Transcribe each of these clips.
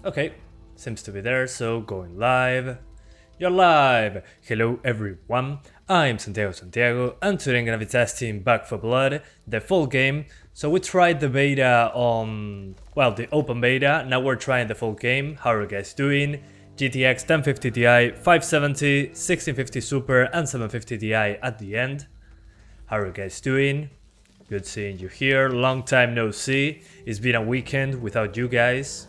Okay, seems to be there, so going live. You're live! Hello everyone, I'm Santiago, and today I'm gonna be testing Back 4 Blood, the full game. So we tried the beta on, well, the open beta, now we're trying the full game. How are you guys doing? GTX 1050 Ti, 570, 1650 Super, and 750 Ti at the end. How are you guys doing? Good seeing you here, long time no see. It's been a weekend without you guys.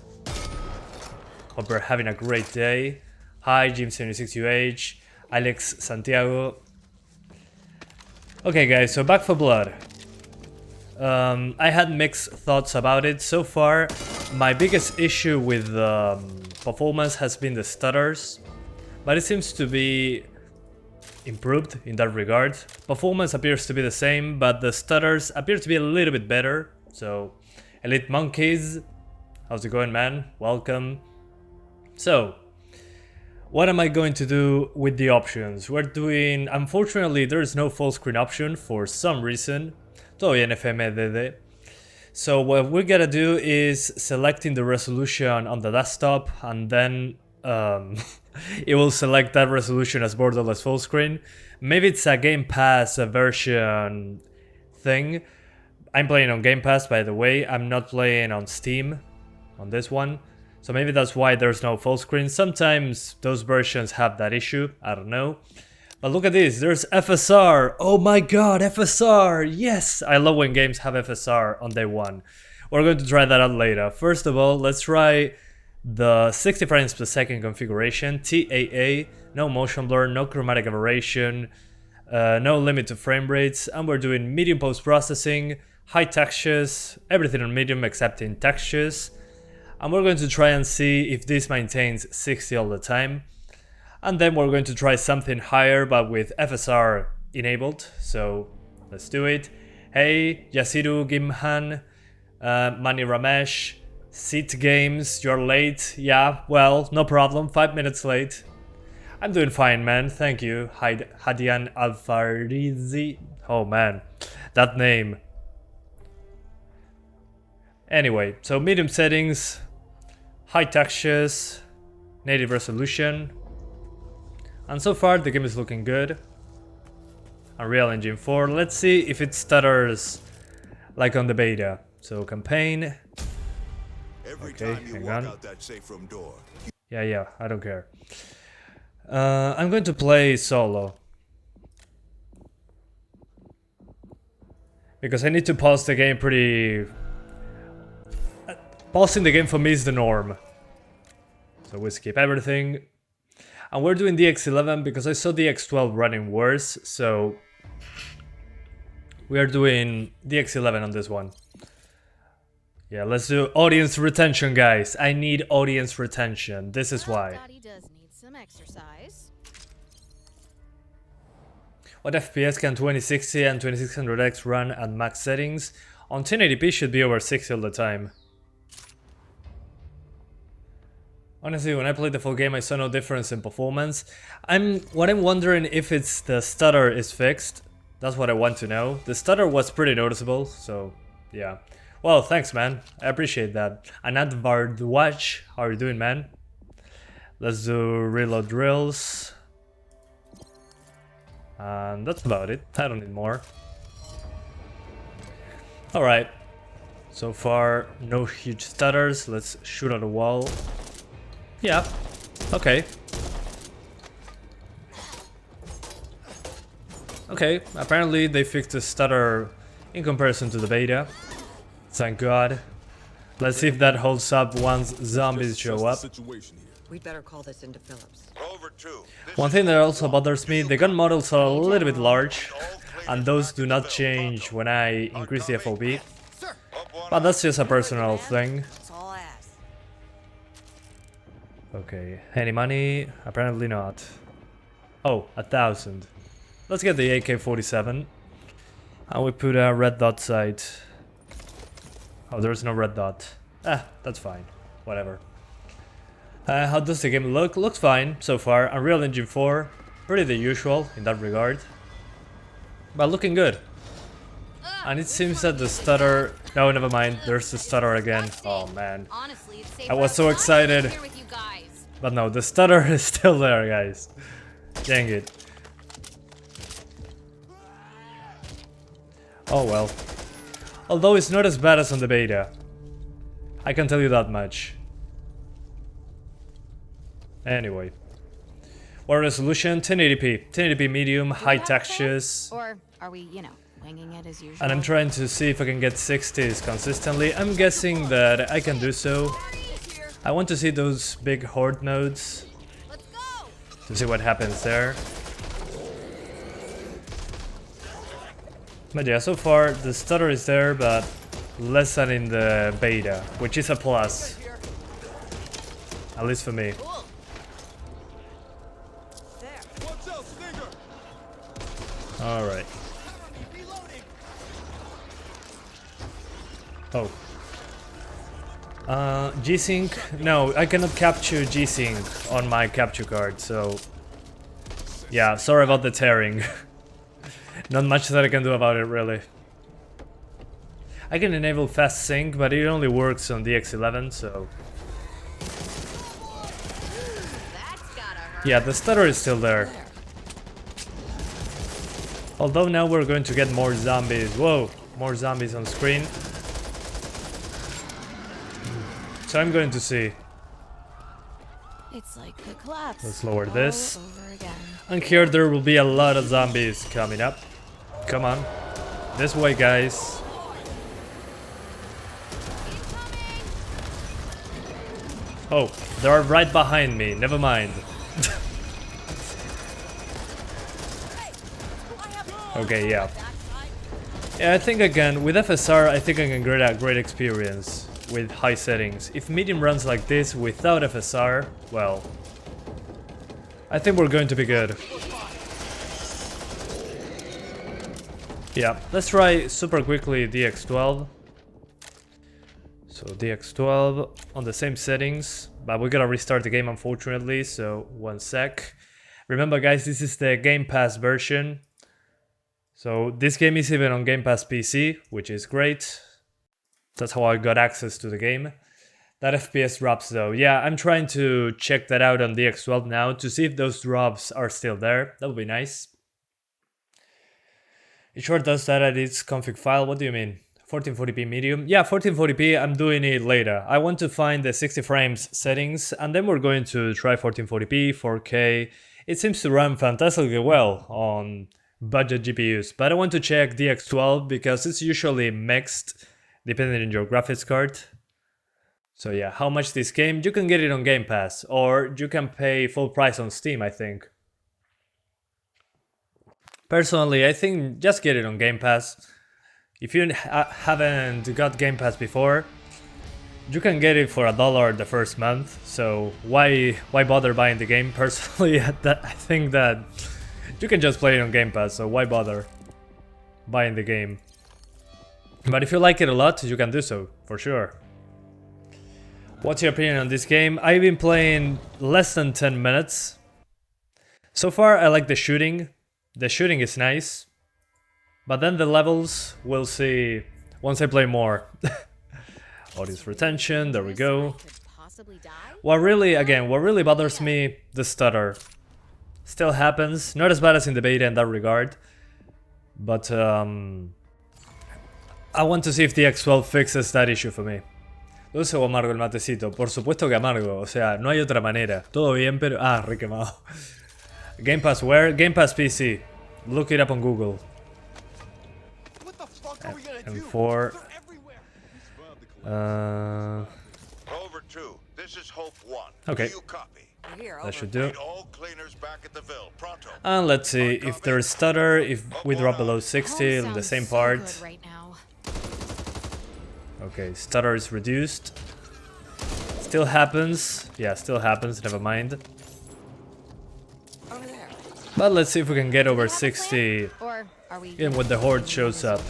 Hope you're having a great day. Hi, Jim76UH, Alex Santiago. Okay guys, so Back 4 Blood. I had mixed thoughts about it. So far, my biggest issue with performance has been the stutters. But it seems to be improved in that regard. Performance appears to be the same, but the stutters appear to be a little bit better. So, Elite Monkeys, how's it going, man? Welcome. So, what am I going to do with the options? We're doing, unfortunately there is no full screen option for some reason. Todavía en FMDD. So what we're gonna do is selecting the resolution on the desktop, and then it will select that resolution as borderless full screen. Maybe it's a Game Pass version thing. I'm playing on Game Pass, by the way. I'm not playing on Steam on this one. So maybe that's why there's no full screen. Sometimes those versions have that issue, I don't know. But look at this, there's FSR. Oh my god, FSR, yes! I love when games have FSR on day one. We're going to try that out later. First of all, let's try the 60 frames per second configuration, TAA, no motion blur, no chromatic aberration, no limit to frame rates, and we're doing medium post-processing, high textures, everything on medium except in textures. And we're going to try and see if this maintains 60 all the time. And then we're going to try something higher, but with FSR enabled. So let's do it. Hey, Yasiru Gimhan, Mani Ramesh, Sit Games, you're late. Yeah, well, no problem, 5 minutes late. I'm doing fine, man, thank you. Hadian Alfarizi. Oh man, that name. Anyway, so medium settings, high textures, native resolution, and so far the game is looking good. Unreal Engine 4, let's see if it stutters like on the beta. So campaign, okay, hang on. Yeah, I don't care. I'm going to play solo, because I need to pause the game pretty... Pausing the game for me is the norm. So we skip everything. And we're doing DX11 because I saw DX12 running worse, so we are doing DX11 on this one. Yeah, let's do audience retention, guys. I need audience retention. This is why. Does need some exercise. What FPS can 2060 and 2600X run at max settings? On 1080p should be over 60 all the time. Honestly, when I played the full game, I saw no difference in performance. What I'm wondering if it's the stutter is fixed. That's what I want to know. The stutter was pretty noticeable, so yeah. Well, thanks, man. I appreciate that. Anand Vardwaj, how are you doing, man? Let's do reload drills. And that's about it. I don't need more. Alright. So far, no huge stutters. Let's shoot at a wall. Yeah, okay. Okay, apparently they fixed the stutter in comparison to the beta. Thank God. Let's see if that holds up once zombies show up. We'd better call this into Phillips. One thing that also bothers me, the gun models are a little bit large, and those do not change when I increase the FOV. But that's just a personal thing. Okay, any money? Apparently not. Oh, 1,000. Let's get the AK-47. And we put a red dot sight. Oh, there's no red dot. Ah, that's fine. Whatever. How does the game look? Looks fine so far. Unreal Engine 4. Pretty the usual in that regard. But looking good. And it seems that the stutter No, never mind. There's the stutter again. Oh man. Honestly, it's safer I was if so I'm excited. here with you guys. But no, the stutter is still there, guys. Dang it. Oh well. Although it's not as bad as on the beta. I can tell you that much. Anyway. What resolution? 1080p. 1080p medium, high textures. Or are we, winging it as usual? And I'm trying to see if I can get 60s consistently. I'm guessing that I can do so. I want to see those big horde nodes. Let's go. To see what happens there. But yeah, so far the stutter is there, but less than in the beta, which is a plus. At least for me. Cool. Alright. Oh. G-Sync? No, I cannot capture G-Sync on my capture card, so... Yeah, sorry about the tearing. Not much that I can do about it, really. I can enable fast sync, but it only works on DX11, so... That's gotta hurt. Yeah, the stutter is still there. Although now we're going to get more zombies. Whoa, more zombies on screen. So I'm going to see. It's like the collapse. Let's lower all this. over again. And here there will be a lot of zombies coming up. Come on. This way, guys. Oh, they are right behind me. Never mind. Okay, yeah. Yeah, I think again, with FSR, I think I can get a great experience with high settings. If medium runs like this without FSR, well, I think we're going to be good. Yeah, let's try super quickly DX12. So DX12 on the same settings, but we gotta restart the game unfortunately, so 1 sec. Remember guys, this is the Game Pass version. So this game is even on Game Pass PC, which is great. That's how I got access to the game. That FPS drops though. Yeah, I'm trying to check that out on DX12 now to see if those drops are still there. That would be nice. It sure does that at its config file. What do you mean? 1440p medium? Yeah, 1440p, I'm doing it later. I want to find the 60 frames settings and then we're going to try 1440p, 4K. It seems to run fantastically well on budget GPUs, but I want to check DX12 because it's usually mixed depending on your graphics card. So yeah, how much this game? You can get it on Game Pass or you can pay full price on Steam, I think. Personally, I think just get it on Game Pass. If you haven't got Game Pass before, you can get it for $1 the first month. So why bother buying the game? Personally, I think that you can just play it on Game Pass. So why bother buying the game? But if you like it a lot, you can do so for sure. What's your opinion on this game? I've been playing less than 10 minutes. So far, I like the shooting. The shooting is nice. But then the levels, we'll see once I play more. Audience retention, there we go. What really bothers me, the stutter. Still happens, not as bad as in the beta in that regard. But I want to see if the X12 fixes that issue for me. Dulce o amargo el matecito, por supuesto que amargo, o sea, no hay otra manera. Todo bien, pero... Ah, re quemado. Game Pass where? Game Pass PC. Look it up on Google. M4. Over 2. This is Hope 1. Okay. Do you copy? That should do. Need all cleaners back at the Ville. Pronto. And let's see if there's stutter, if we drop below 60 in the same part. Right now. Okay, stutter is reduced. Still happens. Yeah, still happens, never mind. But let's see if we can get over 60 even when the horde shows up.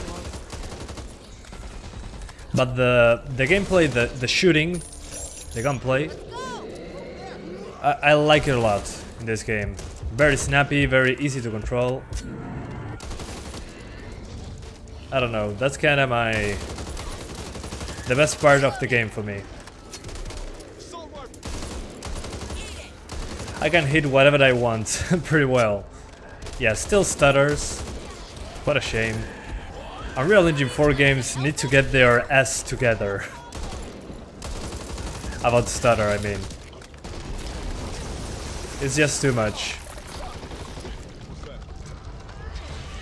But the gameplay, the shooting, the gunplay, I like it a lot in this game. Very snappy, very easy to control. I don't know, that's kind of my the best part of the game for me. I can hit whatever I want pretty well. Yeah, still stutters. What a shame. Unreal Engine 4 games need to get their ass together. About stutter, I mean. It's just too much.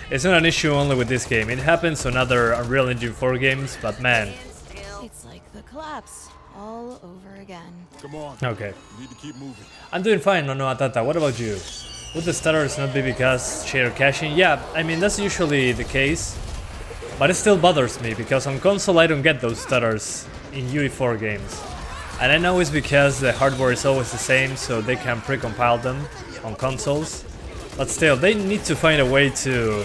It's not an issue only with this game. It happens on other Unreal Engine 4 games, but man. It's like the collapse all over again. Come on. Okay. We need to keep moving. I'm doing fine, no Atata. What about you? Would the stutters not be because shader caching? Yeah, I mean, that's usually the case. But it still bothers me, because on console I don't get those stutters in UE4 games. And I know it's because the hardware is always the same, so they can pre-compile them on consoles. But still, they need to find a way to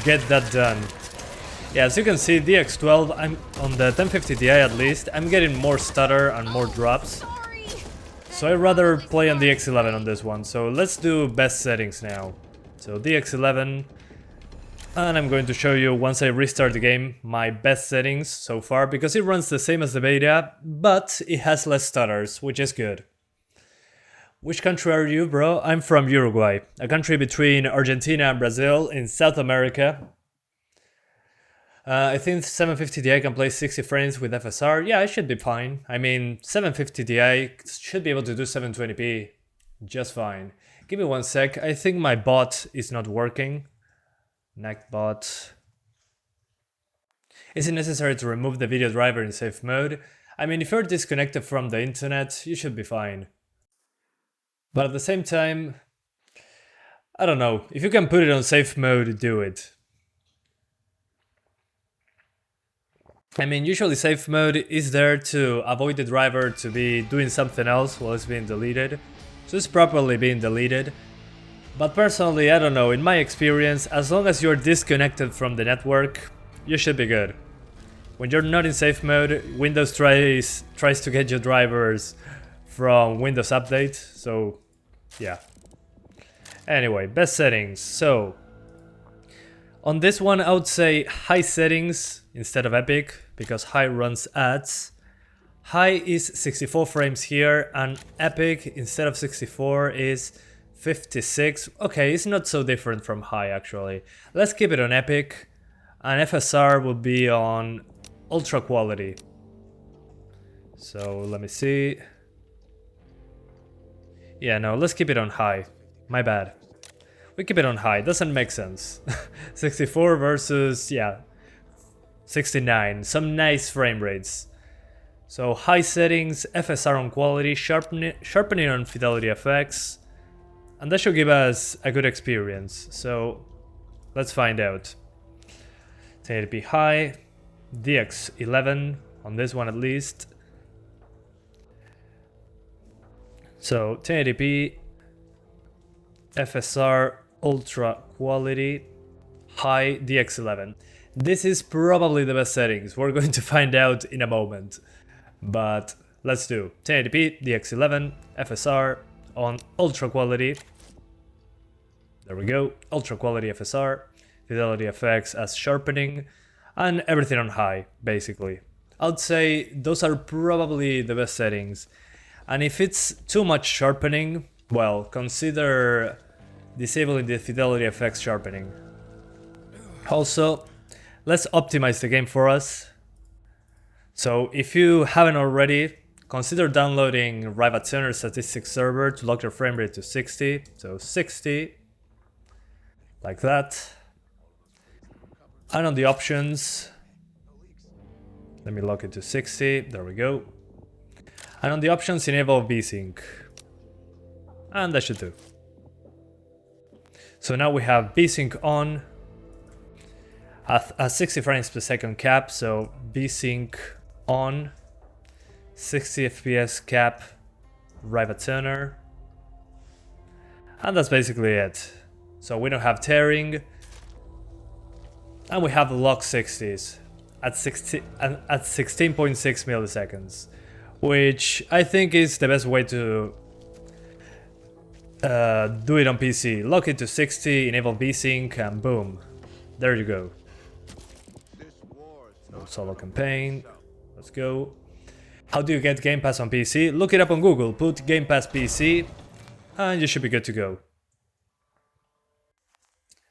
get that done. Yeah, as you can see, DX12, I'm on the 1050 Ti at least, I'm getting more stutter and more drops. So I'd rather play on DX11 on this one. So let's do best settings now. So DX11, and I'm going to show you once I restart the game my best settings so far, because it runs the same as the beta, but it has less stutters, which is good. Which country are you, bro? I'm from Uruguay, a country between Argentina and Brazil in South America. I think 750 Ti can play 60 frames with FSR. Yeah, it should be fine. I mean, 750 Ti should be able to do 720p just fine. Give me one sec. I think my bot is not working. Bot. Is it necessary to remove the video driver in safe mode? I mean, if you're disconnected from the internet, you should be fine. But at the same time, I don't know. If you can put it on safe mode, do it. I mean, usually safe mode is there to avoid the driver to be doing something else while it's being deleted. So it's properly being deleted. But personally, I don't know, in my experience, as long as you're disconnected from the network, you should be good. When you're not in safe mode, Windows tries to get your drivers from Windows Update, so yeah. Anyway, best settings. So on this one I would say high settings instead of epic, because high runs ads. High is 64 frames here, and epic instead of 64 is 56. Okay, it's not so different from high actually. Let's keep it on epic, and FSR will be on ultra quality. So let me see. Yeah, no, let's keep it on high. My bad. We keep it on high, doesn't make sense. 64 versus, yeah, 69, some nice frame rates. So high settings, FSR on quality, sharpening on fidelity effects, and that should give us a good experience. So let's find out. 1080p high, DX11 on this one at least. So 1080p, FSR, ultra quality, high, DX11. This is probably the best settings. We're going to find out in a moment. But let's do 1080p, DX11, FSR on ultra quality. There we go, ultra quality FSR, fidelity effects as sharpening, and everything on high, basically. I'd say those are probably the best settings. And if it's too much sharpening, well, consider disabling the fidelity effects sharpening. Also, let's optimize the game for us. So if you haven't already, consider downloading RivaTuner statistics server to lock your frame rate to 60. So 60, like that. And on the options, let me lock it to 60, there we go. And on the options, enable VSync. And that should do. So now we have VSync on, a 60 frames per second cap, so VSync on, 60 FPS cap, RivaTuner. And that's basically it. So we don't have tearing, and we have the lock 60s at 16.6 milliseconds, which I think is the best way to do it on PC. Lock it to 60, enable VSync, and boom, there you go. So solo campaign, Let's go. How do you get Game Pass on PC? Look it up on Google. Put Game Pass PC and you should be good to go.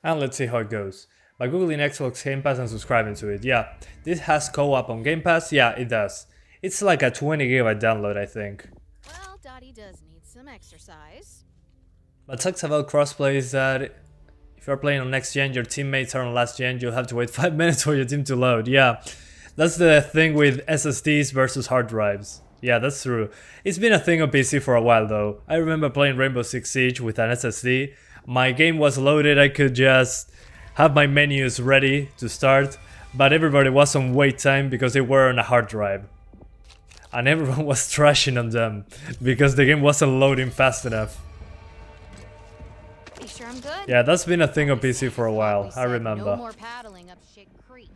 And let's see how it goes. By googling Xbox Game Pass and subscribing to it. Yeah, this has co-op on Game Pass. Yeah, it does. It's like a 20 GB download, I think. Well, Dottie does need some exercise. What sucks about crossplay is that if you're playing on next gen, your teammates are on last gen, you'll have to wait 5 minutes for your team to load. Yeah, that's the thing with SSDs versus hard drives. Yeah, that's true. It's been a thing on PC for a while though. I remember playing Rainbow Six Siege with an SSD. My game was loaded, I could just have my menus ready to start, but everybody was on wait time because they were on a hard drive. And everyone was trashing on them because the game wasn't loading fast enough. You sure I'm good? Yeah, that's been a thing on PC for a while, I remember. No more paddling up Shit Creek.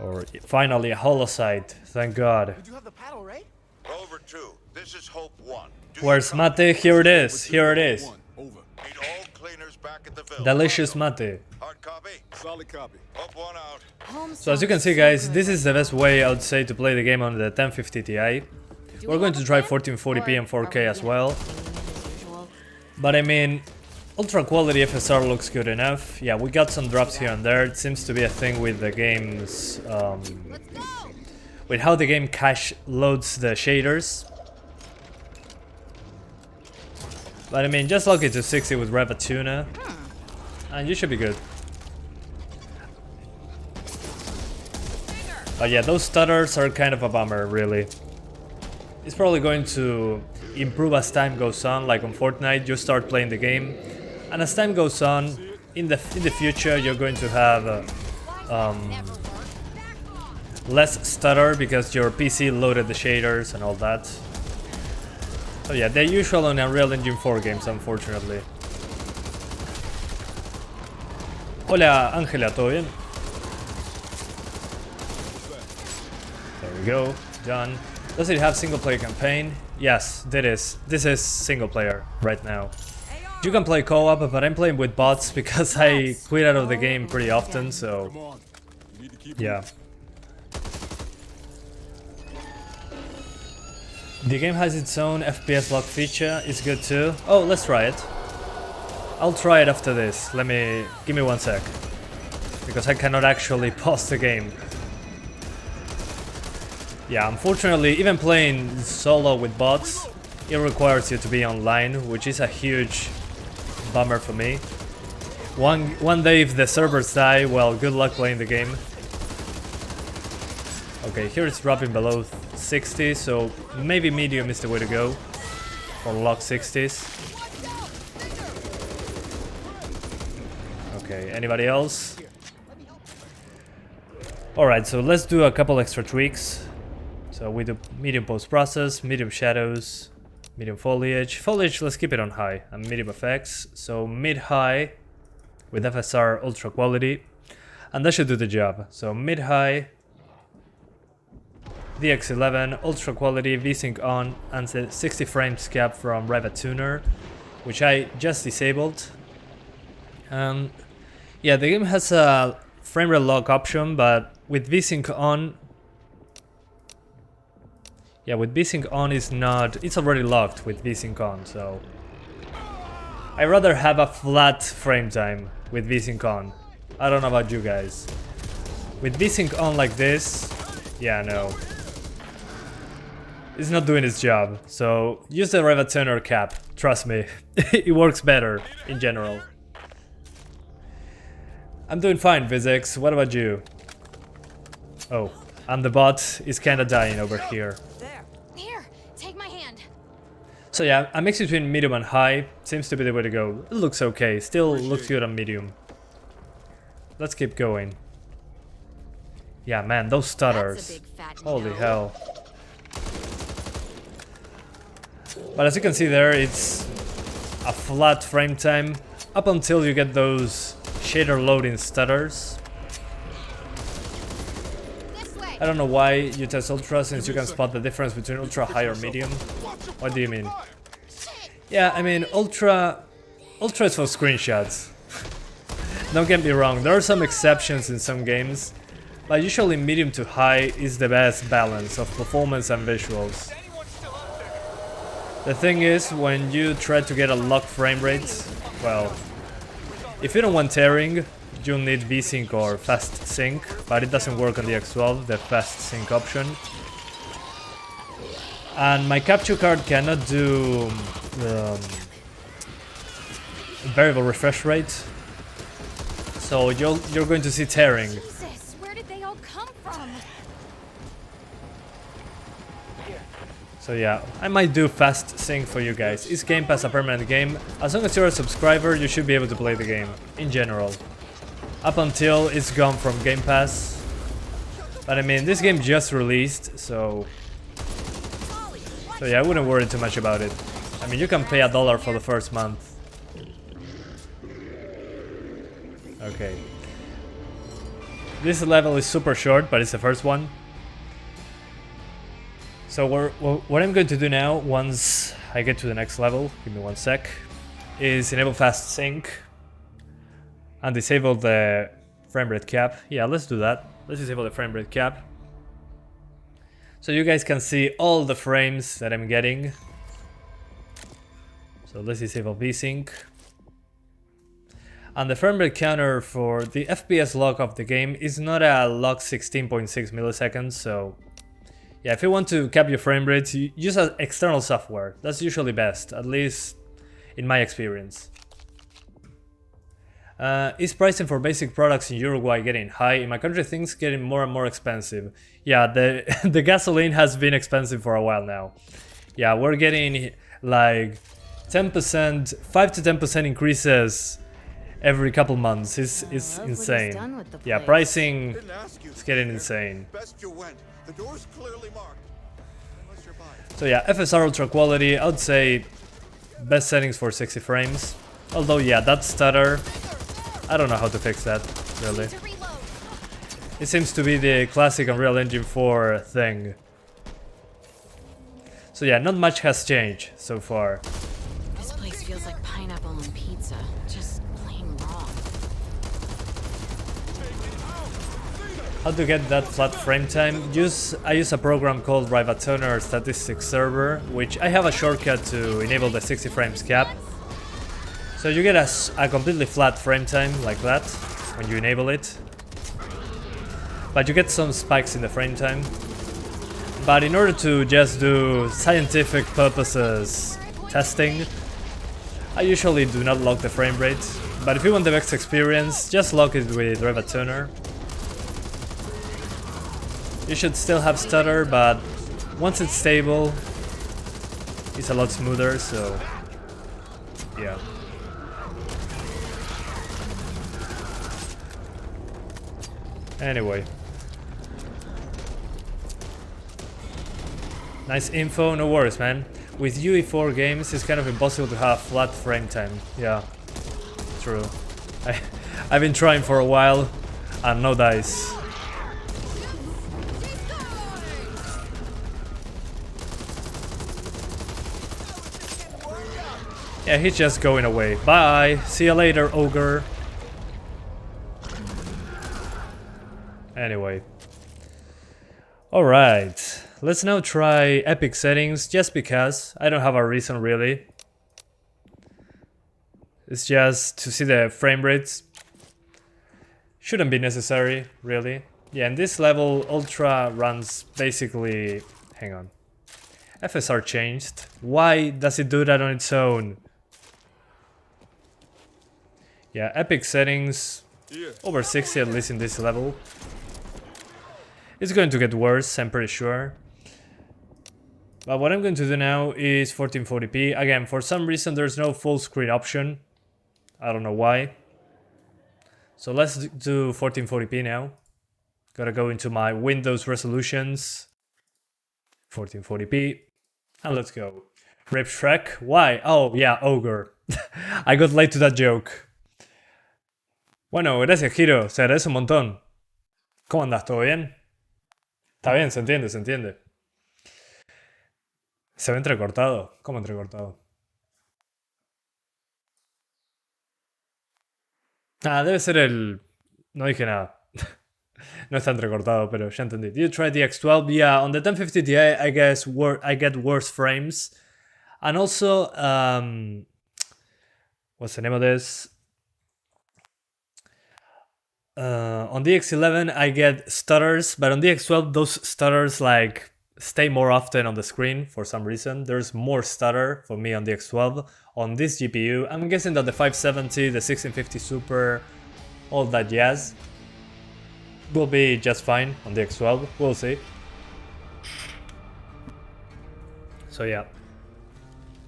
Or finally a holosite, thank God. Did you have the paddle, right? Rover 2, this is Hope 1. Where's mate? Here it is, here it is. Need all cleaners back at the village. Delicious mate. Hard copy? Solid copy. Hope 1 out. Home So as you can see guys, this is the best way I would say to play the game on the 1050 Ti. We're going to try 1440p and 4K as well. But I mean, ultra quality FSR looks good enough. Yeah, we got some drops here and there. It seems to be a thing with the game's... with how the game cache loads the shaders. But I mean, just lock it to 60 with Revatuna, and you should be good. But yeah, those stutters are kind of a bummer, really. It's probably going to improve as time goes on, like on Fortnite, you start playing the game, and as time goes on, in the future, you're going to have less stutter because your PC loaded the shaders and all that. So yeah, they're usual on Unreal Engine 4 games, unfortunately. Hola, Ángela, ¿todo bien? There we go, done. Does it have single player campaign? Yes, this is single player right now. You can play co-op, but I'm playing with bots because I quit out of the game pretty often, so yeah. The game has its own FPS lock feature, it's good too. Oh, let's try it. I'll try it after this. Give me 1 sec. Because I cannot actually pause the game. Yeah, unfortunately, even playing solo with bots, it requires you to be online, which is a huge bummer for me. One day if the servers die, well, good luck playing the game. Okay, here it's dropping below 60, so maybe medium is the way to go for lock 60s. Okay, anybody else? Alright, so let's do a couple extra tweaks. So we do medium post process, medium shadows, medium foliage. Foliage, let's keep it on high, and medium effects. So mid-high with FSR ultra quality, and that should do the job. So mid-high, DX11, ultra quality, VSync on, and 60 frames cap from Revatuna, which I just disabled. Yeah, the game has a frame rate lock option, but with VSync on, yeah, with VSync on is not, it's already locked with VSync on, so I'd rather have a flat frame time with VSync on. I don't know about you guys. With VSync on like this, yeah, no. It's not doing its job, so use the Revatuna cap, trust me, it works better in general. I'm doing fine, Vizix, what about you? Oh, and the bot is kinda dying over here. Here, take my hand. So yeah, a mix between medium and high seems to be the way to go. It looks okay, still looks good on medium. Let's keep going. Yeah, man, those stutters. Holy hell. But as you can see there, it's a flat frame time up until you get those shader loading stutters. I don't know why you test Ultra, since you can spot the difference between Ultra, high or medium. What do you mean? Yeah, I mean, Ultra is for screenshots. Don't get me wrong, there are some exceptions in some games, but usually medium to high is the best balance of performance and visuals. The thing is, when you try to get a locked frame rate, well, if you don't want tearing, you'll need VSync or fast sync, but it doesn't work on the X12, the fast sync option. And my capture card cannot do variable refresh rate, so you're going to see tearing. Jesus, where did they all come from? So yeah, I might do fast sync for you guys. Is Game Pass a permanent game? As long as you're a subscriber, you should be able to play the game, in general. Up until it's gone from Game Pass. But I mean, this game just released, so yeah, I wouldn't worry too much about it. I mean, you can pay $1 for the first month. Okay. This level is super short, but it's the first one. So what I'm going to do now, once I get to the next level, give me one sec, is enable fast sync and disable the frame rate cap. Yeah, let's do that. Let's disable the frame rate cap, so you guys can see all the frames that I'm getting. So let's disable VSync. And the frame rate counter for the FPS lock of the game is not a lock 16.6 milliseconds, so yeah, if you want to cap your frame rates, you use external software. That's usually best, at least in my experience. Is pricing for basic products in Uruguay getting high? In my country, things getting more and more expensive. Yeah, the gasoline has been expensive for a while now. Yeah, we're getting like 10%, 5 to 10% increases every couple months. It's insane. Yeah, pricing is getting insane. So yeah, FSR ultra quality, I would say best settings for 60 frames. Although yeah, that stutter, I don't know how to fix that, really. It seems to be the classic Unreal Engine 4 thing. So yeah, not much has changed so far. This place feels like pineapple on pizza. Just plain wrong. How to get that flat frame time? I use a program called Rivatoner Statistics Server, which I have a shortcut to enable the 60 frames cap. So you get a completely flat frame time like that when you enable it. But you get some spikes in the frame time. But in order to just do scientific purposes testing, I usually do not lock the frame rate. But if you want the best experience, just lock it with Rivatoner. You should still have stutter, but once it's stable, it's a lot smoother, so yeah. Anyway. Nice info, no worries, man. With UE4 games, it's kind of impossible to have flat frame time. Yeah, true. I've been trying for a while, and no dice. Yeah, he's just going away. Bye! See you later, ogre. Anyway. Alright. Let's now try epic settings, just because. I don't have a reason, really. It's just to see the frame rates. Shouldn't be necessary, really. Yeah, in this level, Ultra runs basically... Hang on. FSR changed. Why does it do that on its own? Yeah, epic settings, over 60 at least in this level. It's going to get worse, I'm pretty sure. But what I'm going to do now is 1440p. Again, for some reason there's no full screen option. I don't know why. So let's do 1440p now. Gotta go into my Windows resolutions. 1440p. And let's go. Rip Shrek? Why? Oh, yeah, Ogre. I got late to that joke. Bueno, gracias, Giro. Se agradece un montón. ¿Cómo andas? ¿Todo bien? Está bien, se entiende, se entiende. Se ve entrecortado. ¿Cómo entrecortado? Ah, debe ser el... No dije nada. No está entrecortado, pero ya entendí. Did you try the X12? Yeah, on the 1050 Ti, I guess I get worse frames. And also, what's the name of this? On the X11, I get stutters, but on the X12, those stutters like stay more often on the screen for some reason. There's more stutter for me on the X12. On this GPU, I'm guessing that the 570, the 1650 Super, all that jazz will be just fine on the X12. We'll see. So yeah,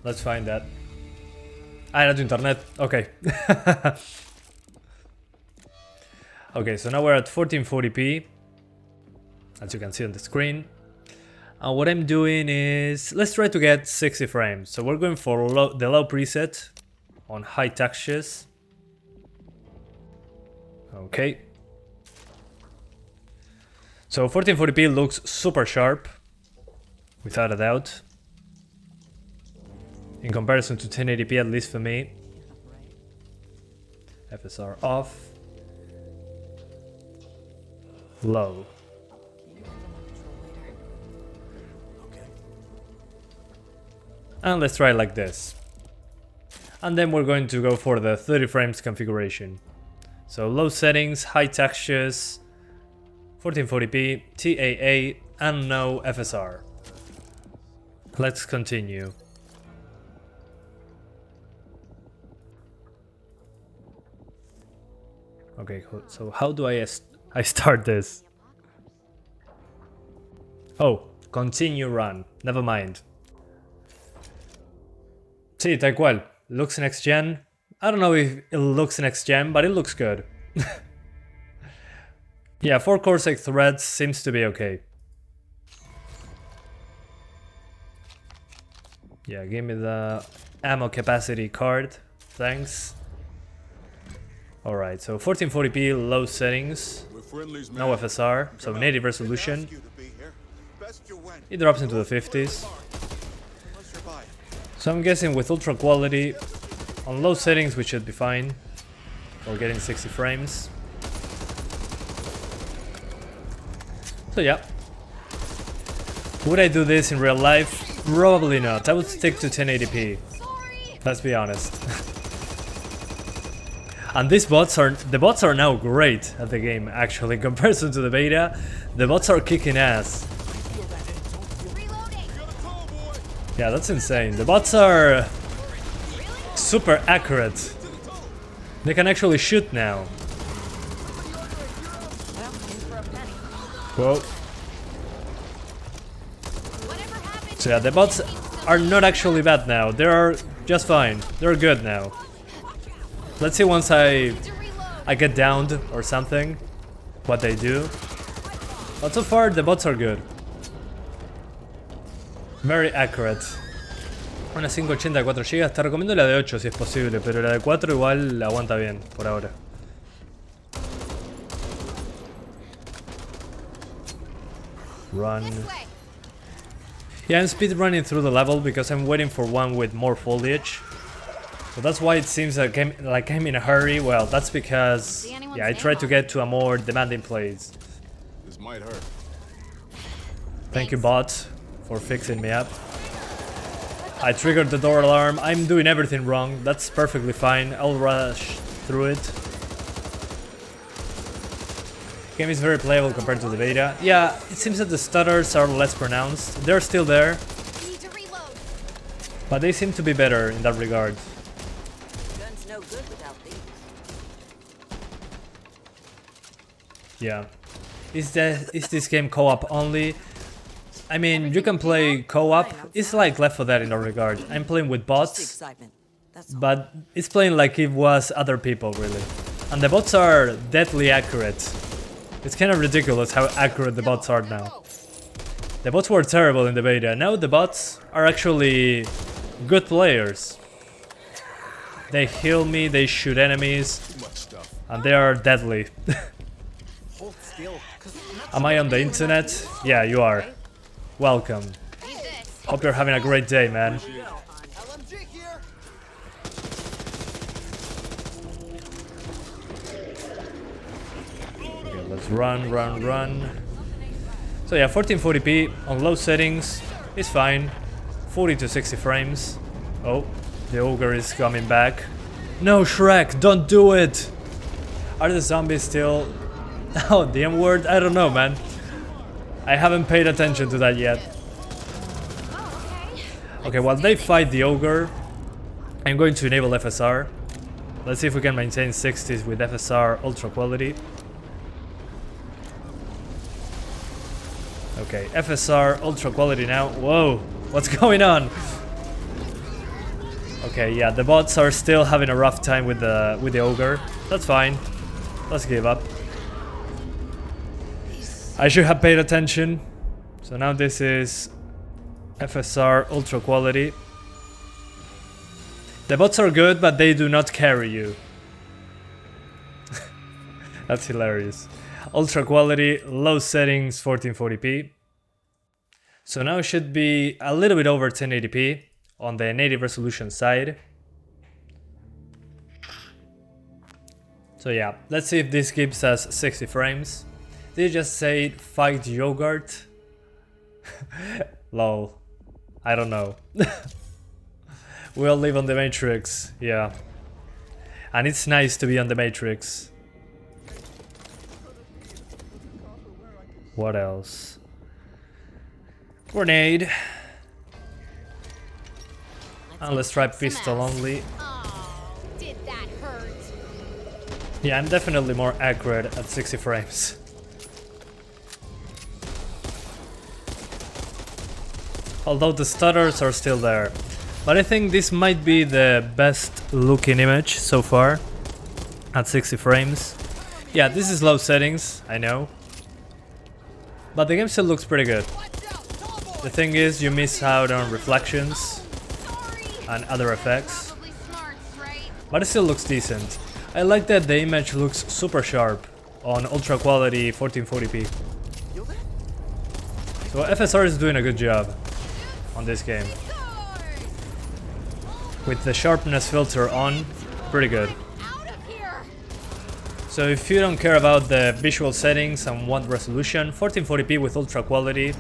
let's find that. Ah, era tu internet. Okay. Okay, so now we're at 1440p, as you can see on the screen. And what I'm doing is, let's try to get 60 frames. So we're going for the low preset on high textures. Okay. So 1440p looks super sharp, without a doubt. In comparison to 1080p, at least for me. FSR off. Low. And let's try it like this. And then we're going to go for the 30 frames configuration. So low settings, high textures, 1440p, TAA, and no FSR. Let's continue. Okay, so how do I start this? Oh, continue run. Never mind. Sí, tal cual. Looks next gen. I don't know if it looks next gen, but it looks good. Yeah, 4 Corsair threads seems to be okay. Yeah, give me the ammo capacity card. Thanks. Alright, so 1440p low settings. No FSR, so native resolution. It drops into the 50s. So I'm guessing with ultra quality, on low settings we should be fine for getting 60 frames. So yeah. Would I do this in real life? Probably not. I would stick to 1080p. Let's be honest. And the bots are now great at the game actually in comparison to the beta. The bots are kicking ass. Yeah, that's insane. The bots are super accurate. They can actually shoot now. Whoa. So yeah, the bots are not actually bad now. They are just fine. They're good now. Let's see once I get downed or something, what they do. But so far the bots are good. Very accurate. Una 580 4 GB. Te recomiendo la de 8 si es posible, pero la de 4 igual la aguanta bien por ahora. Run. Yeah, I'm speed running through the level because I'm waiting for one with more foliage. So that's why it seems like I'm in a hurry. Well, that's because yeah, I tried to get to a more demanding place. This might hurt. Thank you, bot, for fixing me up. I triggered the door alarm. I'm doing everything wrong. That's perfectly fine. I'll rush through it. Game is very playable compared to the beta. Yeah, it seems that the stutters are less pronounced. They're still there, but they seem to be better in that regard. Gun's no good without these. Yeah. Is this game co-op only? I mean, you can play co-op. It's like Left 4 Dead in that regard. I'm playing with bots, but it's playing like it was other people, really. And the bots are deadly accurate. It's kind of ridiculous how accurate the bots are now. The bots were terrible in the beta. Now the bots are actually good players. They heal me, they shoot enemies, and they are deadly. Am I on the internet? Yeah, you are. Welcome. Hope you're having a great day, man. let's run. So yeah, 1440p on low settings is fine. 40 to 60 frames. Oh, the ogre is coming back. No, Shrek, don't do it! Are the zombies still... Oh, the M-word? I don't know, man. I haven't paid attention to that yet. Okay, while they fight the ogre, I'm going to enable FSR. Let's see if we can maintain 60s with FSR ultra quality. Okay, FSR ultra quality now. Whoa, what's going on? Okay, yeah, the bots are still having a rough time with the ogre. That's fine. Let's give up. I should have paid attention. So now this is FSR ultra quality. The bots are good, but they do not carry you. That's hilarious. Ultra quality, low settings, 1440p. So now it should be a little bit over 1080p on the native resolution side. So yeah, let's see if this gives us 60 frames. Did you just say fight yogurt? Lol. I don't know. We all live on the Matrix, yeah. And it's nice to be on the Matrix. What else? Grenade. And let's try pistol only. Oh, did that hurt? Yeah, I'm definitely more accurate at 60 frames. Although the stutters are still there. But I think this might be the best looking image so far at 60 frames. Yeah, this is low settings, I know. But the game still looks pretty good. The thing is, you miss out on reflections and other effects. But it still looks decent. I like that the image looks super sharp on ultra quality 1440p. So FSR is doing a good job on this game. With the sharpness filter on, pretty good. So if you don't care about the visual settings and want resolution, 1440p with ultra quality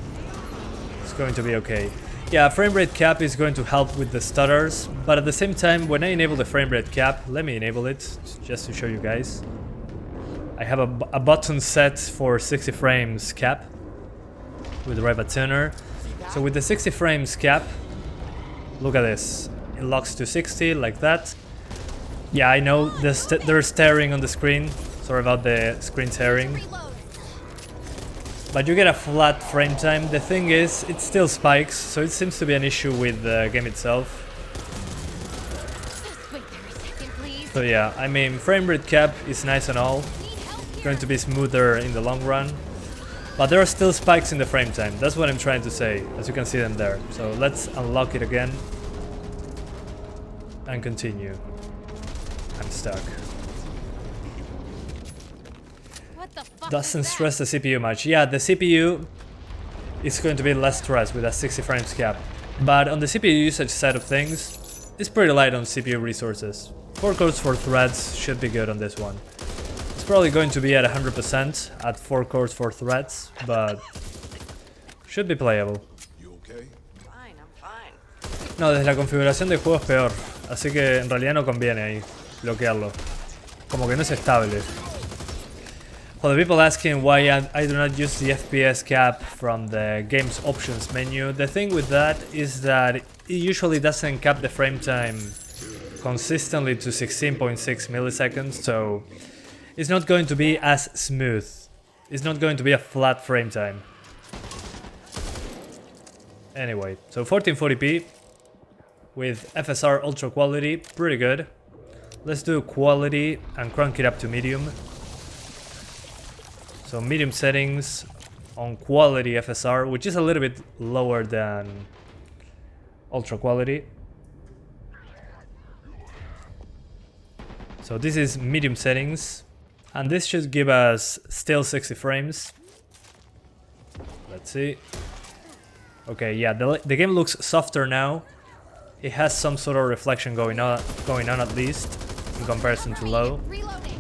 is going to be okay. Yeah, frame rate cap is going to help with the stutters, but at the same time, when I enable the frame rate cap, let me enable it just to show you guys. I have a button set for 60 frames cap with the right tuner. So with the 60 frames cap, look at this. It locks to 60 like that. Yeah, I know they're staring on the screen. Sorry about the screen tearing. But you get a flat frame time. The thing is, it still spikes, so it seems to be an issue with the game itself. Wait there a second, please. So yeah, I mean, frame rate cap is nice and all. It's going to be smoother in the long run. But there are still spikes in the frame time. That's what I'm trying to say, as you can see them there. So let's unlock it again. And continue. I'm stuck. What the fuck Doesn't is that? stress the CPU much. Yeah, the CPU is going to be less stressed with a 60 frames cap. But on the CPU usage side of things, it's pretty light on CPU resources. 4 cores, 4 threads should be good on this one. It's probably going to be at 100% at 4 cores, 4 threads, but should be playable. You okay? Fine, I'm fine. No, desde la configuración del juego es peor, así que en realidad no conviene ahí bloquearlo. Como que no es estable. For the people asking why I do not use the FPS cap from the game's options menu, the thing with that is that it usually doesn't cap the frame time consistently to 16.6 milliseconds, so it's not going to be as smooth. It's not going to be a flat frame time. Anyway, so 1440p with FSR ultra quality, pretty good. Let's do quality and crank it up to medium. So medium settings on quality FSR, which is a little bit lower than ultra quality. So this is medium settings, and this should give us still 60 frames. Let's see. Okay, yeah, the game looks softer now. It has some sort of reflection going on at least in comparison to low. Reloading.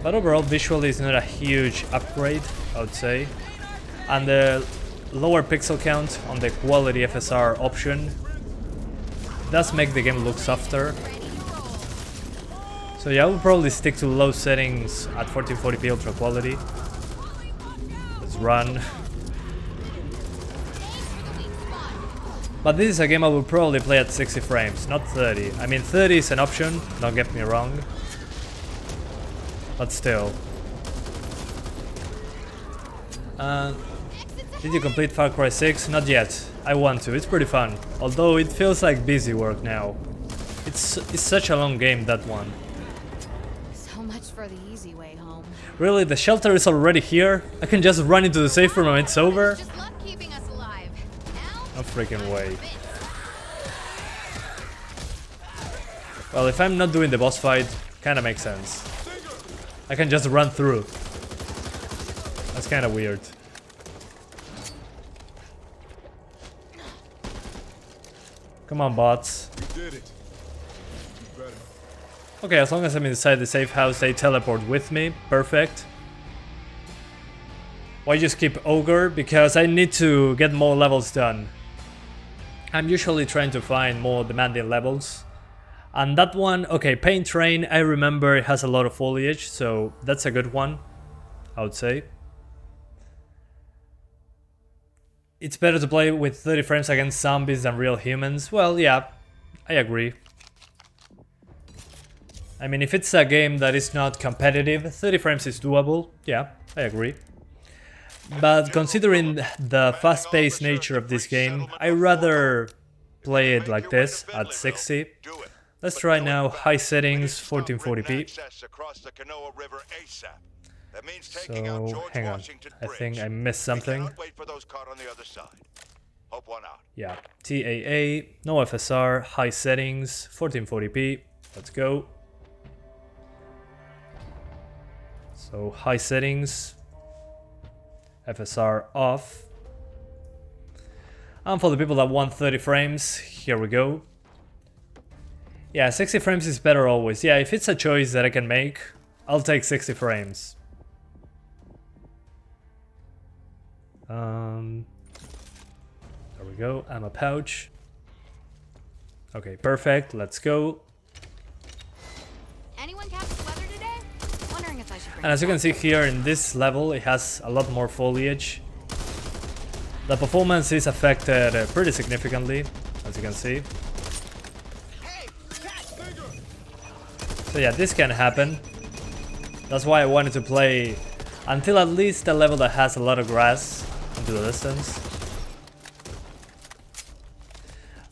But overall, visually it's not a huge upgrade, I would say. And the lower pixel count on the quality FSR option does make the game look softer. So yeah, I will probably stick to low settings at 1440p ultra quality. Let's run. But this is a game I will probably play at 60 frames, not 30. I mean, 30 is an option, don't get me wrong. But still. Did you complete Far Cry 6? Not yet. I want to, it's pretty fun. Although it feels like busy work now. It's such a long game, that one. So much for the easy way home. Really, the shelter is already here? I can just run into the safe room and it's over? Just love keeping us alive. Now, No freaking way. Well, if I'm not doing the boss fight, kinda makes sense. I can just run through. That's kinda weird. Come on, bots. We did it. You better. Okay, as long as I'm inside the safe house, they teleport with me. Perfect. Why just keep Ogre? Because I need to get more levels done. I'm usually trying to find more demanding levels. And that one, okay, Paint Train, I remember it has a lot of foliage, so that's a good one, I would say. It's better to play with 30 frames against zombies than real humans. Well, yeah, I agree. I mean, if it's a game that is not competitive, 30 frames is doable. Yeah, I agree. But considering the fast-paced nature of this game, I'd rather play it like this, at 60. Let's try now high settings, 1440p. So, hang on, I think I missed something. Yeah, TAA, no FSR, high settings, 1440p, let's go. So, high settings, FSR off. And for the people that want 30 frames, here we go. Yeah, 60 frames is better always. Yeah, if it's a choice that I can make, I'll take 60 frames. There we go, ammo pouch. Okay, perfect, let's go. anyone catch the weather today? Wondering if I should bring And as you it can see here in this level, it has a lot more foliage. The performance is affected pretty significantly, as you can see. So yeah, this can happen. That's why I wanted to play until at least a level that has a lot of grass into the distance.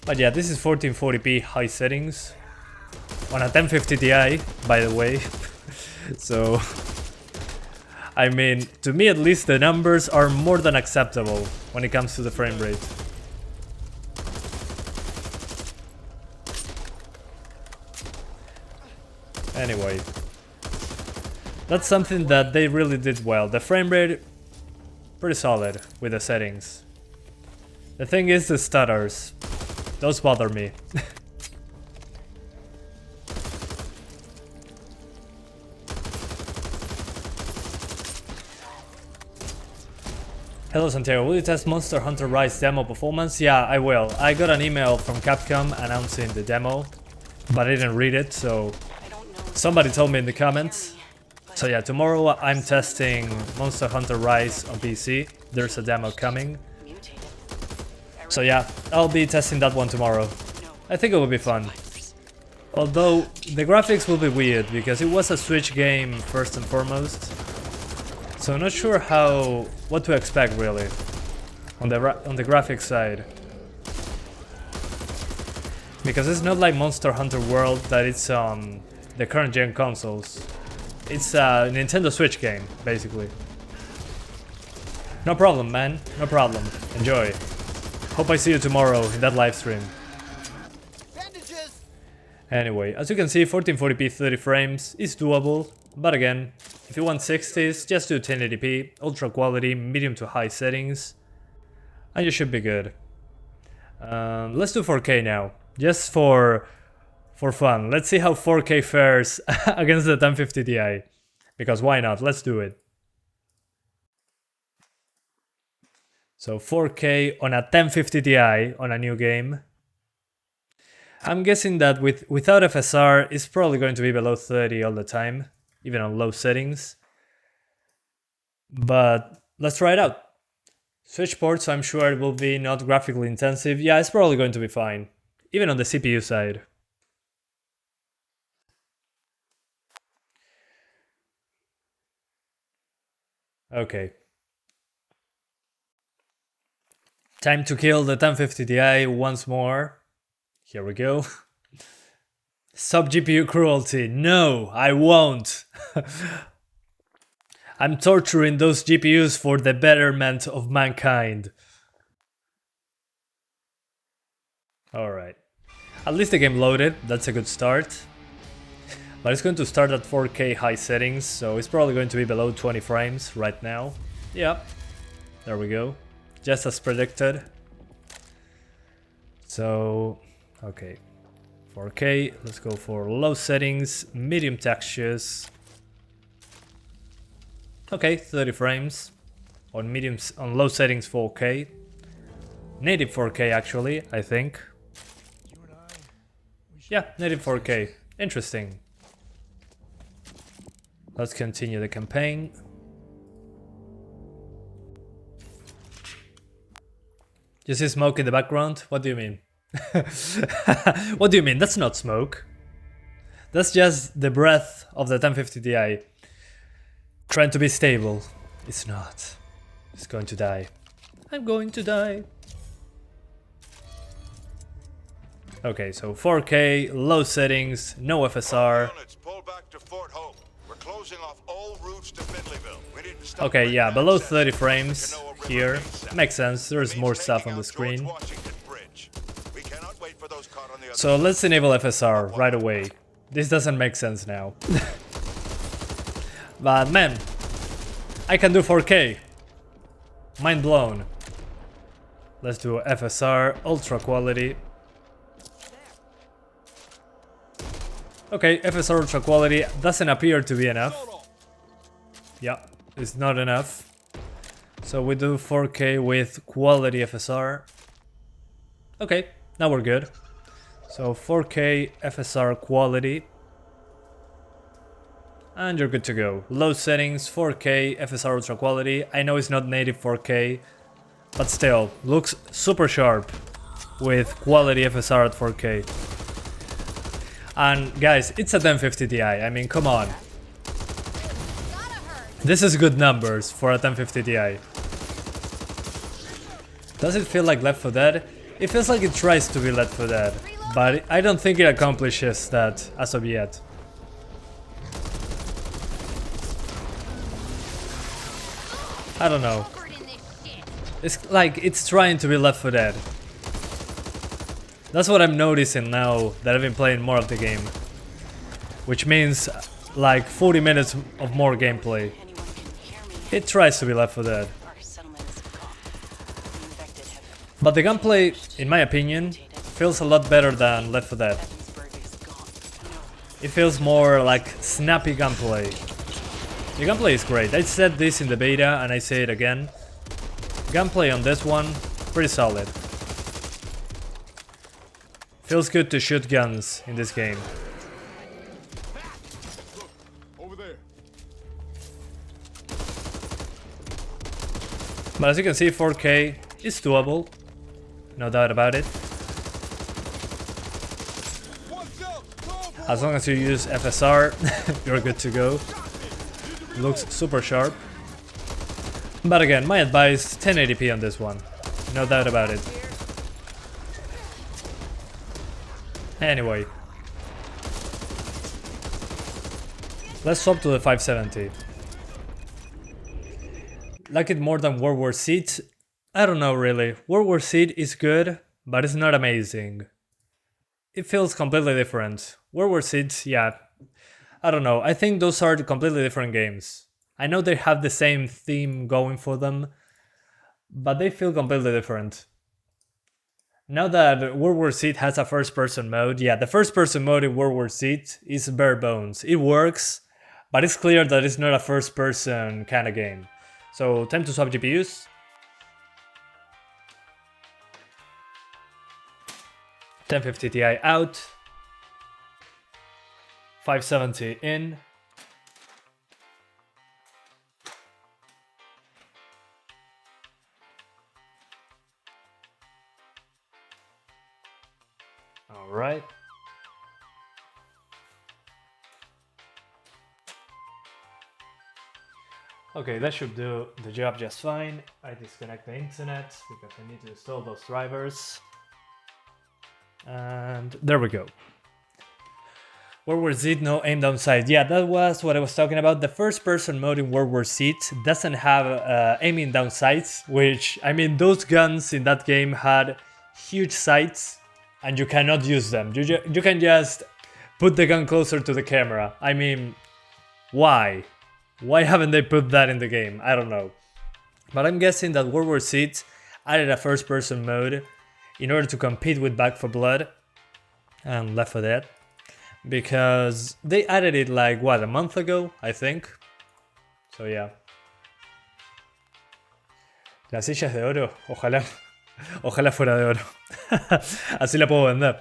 But yeah, this is 1440p high settings on a 1050 Ti, by the way. So, I mean, to me at least the numbers are more than acceptable when it comes to the frame rate. Anyway, that's something that they really did well. The frame rate, pretty solid with the settings. The thing is the stutters. Those bother me. Hello Santiago, will you test Monster Hunter Rise demo performance? Yeah, I will. I got an email from Capcom announcing the demo, but I didn't read it, so somebody told me in the comments. So yeah, tomorrow I'm testing Monster Hunter Rise on PC. There's a demo coming. So yeah, I'll be testing that one tomorrow. I think it will be fun. Although the graphics will be weird because it was a Switch game first and foremost. So I'm not sure what to expect really on the graphics side. Because it's not like Monster Hunter World that it's on the current gen consoles. It's a Nintendo Switch game, basically. No problem, man. No problem. Enjoy. Hope I see you tomorrow in that live stream. Anyway, as you can see, 1440p 30 frames is doable. But again, if you want 60s, just do 1080p, ultra quality, medium to high settings, and you should be good. Let's do 4K now, just for fun. Let's see how 4K fares against the 1050 Ti. Because why not? Let's do it. So 4K on a 1050 Ti on a new game. I'm guessing that without FSR, it's probably going to be below 30 all the time, even on low settings. But let's try it out. Switch ports, so I'm sure it will be not graphically intensive. Yeah, it's probably going to be fine, even on the CPU side. Okay. Time to kill the 1050 Ti once more. Here we go. Stop GPU cruelty. No, I won't. I'm torturing those GPUs for the betterment of mankind. Alright. At least the game loaded, that's a good start. But it's going to start at 4K high settings, so it's probably going to be below 20 frames right now. Yep. There we go. Just as predicted. So, okay. 4K, let's go for low settings, medium textures. Okay, 30 frames. On low settings 4K. Native 4K actually, I think. Yeah, native 4K. Interesting. Let's continue the campaign. You see smoke in the background? What do you mean? What do you mean? That's not smoke. That's just the breath of the 1050 Ti. Trying to be stable. It's not. It's going to die. I'm going to die. Okay, so 4K, low settings, no FSR. Units, pull back to Fort Hope. We're closing off all routes to Finleyville. We need to stop Okay, yeah, right below now. 30 frames Canoa River here. Main South. Makes sense, there's Means more stuff taking on the out George screen. Washington Bridge. We cannot wait for those caught on the other So side. let's enable FSR right away. This doesn't make sense now. But man, I can do 4K. Mind blown. Let's do FSR, ultra quality. Okay, FSR ultra quality doesn't appear to be enough. Yeah, it's not enough. So we do 4K with quality FSR. Okay, now we're good. So 4K FSR quality. And you're good to go. Low settings, 4K FSR ultra quality. I know it's not native 4K, but still, looks super sharp with quality FSR at 4K. And guys, it's a 1050 Ti, I mean, come on. This is good numbers for a 1050 Ti. Does it feel like Left 4 Dead? It feels like it tries to be Left 4 Dead, but I don't think it accomplishes that as of yet. I don't know. It's like it's trying to be Left 4 Dead. That's what I'm noticing now that I've been playing more of the game. Which means like 40 minutes of more gameplay. Anyone can hear me. It tries to be Left 4 Dead. Our settlement is gone. The infected have But the gameplay, in my opinion, feels a lot better than Left 4 Dead. Evansburg is gone. You know, It feels more like snappy gameplay. The gameplay is great. I said this in the beta and I say it again. Gameplay on this one, pretty solid. Feels good to shoot guns in this game. Over there. But as you can see, 4K is doable. No doubt about it. As long as you use FSR, you're good to go. Looks super sharp. But again, my advice, 1080p on this one. No doubt about it. Anyway. Let's swap to the 570. Like it more than World War HIT? I don't know really. World War HIT is good, but it's not amazing. It feels completely different. World War HIT, yeah. I don't know. I think those are completely different games. I know they have the same theme going for them, but they feel completely different. Now that World War HIT has a first-person mode, yeah, the first-person mode in World War HIT is bare bones. It works, but it's clear that it's not a first-person kind of game. So time to swap GPUs. 1050 Ti out. 570 in. All right. Okay, that should do the job just fine. I disconnect the internet because I need to install those drivers. And there we go. World War Z, no aim down sight. Yeah, that was what I was talking about. The first person mode in World War Z doesn't have aiming down sights, which, I mean, those guns in that game had huge sights and you cannot use them. You can just put the gun closer to the camera. I mean, why? Why haven't they put that in the game? I don't know. But I'm guessing that World War Z added a first person mode in order to compete with Back 4 Blood and Left 4 Dead. Because they added it like, what, a month ago, I think? So yeah. Las sillas de oro, ojalá fuera de oro. Así la puedo vender.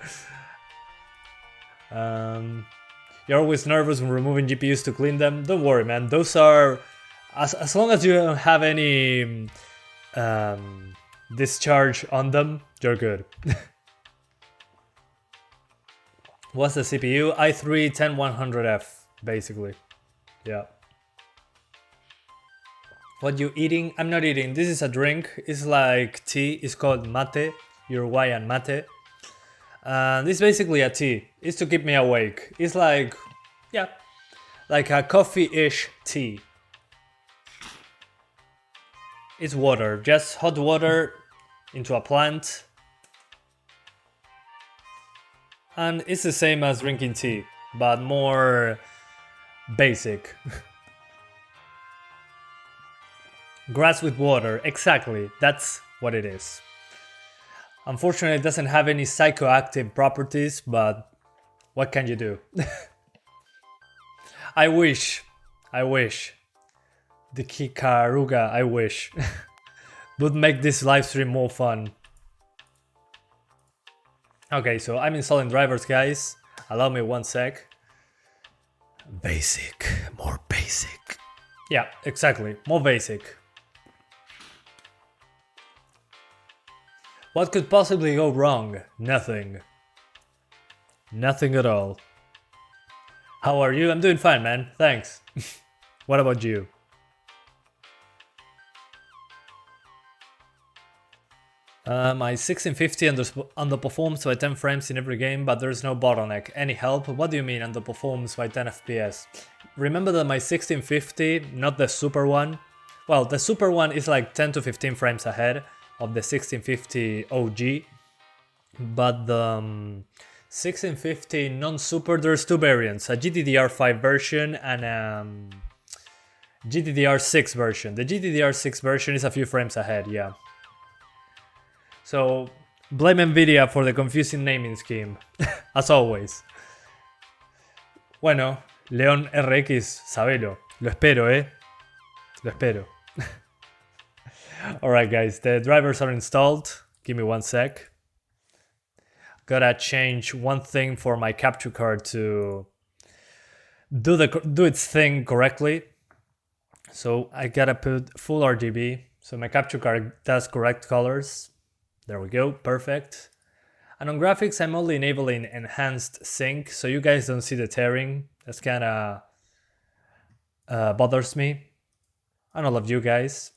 You're always nervous when removing GPUs to clean them. Don't worry, man. Those are... As long as you don't have any discharge on them, you're good. What's the CPU? i3 10100F, basically. Yeah. What you eating? I'm not eating. This is a drink. It's like tea. It's called mate. Uruguayan mate. And it's basically a tea. It's to keep me awake. It's like, yeah, like a coffee-ish tea. It's water. Just hot water into a plant. And it's the same as drinking tea, but more basic. Grass with water, exactly, that's what it is. Unfortunately, it doesn't have any psychoactive properties, but what can you do? I wish. The Kikaruga, I wish. Would make this live stream more fun. Okay, so I'm installing drivers, guys. Allow me 1 sec. Basic, more basic. Yeah, exactly, more basic. What could possibly go wrong? Nothing. Nothing at all. How are you? I'm doing fine, man. Thanks. What about you? My 1650 underperforms by 10 frames in every game, but there's no bottleneck. Any help? What do you mean underperforms by 10 FPS? Remember that my 1650, not the super one, well, the super one is like 10 to 15 frames ahead of the 1650 OG, but the 1650 non-super, there's two variants, a GDDR5 version and a GDDR6 version. The GDDR6 version is a few frames ahead, yeah. So, blame Nvidia for the confusing naming scheme, as always. Bueno, León RX, sabelo. Lo espero, Lo espero. Alright guys, the drivers are installed. Give me 1 sec. Gotta change one thing for my capture card to do its thing correctly. So I gotta put full RGB, so my capture card does correct colors. There we go, perfect. And on graphics, I'm only enabling enhanced sync, so you guys don't see the tearing. That's kinda bothers me. And all of you guys.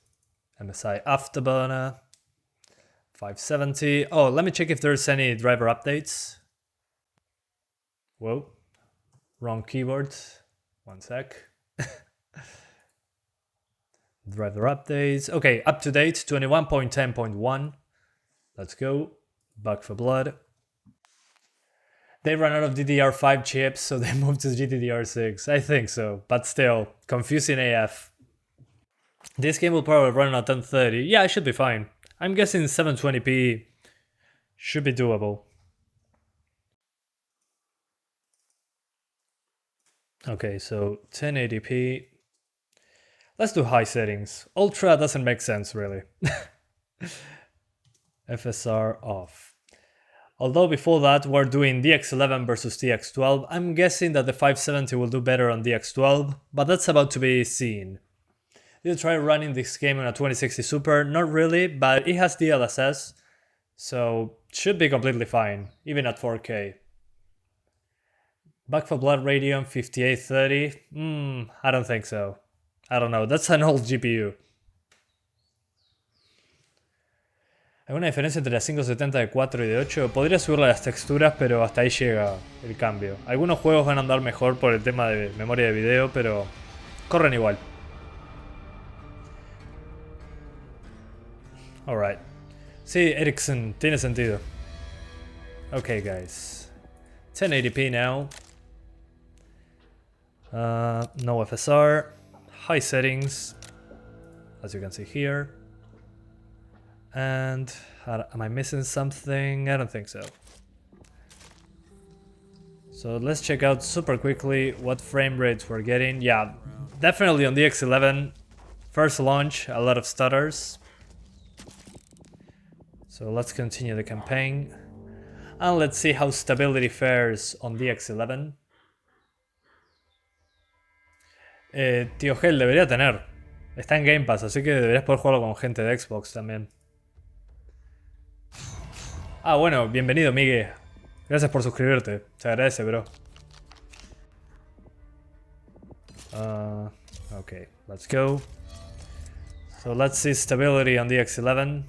MSI Afterburner. 570. Oh, let me check if there's any driver updates. Whoa, wrong keyboard. 1 sec. Driver updates. Okay, up to date, 21.10.1. Let's go. Back 4 Blood. They ran out of DDR5 chips, so they moved to GDDR6. I think so, but still, confusing AF. This game will probably run at 1030. Yeah, it should be fine. I'm guessing 720p should be doable. Okay, so 1080p. Let's do high settings. Ultra doesn't make sense, really. FSR off. Although before that, we're doing DX11 versus DX12. I'm guessing that the 570 will do better on DX12, but that's about to be seen. Did you try running this game on a 2060 Super? Not really, but it has DLSS, so should be completely fine, even at 4K. Back for Blood Radeon 5830? I don't think so. I don't know, that's an old GPU. Hay una diferencia entre la 570 de 4 y de 8. Podría subirle las texturas, pero hasta ahí llega el cambio. Algunos juegos van a andar mejor por el tema de memoria de video, pero corren igual. Alright. Sí, Ericsson, tiene sentido. Okay, guys. 1080p now. No FSR. High settings, as you can see here. And am I missing something? I don't think so. So let's check out super quickly what frame rates we're getting. Yeah, definitely on the X11. First launch, a lot of stutters. So let's continue the campaign. And let's see how stability fares on the X11. Tío Gel debería tener. Está en Game Pass, así que deberías poder jugarlo con gente de Xbox también. Ah, bueno, bienvenido, Miguel. Gracias por suscribirte. Se agradece, bro. Okay, let's go. So let's see stability on the X11.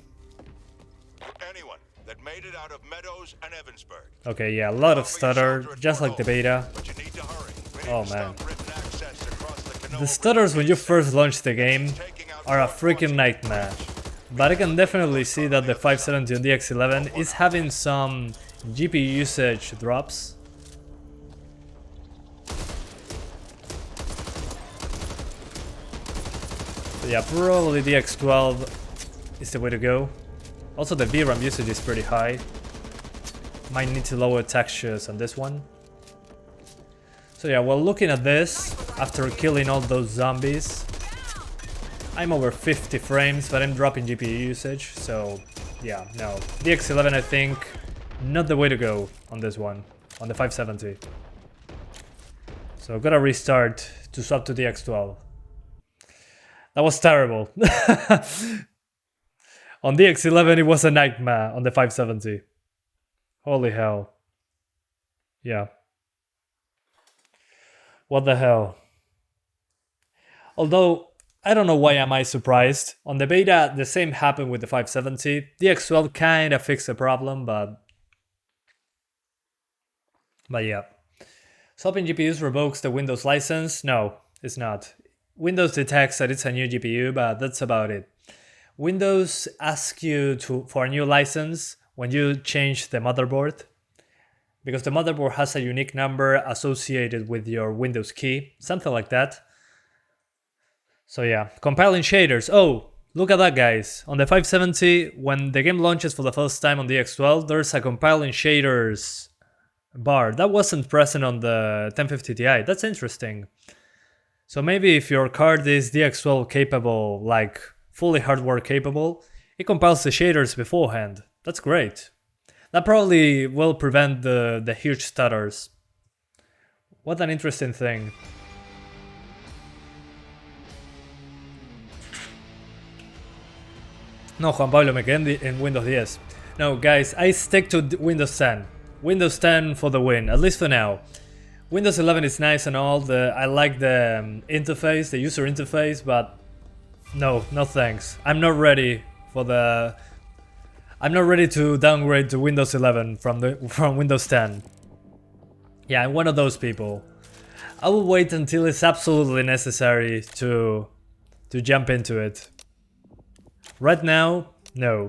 Anyone that made it out of Meadows and Evansburg. Okay, yeah, a lot of stutter, just like the beta. But you need to hurry. We need Oh to man. stop ripping access across the Canova The stutters when you first launch the game taking out are a Fort freaking nightmare. But I can definitely see that the 570 on the X11 is having some GPU usage drops. So yeah, probably the X12 is the way to go. Also the VRAM usage is pretty high. Might need to lower textures on this one. So yeah, well, looking at this, after killing all those zombies, I'm over 50 frames, but I'm dropping GPU usage, so yeah, no. The X11, I think, not the way to go on this one, on the 570. So gotta restart to swap to the X12. That was terrible. On the X11, it was a nightmare on the 570. Holy hell. Yeah. What the hell? Although, I don't know why am I surprised. On the beta, the same happened with the 570. The X12 kinda fixed the problem, but yeah. Swapping GPUs revokes the Windows license? No, it's not. Windows detects that it's a new GPU, but that's about it. Windows asks you for a new license when you change the motherboard, because the motherboard has a unique number associated with your Windows key, something like that. So yeah, compiling shaders. Oh, look at that, guys. On the 570, when the game launches for the first time on the X12, there's a compiling shaders bar. That wasn't present on the 1050 Ti. That's interesting. So maybe if your card is DX12 capable, like fully hardware capable, it compiles the shaders beforehand. That's great. That probably will prevent the huge stutters. What an interesting thing. No, Juan Pablo, me quedé en Windows 10. No, guys, I stick to Windows 10. Windows 10 for the win, at least for now. Windows 11 is nice and all. I like the interface, the user interface, but no thanks. I'm not ready to downgrade to Windows 11 from Windows 10. Yeah, I'm one of those people. I will wait until it's absolutely necessary to jump into it. Right now, no.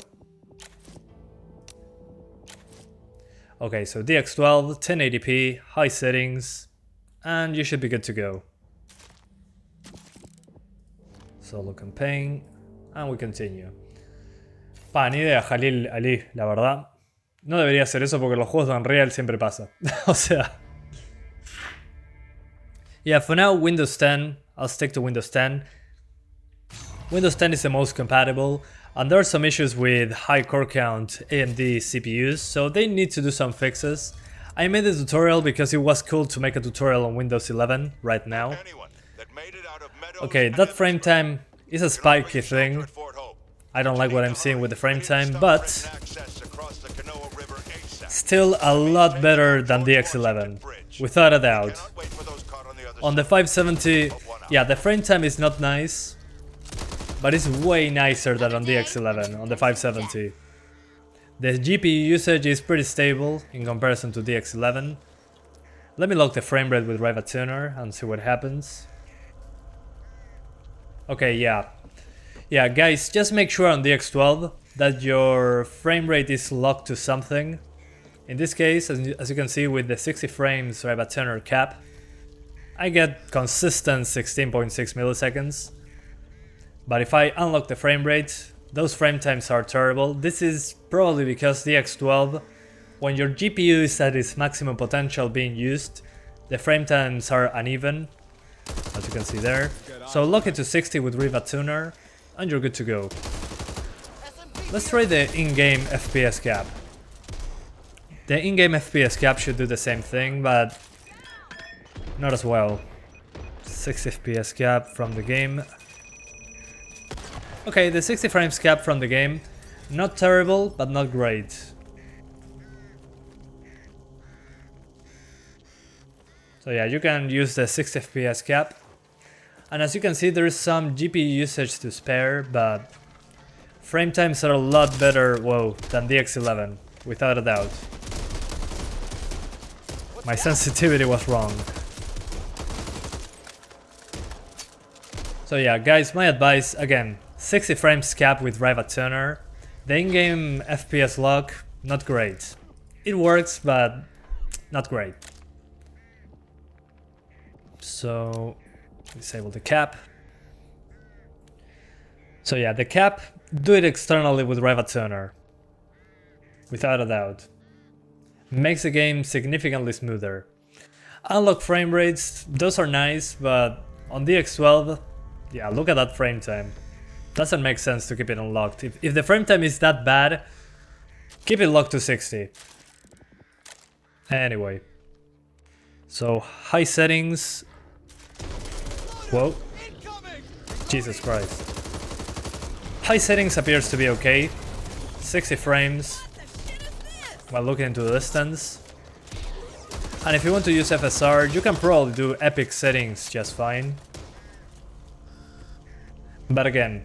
Okay, so DX12, 1080p, high settings, and you should be good to go. Solo campaign, and we continue. Ni idea, Ali, la verdad. No debería hacer eso porque los juegos de Unreal siempre pasa. O sea... Yeah, for now, Windows 10. I'll stick to Windows 10. Windows 10 is the most compatible, and there are some issues with high core count AMD CPUs, so they need to do some fixes. I made a tutorial because it was cool to make a tutorial on Windows 11 right now. Okay, that frame time is a spiky thing. I don't like what I'm seeing with the frame time, but still a lot better than the X11, without a doubt. On the 570, yeah, the frame time is not nice, but it's way nicer than on the X11, on the 570. The GPU usage is pretty stable in comparison to the X11. Let me lock the frame rate with Riva Tuner and see what happens. Okay, yeah. Yeah, guys, just make sure on the X12 that your frame rate is locked to something. In this case, as you can see with the 60 frames Riva Tuner cap, I get consistent 16.6 milliseconds. But if I unlock the frame rate, those frame times are terrible. This is probably because the X12, when your GPU is at its maximum potential being used, the frame times are uneven, as you can see there. So lock it to 60 with Riva Tuner, and you're good to go. Let's try the in-game FPS cap. The in-game FPS cap should do the same thing, but not as well. 60 FPS cap from the game. Okay, the 60 frames cap from the game, not terrible, but not great. So yeah, you can use the 60 FPS cap. And as you can see, there is some GPU usage to spare, but frame times are a lot better, whoa, than the X11, without a doubt. My sensitivity was wrong. So yeah, guys, my advice, again, 60 frames cap with Riva Tuner. The in-game FPS lock, not great. It works, but not great. So, disable the cap. So yeah, the cap, do it externally with Riva Tuner. Without a doubt. Makes the game significantly smoother. Unlock frame rates, those are nice, but on the X12, yeah, look at that frame time. Doesn't make sense to keep it unlocked. If the frame time is that bad, keep it locked to 60. Anyway. So, high settings. Whoa. Jesus Christ. High settings appears to be okay. 60 frames. While looking into the distance. And if you want to use FSR, you can probably do epic settings just fine. But again,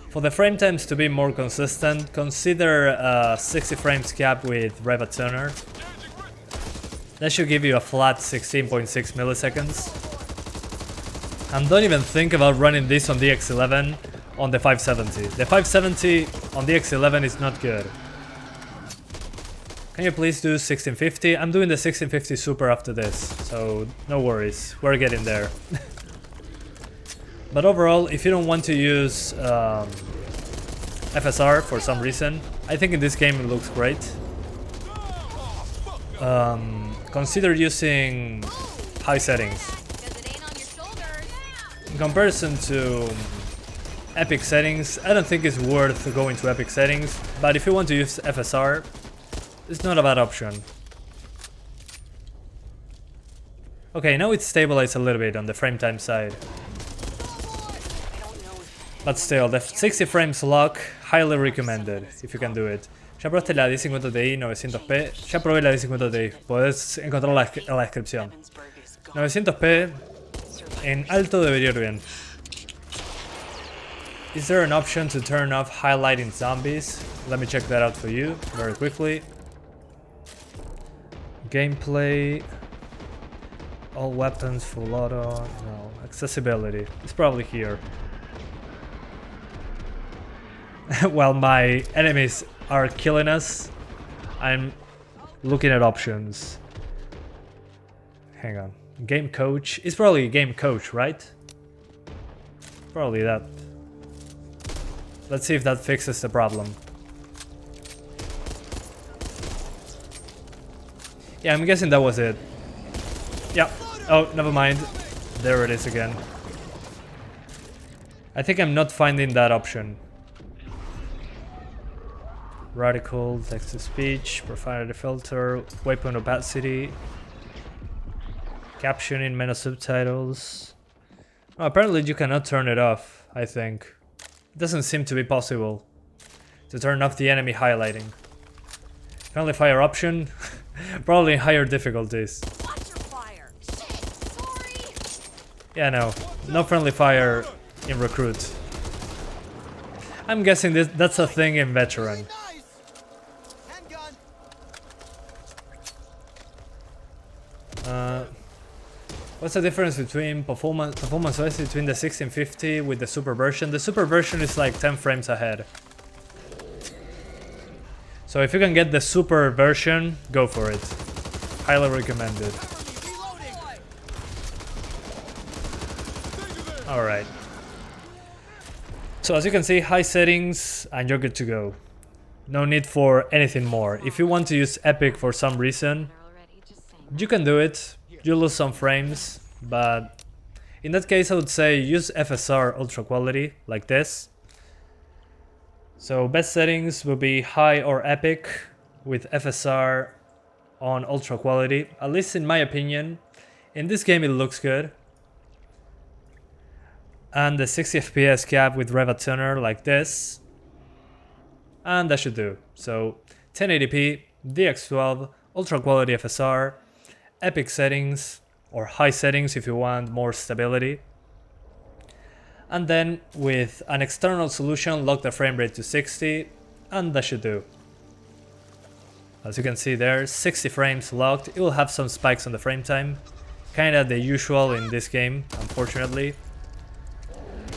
for the frame times to be more consistent, consider a 60 frames cap with Riva Tuner. That should give you a flat 16.6 milliseconds. And don't even think about running this on the X11 on the 570. The 570 on the X11 is not good. Can you please do 1650? I'm doing the 1650 Super after this, so no worries, we're getting there. But overall, if you don't want to use FSR for some reason, I think in this game it looks great. Consider using high settings. In comparison to epic settings, I don't think it's worth going to epic settings, but if you want to use FSR, it's not a bad option. Okay, now it's stabilized a little bit on the frame time side. But still, the 60 frames lock, highly recommended, if you can do it. Ya probaste la 1050 Ti 900p, ya probé la 1050 Ti, podés encontrarla en la descripción. 900p en alto debería ir bien. Is there an option to turn off highlighting zombies? Let me check that out for you very quickly. Gameplay, all weapons, full auto, no, accessibility, it's probably here. While my enemies are killing us, I'm looking at options. Hang on, game coach, it's probably game coach, right? Probably that. Let's see if that fixes the problem. Yeah, I'm guessing that was it. Yeah. Oh, never mind. there it is again. I think I'm not finding that option. Radical, text-to-speech, profanity filter, weapon opacity, captioning, menu subtitles. Oh, apparently you cannot turn it off, I think. It doesn't seem to be possible to turn off the enemy highlighting. Friendly fire option, probably in higher difficulties. Watch your fire. Shit, sorry. Yeah, no friendly fire in Recruit. I'm guessing that's a thing in Veteran. What's the difference between performance-wise between the 1650 with the super version? The super version is like 10 frames ahead. So if you can get the super version, go for it. Highly recommended. Alright. So as you can see, high settings and you're good to go. No need for anything more. If you want to use Epic for some reason, you can do it. You lose some frames, but in that case I would say use FSR ultra quality like this. So best settings will be high or epic with FSR on ultra quality. At least in my opinion, in this game it looks good. And the 60 FPS cap with Reva Tuner like this. And that should do. So 1080p, DX12, ultra quality FSR, epic settings or high settings if you want more stability. And then with an external solution, lock the frame rate to 60 and that should do. As you can see there, 60 frames locked. It will have some spikes on the frame time, kinda the usual in this game, unfortunately.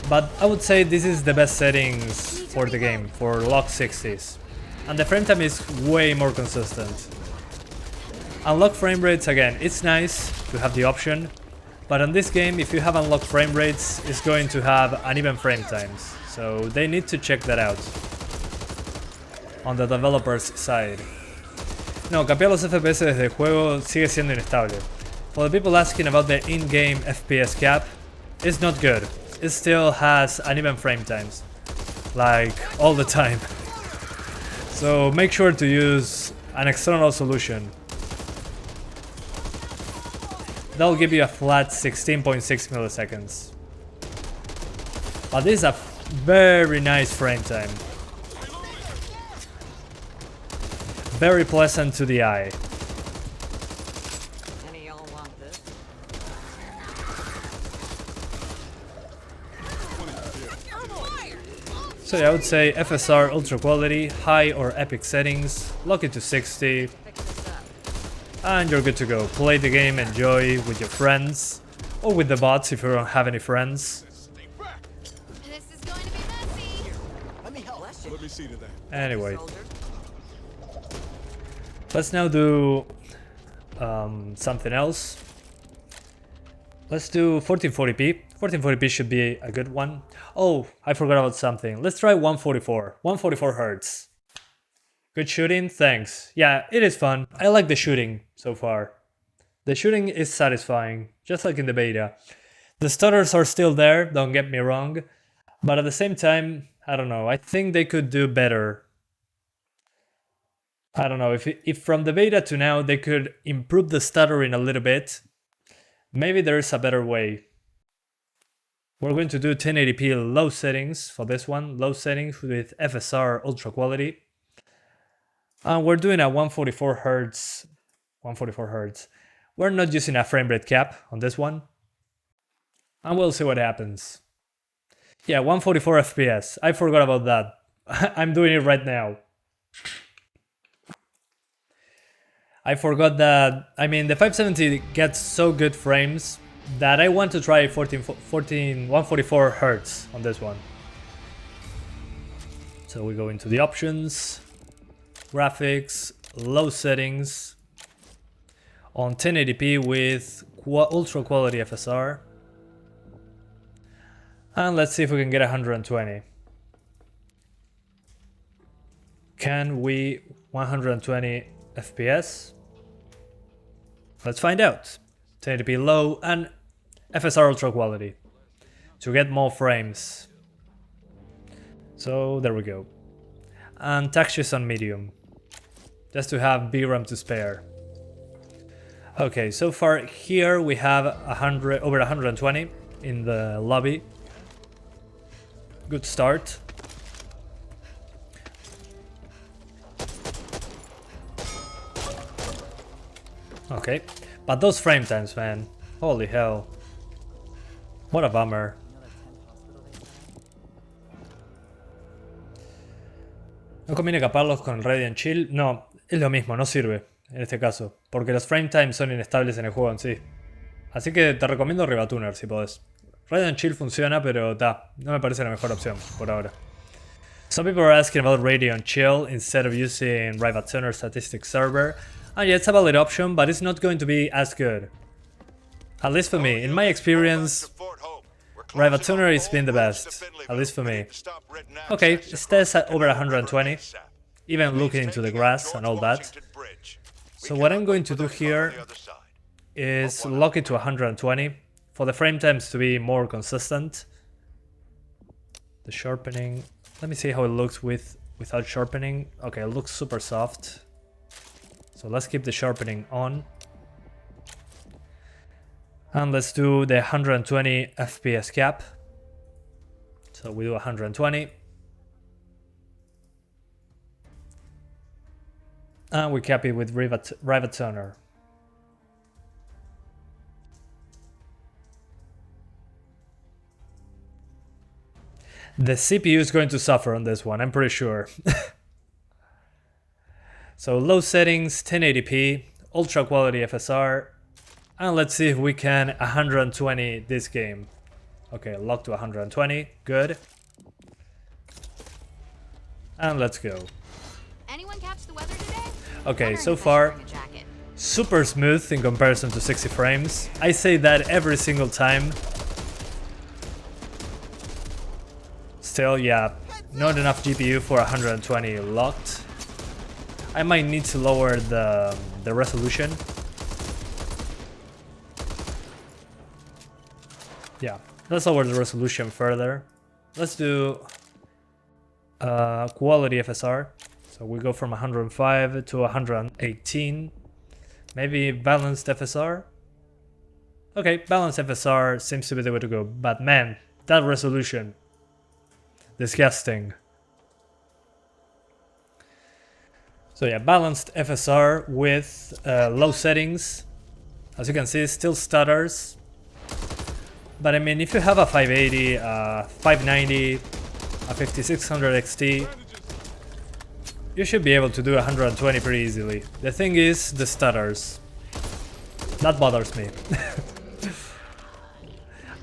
But I would say this is the best settings for the game, for locked 60s. And the frame time is way more consistent. Unlock frame rates, again, it's nice to have the option, but on this game, if you have unlocked frame rates, it's going to have uneven frame times. So they need to check that out on the developer's side. No, cambiar los FPS desde el juego sigue siendo inestable. For the people asking about the in-game FPS cap, it's not good. It still has uneven frame times, like all the time. So make sure to use an external solution. That'll give you a flat 16.6 milliseconds. But this is a very nice frame time. Very pleasant to the eye. Any of y'all want this? So yeah, I would say FSR ultra quality, high or epic settings, lock it to 60, and you're good to go. Play the game, enjoy with your friends, or with the bots if you don't have any friends. This is going to be messy. Let me help. Let me see to that. Anyway, let's now do something else. Let's do 1440p. 1440p should be a good one. Oh, I forgot about something. Let's try 144. 144 Hz. Good shooting? Thanks. Yeah, it is fun. I like the shooting so far. The shooting is satisfying, just like in the beta. The stutters are still there, don't get me wrong. But at the same time, I don't know. I think they could do better. I don't know. If from the beta to now they could improve the stuttering a little bit, maybe there is a better way. We're going to do 1080p low settings for this one. Low settings with FSR ultra quality. And we're doing a 144 Hz. 144 Hz. We're not using a frame rate cap on this one. And we'll see what happens. Yeah, 144 FPS. I forgot about that. I'm doing it right now. I forgot that, I mean, the 570 gets so good frames that I want to try 144 Hz on this one. So we go into the options, graphics, low settings, on 1080p with ultra quality FSR. And let's see if we can get 120. Can we 120 FPS? Let's find out. 1080p low, and FSR ultra quality to get more frames. So there we go. And textures on medium, just to have VRAM to spare. Okay, so far here we have over 120 in the lobby. Good start. Okay, but those frame times, man, holy hell, what a bummer. ¿No conviene caparlos con Radiant Chill? No, es lo mismo, no sirve en este caso, porque los frame times son inestables en el juego en sí. Así que te recomiendo Rivatuner si podés. Radiant Chill funciona, pero no me parece la mejor opción por ahora. Some people are asking about Radiant Chill instead of using Rivatuner Statistics Server. And yeah, it's a valid option, but it's not going to be as good. At least for me. In my experience, Rivatuner has been the best, at least for me. Okay, it stays at over 120, even looking into the grass and all that. So what I'm going to do here is lock it to 120 for the frame times to be more consistent. The sharpening, let me see how it looks without sharpening. Okay, it looks super soft. So let's keep the sharpening on. And let's do the 120 FPS cap. So we do 120. And we cap it with Rivatuner. The CPU is going to suffer on this one, I'm pretty sure. So low settings, 1080p, ultra quality FSR. And let's see if we can 120 this game. Okay, lock to 120, good. And let's go. Anyone catch the weather today? Okay, so far, super smooth in comparison to 60 frames. I say that every single time. Still, yeah, not enough GPU for 120 locked. I might need to lower the resolution. Yeah, let's lower the resolution further. Let's do quality FSR. So we go from 105 to 118. Maybe balanced FSR. Okay, balanced FSR seems to be the way to go. But man, that resolution, disgusting. So yeah, balanced FSR with low settings. As you can see, it still stutters. But I mean, if you have a 580, 590, a 5600 XT, you should be able to do 120 pretty easily. The thing is, the stutters. That bothers me.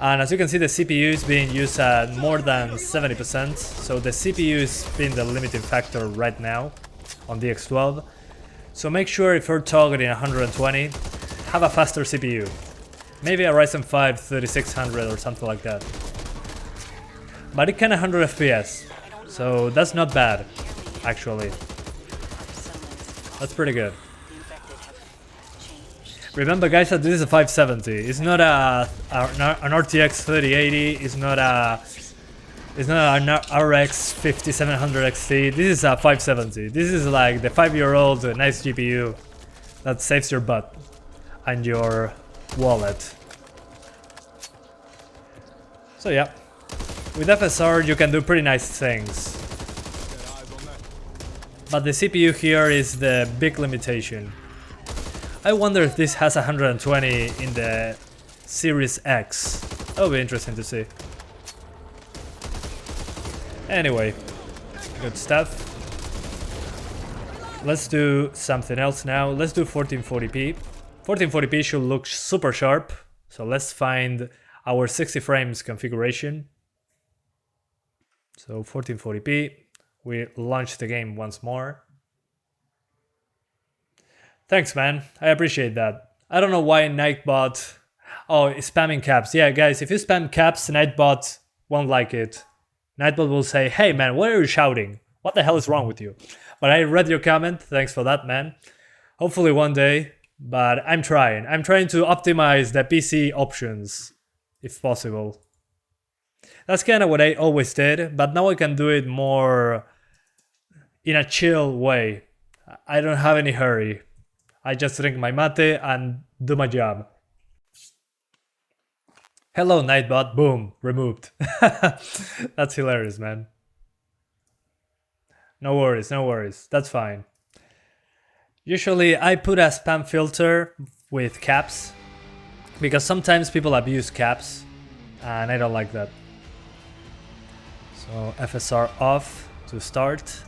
And as you can see, the CPU is being used at more than 70%. So the CPU is being the limiting factor right now on the X12. So make sure if you're targeting 120, have a faster CPU. Maybe a Ryzen 5 3600 or something like that. But it can 100 FPS, so that's not bad, actually. That's pretty good. Remember guys that this is a 570, it's not an RTX 3080, it's not an RX 5700 XT, this is a 570. This is like the 5-year-old nice GPU that saves your butt and your wallet. So yeah, with FSR you can do pretty nice things. But the CPU here is the big limitation. I wonder if this has 120 in the Series X. That would be interesting to see. Anyway, good stuff. Let's do something else now. Let's do 1440p. 1440p should look super sharp. So let's find our 60 frames configuration. So 1440p. We launch the game once more. Thanks, man. I appreciate that. I don't know why Nightbot... Oh, spamming caps. Yeah, guys, if you spam caps, Nightbot won't like it. Nightbot will say, hey, man, why are you shouting? What the hell is wrong with you? But I read your comment. Thanks for that, man. Hopefully one day. But I'm trying. I'm trying to optimize the PC options if possible. That's kind of what I always did, but now I can do it more in a chill way. I don't have any hurry. I just drink my mate and do my job. Hello, Nightbot. Boom. Removed. That's hilarious, man. No worries, no worries. That's fine. Usually I put a spam filter with caps because sometimes people abuse caps and I don't like that. So FSR off to start.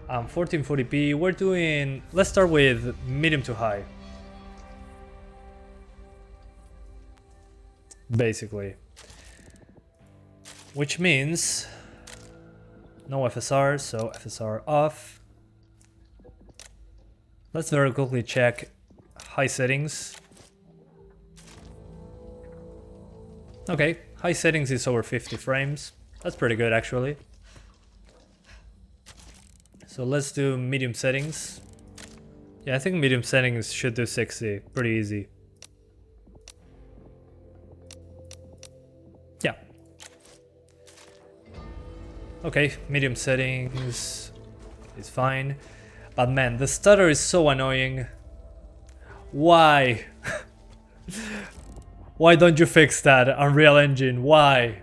1440p, we're doing, let's start with medium to high. Basically. Which means no FSR, so FSR off. Let's very quickly check high settings. Okay, high settings is over 50 frames. That's pretty good actually. So let's do medium settings. Yeah, I think medium settings should do 60. Pretty easy. Yeah. Okay, medium settings is fine. But man, the stutter is so annoying. Why? Why don't you fix that, Unreal Engine? Why?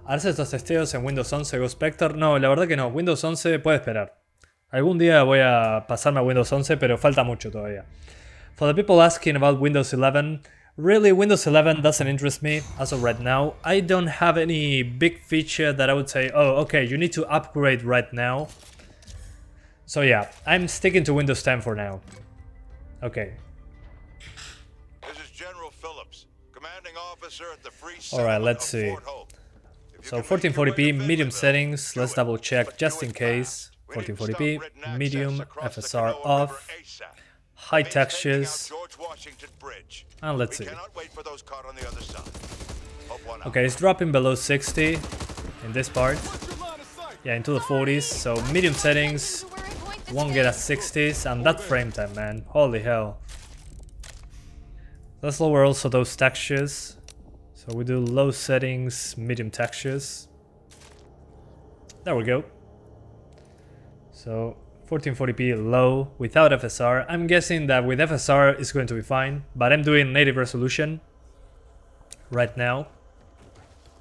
¿Haces estos testeos en Windows 11 Ghost Spectre? No, la verdad que no. Windows 11 puede esperar. Algún día voy a pasarme a Windows 11, pero falta mucho todavía. For the people asking about Windows 11, really Windows 11 doesn't interest me as of right now. I don't have any big feature that I would say, oh, okay, you need to upgrade right now. So yeah, I'm sticking to Windows 10 for now. Okay. This is General Phillips, commanding officer at the Free Alright, Settlement let's of see. Fort Hope. If you So can make your way to 1440p, medium Finleyville, settings, do let's it. double check But just do in it case. fast. We need to stop 1440p, written access medium, across the FSR Kanawha off, River ASAP. high Means taking out textures, George Washington Bridge. and let's We see. cannot wait for those caught on the other side. Hope one out. Okay, it's dropping below 60 in this part. Yeah, into the 40s, so medium settings won't get at 60s, and that frame time, man, holy hell. Let's lower also those textures. So we do low settings, medium textures. There we go. So 1440p low without FSR. I'm guessing that with FSR it's going to be fine, but I'm doing native resolution right now.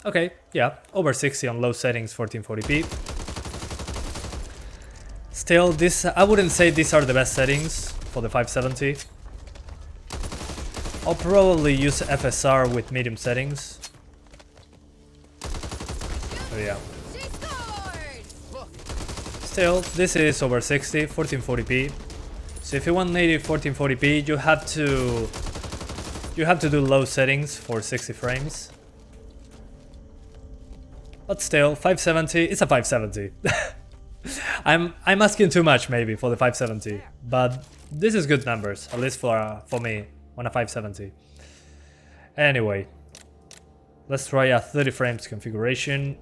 Okay, yeah, over 60 on low settings, 1440p. Still, this I wouldn't say these are the best settings for the 570. I'll probably use FSR with medium settings. So yeah. Still, this is over 60, 1440p. So if you want native 1440p, you have to do low settings for 60 frames. But still, 570, it's a 570. I'm asking too much maybe for the 570, but this is good numbers, at least for me on a 570. Anyway, let's try a 30 frames configuration.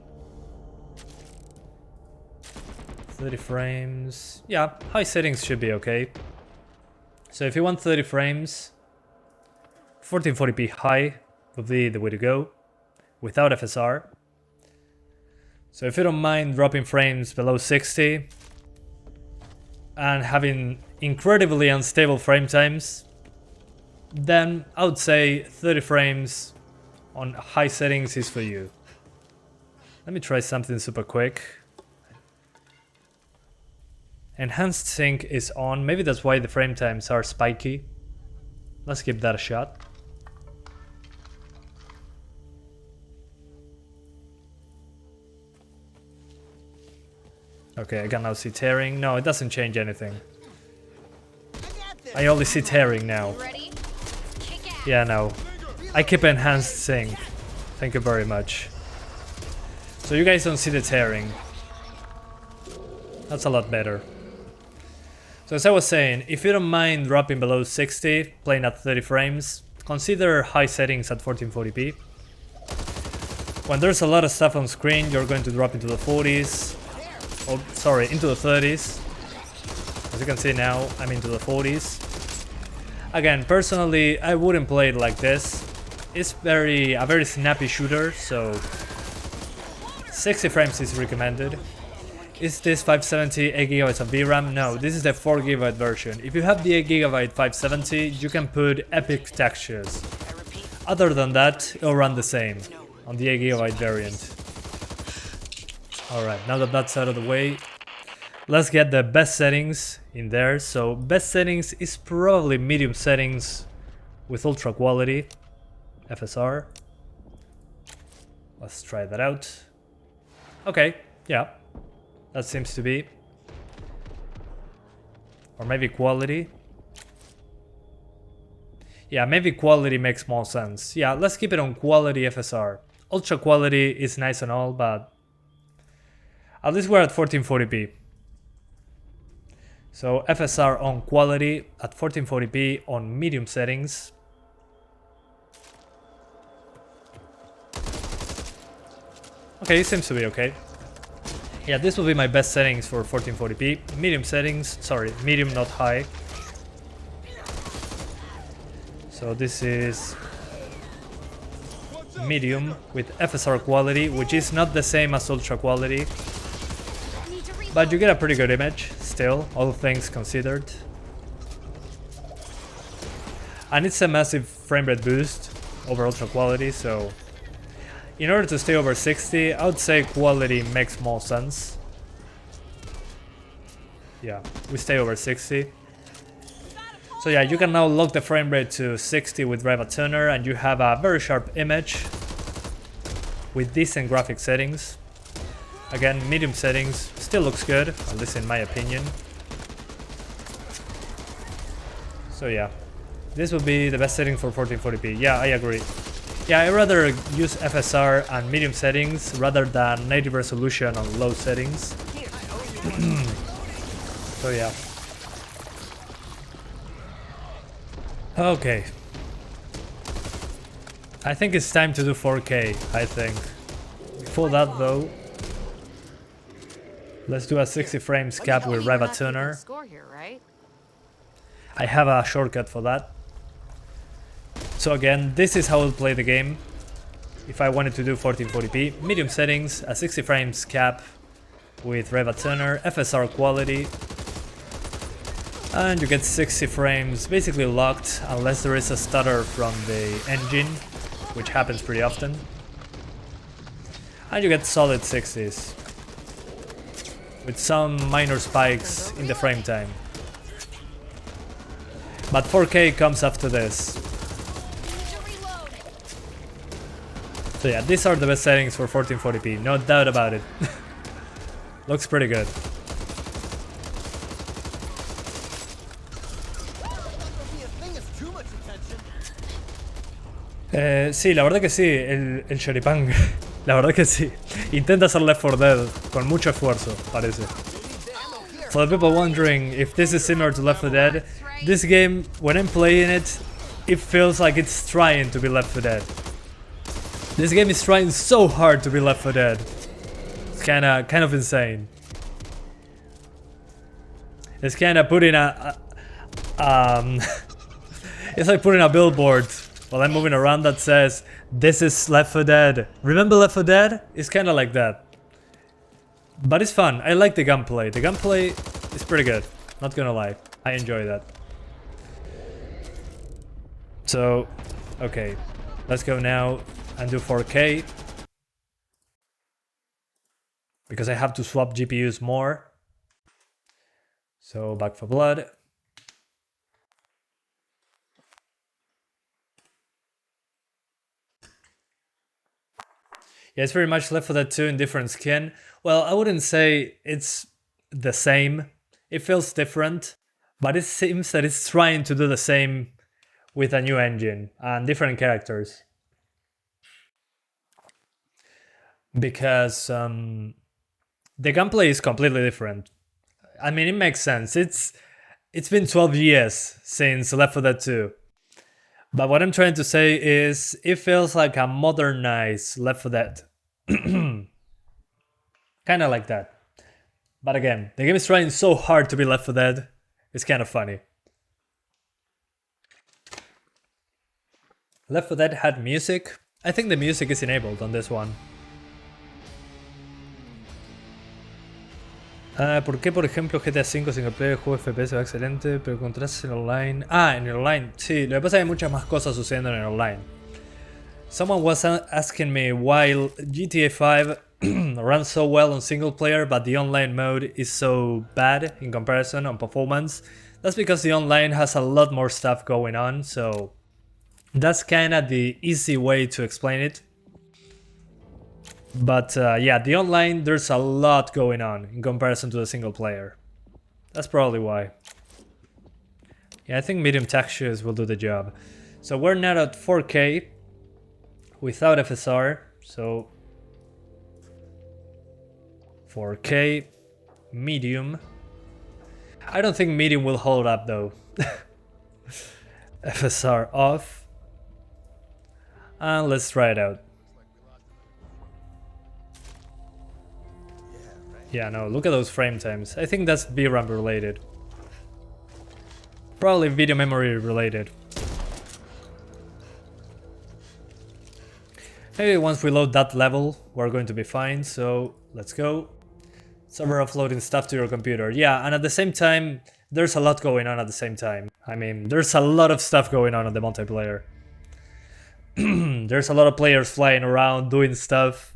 30 frames, yeah, high settings should be okay. So if you want 30 frames, 1440p high would be the way to go, without FSR. So if you don't mind dropping frames below 60 and having incredibly unstable frame times, then I would say 30 frames on high settings is for you. Let me try something super quick. Enhanced sync is on, maybe that's why the frame times are spiky. Let's give that a shot. Okay, I can now see tearing. No, it doesn't change anything. I only see tearing now. Yeah, no. I keep enhanced sync. Thank you very much. So you guys don't see the tearing. That's a lot better. So as I was saying, if you don't mind dropping below 60, playing at 30 frames, consider high settings at 1440p. When there's a lot of stuff on screen, you're going to drop into the 40s. Oh, sorry, into the 30s. As you can see now, I'm into the 40s. Again, personally, I wouldn't play it like this. is a very snappy shooter, so 60 frames is recommended. Is this 570 8GB of VRAM? No, this is the 4GB version. If you have the 8GB 570, you can put epic textures. I repeat, Other than that, it'll run the same on the 8GB variant. Alright, now that that's out of the way, let's get the best settings in there. So best settings is probably medium settings with ultra quality, FSR. Let's try that out. Okay, yeah. That seems to be. Or maybe quality. Yeah, maybe quality makes more sense. Yeah, let's keep it on quality FSR. Ultra quality is nice and all, but at least we're at 1440p. So FSR on quality at 1440p on medium settings. Okay, it seems to be okay. Yeah, this will be my best settings for 1440p. Medium settings, sorry, medium not high. So this is medium with FSR quality, which is not the same as ultra quality. But you get a pretty good image, still, all things considered. And it's a massive frame rate boost over ultra quality, so in order to stay over 60, I would say quality makes more sense. Yeah, we stay over 60. So yeah, you can now lock the frame rate to 60 with Riva Tuner, and you have a very sharp image with decent graphic settings. Again, medium settings still looks good, at least in my opinion. So yeah, this would be the best setting for 1440p. Yeah, I agree. Yeah, I'd rather use FSR and medium settings rather than native resolution on low settings. So yeah. Okay. I think it's time to do 4K, I think. Before that though, let's do a 60 frames cap with Riva Tuner. Score here, right? I have a shortcut for that. So again, this is how I'll play the game if I wanted to do 1440p. Medium settings, a 60 frames cap with Riva Tuner, FSR quality, and you get 60 frames basically locked unless there is a stutter from the engine, which happens pretty often. And you get solid 60s with some minor spikes in the frame time. But 4K comes after this. So yeah, these are the best settings for 1440p, no doubt about it. Looks pretty good. Sí, la verdad que sí, el choripán, la verdad que sí. Intenta hacer Left 4 Dead con mucho esfuerzo, parece. For the people wondering if this is similar to Left 4 Dead, this game, when I'm playing it, it feels like it's trying to be Left 4 Dead. This game is trying so hard to be Left 4 Dead. It's kind of insane. It's kind of putting it's like putting a billboard while I'm moving around that says, "This is Left 4 Dead." Remember Left 4 Dead? It's kind of like that. But it's fun. I like the gunplay. The gunplay is pretty good. Not gonna lie. I enjoy that. So, okay. Let's go now and do 4K. Because I have to swap GPUs more. So, Back for Blood. Yeah, it's very much Left 4 Dead 2 in different skin. Well, I wouldn't say it's the same. It feels different, but it seems that it's trying to do the same with a new engine and different characters. Because the gunplay is completely different. I mean, it makes sense. It's been 12 years since Left 4 Dead 2. But what I'm trying to say is, it feels like a modernized Left 4 Dead. Kinda like that. But again, the game is trying so hard to be Left 4 Dead, it's kind of funny. Left 4 Dead had music. I think the music is enabled on this one. ¿Por qué, por ejemplo, GTA V single player juego FPS va excelente, pero contrastes en online? Ah, en online. Sí, lo que pasa es que hay muchas más cosas sucediendo en el online. Someone was asking me why GTA 5 runs so well on single player, but the online mode is so bad in comparison on performance. That's because the online has a lot more stuff going on, so that's kinda the easy way to explain it. But yeah, the online, there's a lot going on in comparison to the single player. That's probably why. Yeah, I think medium textures will do the job. So we're now at 4K without FSR, so 4K, medium. I don't think medium will hold up though. FSR off. And let's try it out. Yeah, no, look at those frame times. I think that's VRAM related. Probably video memory related. Maybe once we load that level, we're going to be fine, so let's go. Server offloading stuff to your computer. Yeah, and at the same time, there's a lot going on at the same time. I mean, there's a lot of stuff going on the multiplayer. There's a lot of players flying around, doing stuff.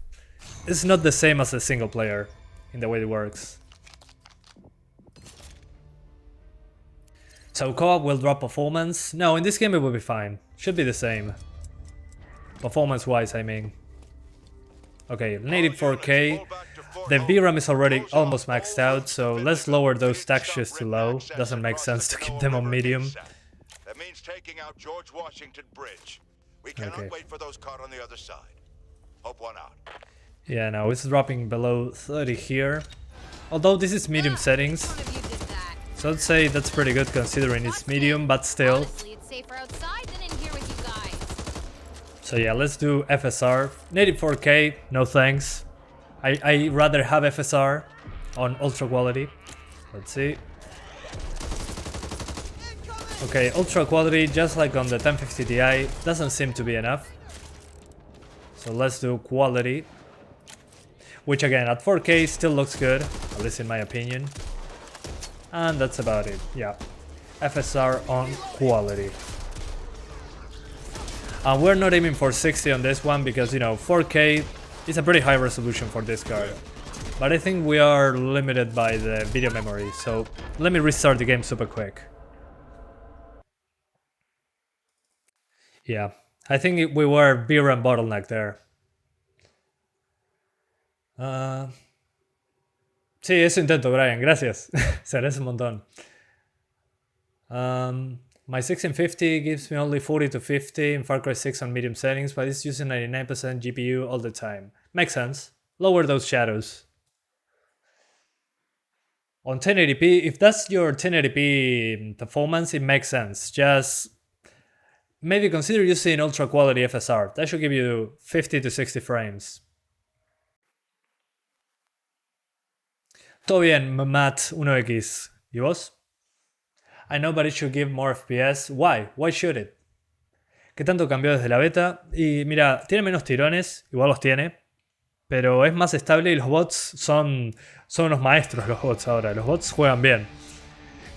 It's not the same as a single player in the way it works. So co-op will drop performance? No, in this game it will be fine. Should be the same. Performance wise, I mean. Okay, native 4K. The VRAM is already almost maxed out, so let's lower those textures to low. Doesn't make sense to keep them on medium. That means taking out George Washington Bridge. We cannot wait for those caught on the other side. Hope one out. Yeah, no, it's dropping below 30 here. Although this is medium settings, so I'd say that's pretty good considering it's medium, but still. Honestly, it's safer outside than in here with you guys. So yeah, let's do FSR. Native 4K, no thanks. I rather have FSR on ultra quality. Let's see. Okay, ultra quality, just like on the 1050 Ti, doesn't seem to be enough. So let's do quality. Which again, at 4K still looks good, at least in my opinion. And that's about it, yeah. FSR on quality. And we're not aiming for 60 on this one because, you know, 4K is a pretty high resolution for this card. But I think we are limited by the video memory, so let me restart the game super quick. Yeah, I think we were VRAM bottleneck there. Sí, eso intento, Brian, gracias. Se agradece un montón. My 1650 gives me only 40 to 50 in Far Cry 6 on medium settings, but it's using 99% GPU all the time. Makes sense. Lower those shadows. On 1080p, if that's your 1080p performance, it makes sense. Just maybe consider using ultra quality FSR. That should give you 50 to 60 frames. Todo bien, Matt1X. ¿Y vos? I know, but it should give more FPS. Why? Why should it? ¿Qué tanto cambió desde la beta? Y mira, tiene menos tirones, igual los tiene, pero es más estable y los bots son unos maestros los bots ahora. Los bots juegan bien.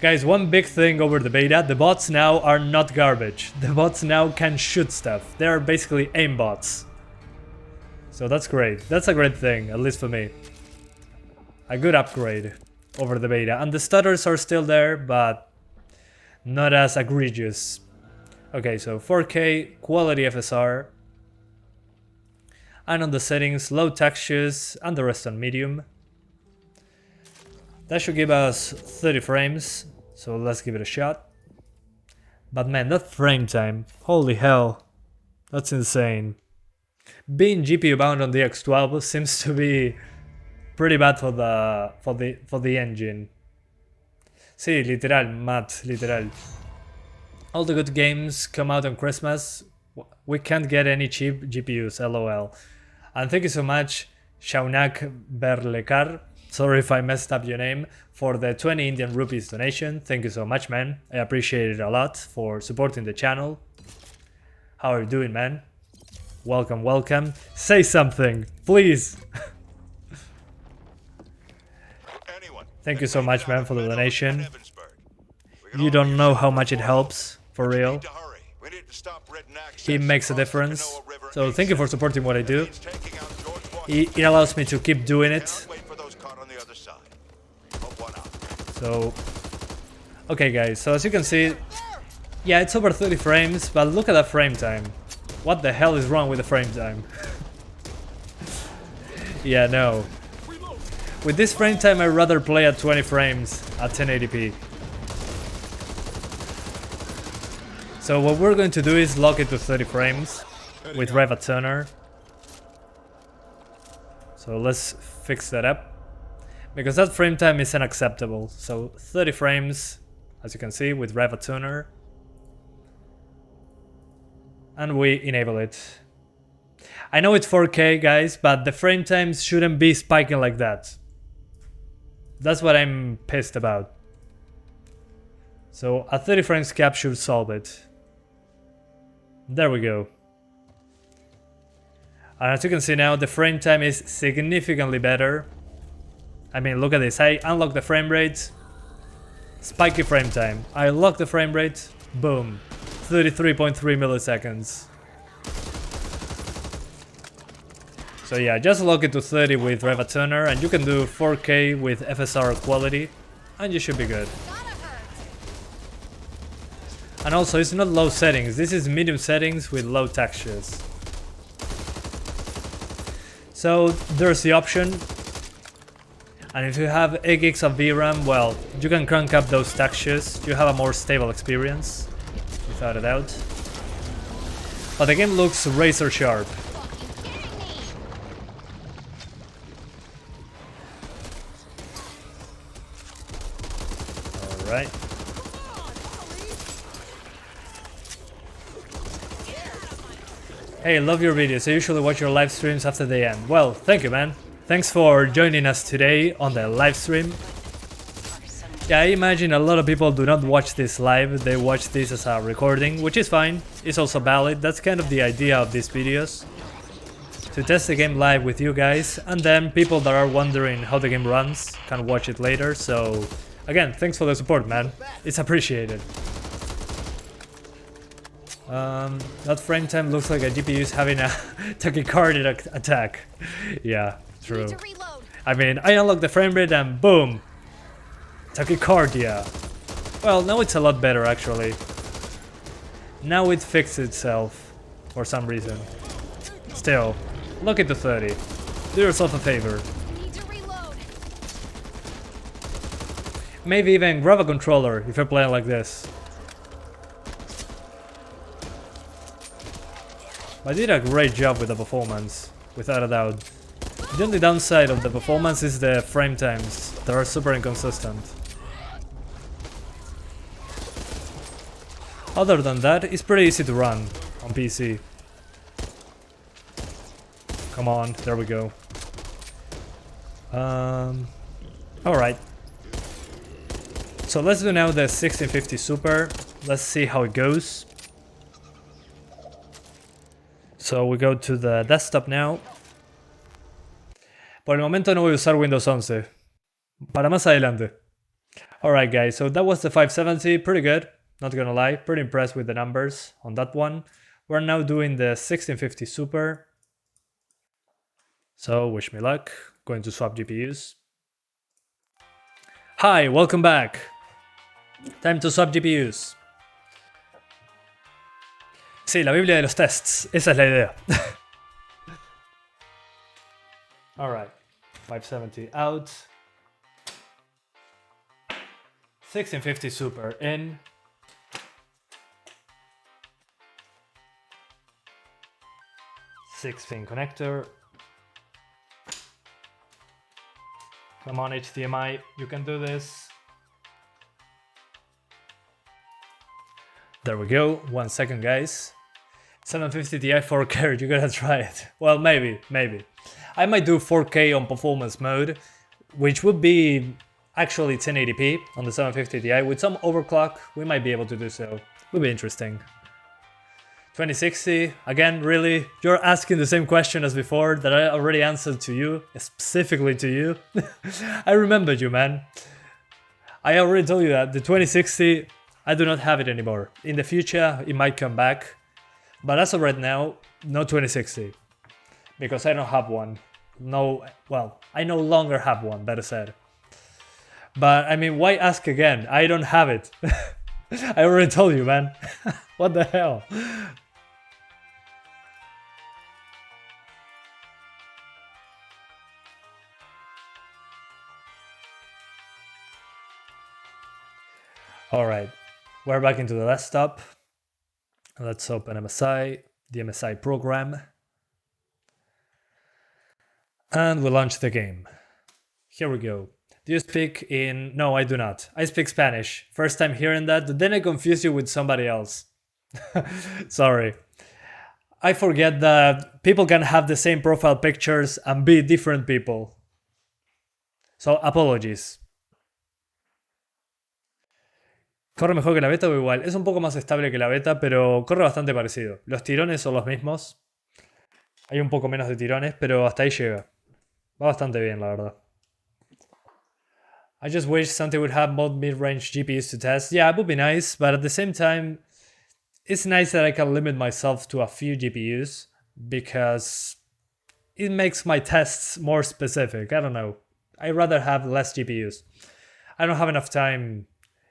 Guys, one big thing over the beta, the bots now are not garbage. The bots now can shoot stuff. They are basically aim bots. So that's great. That's a great thing, at least for me. A good upgrade over the beta. And the stutters are still there, but not as egregious. Okay, so 4K, quality FSR. And on the settings, low textures, and the rest on medium. That should give us 30 frames, so let's give it a shot. But man, that frame time, holy hell, that's insane. Being GPU bound on the X12 seems to be pretty bad for the engine. Sí, literal, Matt, literal. All the good games come out on Christmas. We can't get any cheap GPUs, lol. And thank you so much, Shaunak Berlekar. Sorry if I messed up your name, for the 20 Indian rupees donation. Thank you so much, man. I appreciate it a lot for supporting the channel. How are you doing, man? Welcome, welcome. Say something, please. Thank you so much, man, for the donation. You don't know how much it helps, for real. It makes a difference. So thank you for supporting what I do. It allows me to keep doing it. So, okay guys, so as you can see, yeah, it's over 30 frames, but look at that frame time. What the hell is wrong with the frame time? Yeah, no. With this frame time, I'd rather play at 20 frames at 1080p. So what we're going to do is lock it to 30 frames with Rev at Tuner. So let's fix that up, because that frame time is unacceptable. So 30 frames, as you can see, with Rev at Tuner. And we enable it. I know it's 4K, guys, but the frame times shouldn't be spiking like that. That's what I'm pissed about. So a 30 frames cap should solve it. There we go. And as you can see now, the frame time is significantly better. I mean, look at this. I unlock the frame rate. Spiky frame time. I lock the frame rate. Boom. 33.3 milliseconds. So yeah, just lock it to 30 with Rev at Tuner, and you can do 4K with FSR quality, and you should be good. And also, it's not low settings, this is medium settings with low textures. So there's the option, and if you have 8 gigs of VRAM, well, you can crank up those textures, you have a more stable experience, without a doubt. But the game looks razor sharp. Alright. Hey, love your videos. I usually watch your live streams after they end. Well, thank you, man. Thanks for joining us today on the live stream. Yeah, I imagine a lot of people do not watch this live, they watch this as a recording, which is fine. It's also valid. That's kind of the idea of these videos. To test the game live with you guys, and then people that are wondering how the game runs can watch it later. So, again, thanks for the support, man. It's appreciated. That frame time looks like a GPU is having a tachycardic attack. Yeah, true. I mean, I unlock the frame rate and boom! Tachycardia. Well, now it's a lot better actually. Now it fixed itself for some reason. Still, lock it to 30. Do yourself a favor. Maybe even grab a controller if you're playing like this. I did a great job with the performance, without a doubt. The only downside of the performance is the frame times that are super inconsistent. Other than that, it's pretty easy to run on PC. Come on, there we go. Alright. So let's do now the 1650 Super. Let's see how it goes. So we go to the desktop now. Por el momento no voy a usar Windows 11. Para más adelante. Alright guys, so that was the 570, pretty good. Not gonna lie, pretty impressed with the numbers on that one. We're now doing the 1650 Super. So wish me luck. Going to swap GPUs. Hi, welcome back. Time to swap GPUs. Sí, la Biblia de los tests. Esa es la idea. Alright. 570 out. 1650 Super in. Six-pin connector. Come on, HDMI, you can do this. There we go. 1 second, guys. 750 Ti 4K, you gotta try it. Well, maybe. I might do 4K on performance mode, which would be actually 1080p on the 750 Ti. With some overclock, we might be able to do so. Would be interesting. 2060, again, really? You're asking the same question as before that I already answered to you, specifically to you. I remember you, man. I already told you that the 2060, I do not have it anymore. In the future, it might come back. But as of right now, no 2060. Because I don't have one. No, well, I no longer have one, better said. But, I mean, why ask again? I don't have it. I already told you, man. What the hell? Alright, we're back into the desktop. Let's open MSI, the MSI program. And we launch the game. Here we go. Do you speak in... No, I do not. I speak Spanish. First time hearing that, then I confuse you with somebody else. Sorry. I forget that people can have the same profile pictures and be different people. So, apologies. Corre mejor que la beta o igual. Es un poco más estable que la beta, pero corre bastante parecido. Los tirones son los mismos. Hay un poco menos de tirones, pero hasta ahí llega. Va bastante bien, la verdad. I just wish something would have more mid-range GPUs to test. Yeah, it would be nice, but at the same time, it's nice that I can limit myself to a few GPUs because it makes my tests more specific. I don't know. I'd rather have less GPUs. I don't have enough time.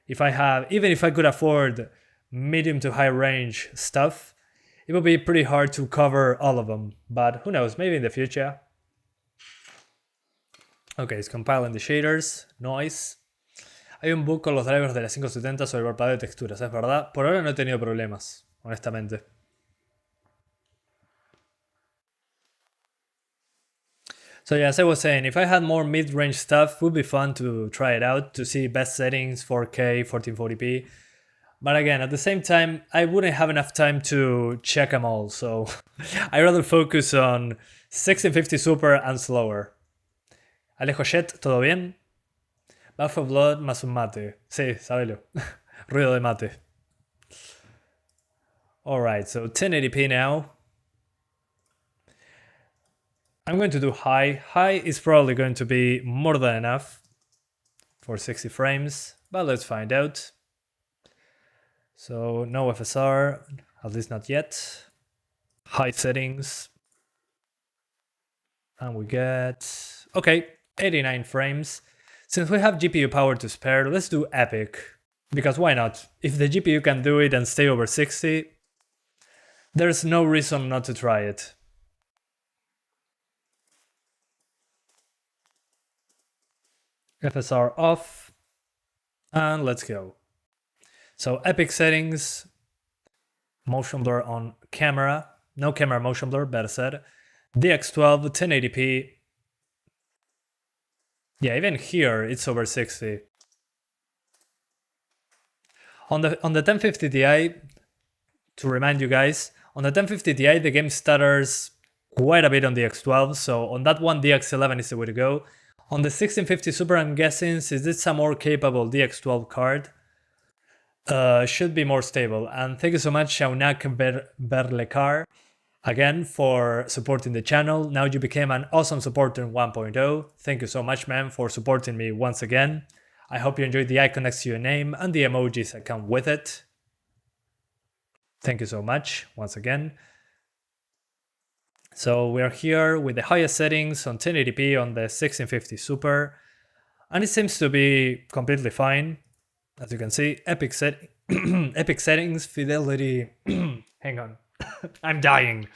Even if I could afford medium to high range stuff, it would be pretty hard to cover all of them. But who knows, maybe in the future. Okay, it's compiling the shaders. Nice. Hay un bug con los drivers de la 570 sobre el parpadeo de texturas, es verdad. Por ahora no he tenido problemas, honestamente. So yeah, as I was saying, if I had more mid-range stuff, it would be fun to try it out, to see best settings, 4K, 1440p. But again, at the same time, I wouldn't have enough time to check them all, so I'd rather focus on 1650 Super and slower. Alejo Jet, ¿todo bien? Bath of Blood más un mate. Sí, sábelo. Ruido de mate. Alright, so 1080p now. I'm going to do high. High is probably going to be more than enough for 60 frames, but let's find out. So no FSR, at least not yet. High settings. And we get, okay, 89 frames. Since we have GPU power to spare, let's do epic. Because why not? If the GPU can do it and stay over 60, there's no reason not to try it. FSR off, and let's go. So epic settings, motion blur on camera, no camera motion blur, better said. DX12, 1080p. Yeah, even here it's over 60. On the 1050 Ti, to remind you guys, on the 1050 Ti the game stutters quite a bit on DX12, so on that one DX11 is the way to go. On the 1650 Super, I'm guessing, since it's a more capable DX12 card, should be more stable. And thank you so much, Shaunak Berlekar, again, for supporting the channel. Now you became an awesome supporter in 1.0. Thank you so much, man, for supporting me once again. I hope you enjoyed the icon next to your name and the emojis that come with it. Thank you so much, once again. So we're here with the highest settings on 1080p on the 1650 Super, and it seems to be completely fine. As you can see, epic settings, fidelity. Hang on, I'm dying.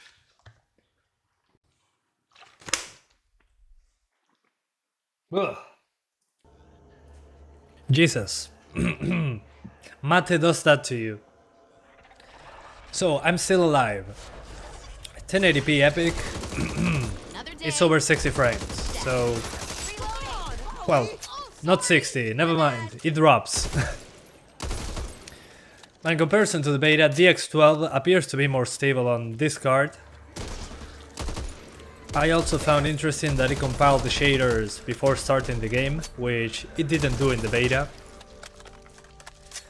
Ugh. Jesus, Mate does that to you. So I'm still alive. 1080p epic, it's over 60 frames, so, well, not 60, never mind, it drops. In comparison to the beta, DX12 appears to be more stable on this card. I also found interesting that it compiled the shaders before starting the game, which it didn't do in the beta.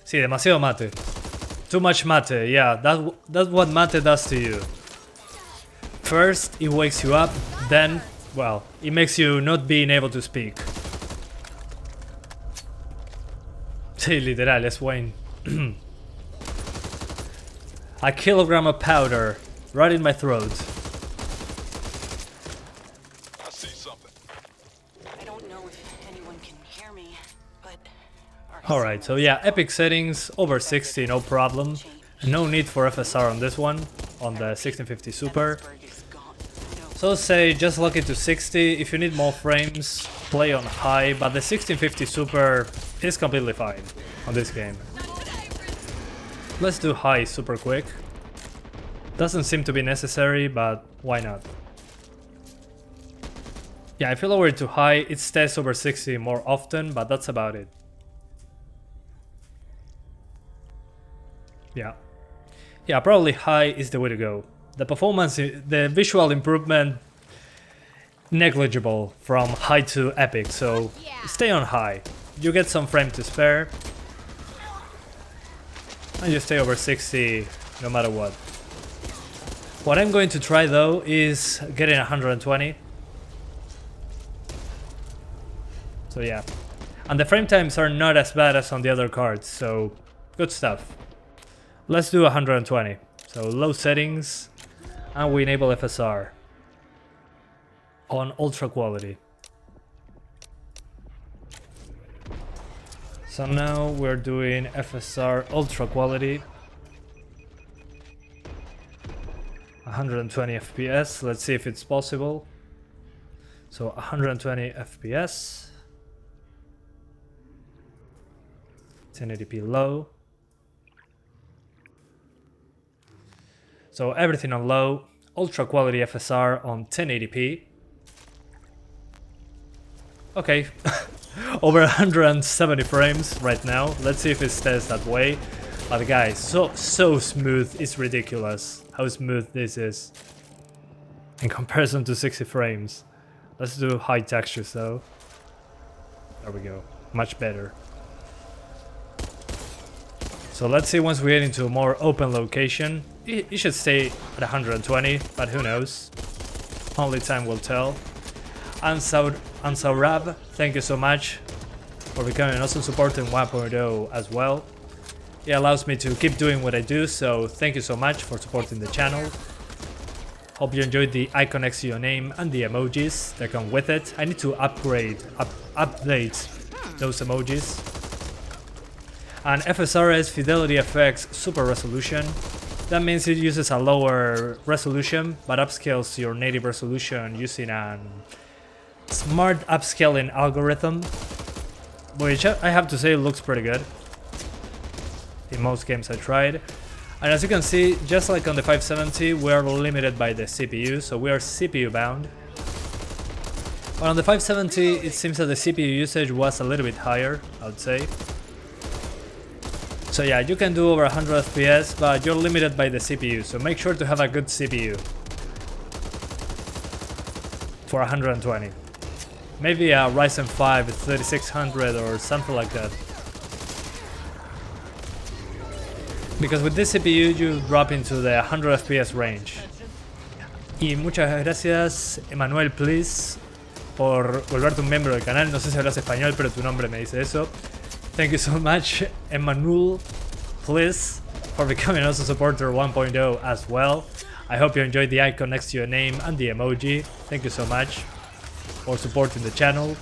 Sí, demasiado mate. Too much mate, yeah, that's what mate does to you. First, it wakes you up, then, well, it makes you not being able to speak. Sí, literal, es Wayne. A kilogram of powder, right in my throat. I see something. I don't know if anyone can hear me, but... Alright, so yeah, epic settings, over 60, no problem. No need for FSR on this one, on the 1650 Super. So say just lock it to 60, if you need more frames, play on high, but the 1650 Super is completely fine on this game. Let's do high super quick. Doesn't seem to be necessary, but why not? Yeah, if you lower it to high, it stays over 60 more often, but that's about it. Yeah. Yeah, probably high is the way to go. The performance, the visual improvement, negligible from high to epic, so stay on high. You get some frame to spare, and you stay over 60 no matter what. What I'm going to try though is getting 120. So yeah. And the frame times are not as bad as on the other cards, so good stuff. Let's do 120. So low settings, and we enable FSR on ultra quality. So now we're doing FSR ultra quality. 120 FPS, let's see if it's possible. So 120 FPS. 1080p low. So everything on low, ultra quality FSR on 1080p. Okay, over 170 frames right now. Let's see if it stays that way. But guys, so smooth, it's ridiculous how smooth this is in comparison to 60 frames. Let's do high textures though. There we go, much better. So let's see once we get into a more open location. It should stay at 120, but who knows? Only time will tell. And Saurab, thank you so much for becoming an awesome supporter in 1.0 as well. It allows me to keep doing what I do, so thank you so much for supporting the channel. Hope you enjoyed the icon next to your name and the emojis that come with it. I need to update those emojis. And FSR's Fidelity FX Super Resolution. That means it uses a lower resolution, but upscales your native resolution using a smart upscaling algorithm, which I have to say looks pretty good in most games I tried. And as you can see, just like on the 570, we are limited by the CPU, so we are CPU bound. But on the 570, it seems that the CPU usage was a little bit higher, I would say. So yeah, you can do over 100 FPS, but you're limited by the CPU, so make sure to have a good CPU for 120. Maybe a Ryzen 5 3600 or something like that. Because with this CPU you drop into the 100 FPS range. Y muchas gracias, Emanuel, please, por volverte un miembro del canal. No sé si hablas español, pero tu nombre me dice eso. Thank you so much, Emmanuel, please, for becoming also supporter 1.0 as well. I hope you enjoyed the icon next to your name and the emoji. Thank you so much for supporting the channel.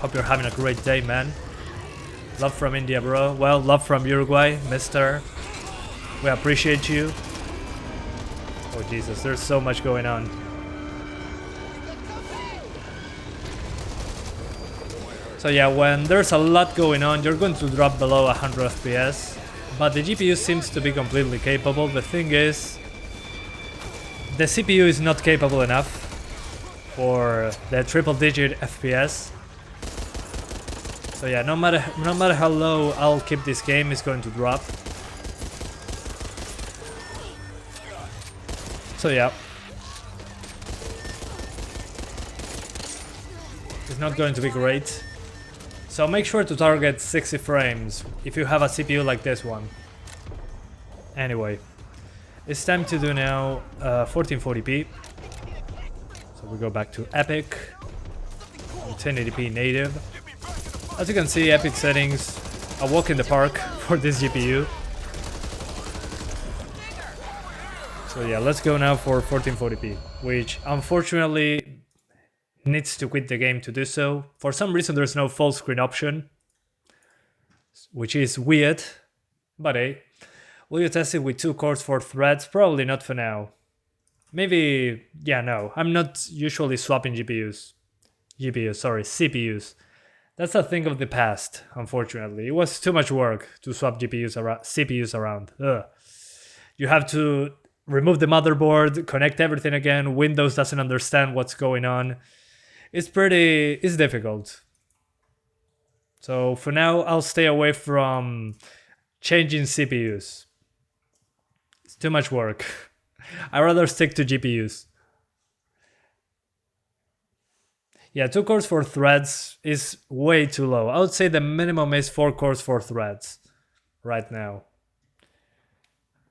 Hope you're having a great day, man. Love from India, bro. Well, love from Uruguay, mister. We appreciate you. Oh, Jesus, there's so much going on. So yeah, when there's a lot going on, you're going to drop below 100 FPS, but the GPU seems to be completely capable. The thing is, the CPU is not capable enough for the triple-digit FPS. So yeah, no matter how low I'll keep this game, it's going to drop. So yeah, it's not going to be great. So make sure to target 60 frames if you have a CPU like this one. Anyway, it's time to do now 1440p. So we go back to Epic, 1080p native. As you can see, Epic settings, a walk in the park for this GPU. So yeah, let's go now for 1440p, which unfortunately needs to quit the game to do so. For some reason there's no full screen option, which is weird, but hey. Will you test it with 2 cores, 4 threads? Probably not for now. Maybe, yeah, no. I'm not usually swapping CPUs. That's a thing of the past, unfortunately. It was too much work to swap CPUs around. Ugh. You have to remove the motherboard, connect everything again. Windows doesn't understand what's going on. It's difficult. So for now, I'll stay away from changing CPUs. It's too much work. I'd rather stick to GPUs. Yeah, 2 cores, 4 threads is way too low. I would say the minimum is 4 cores, 4 threads right now.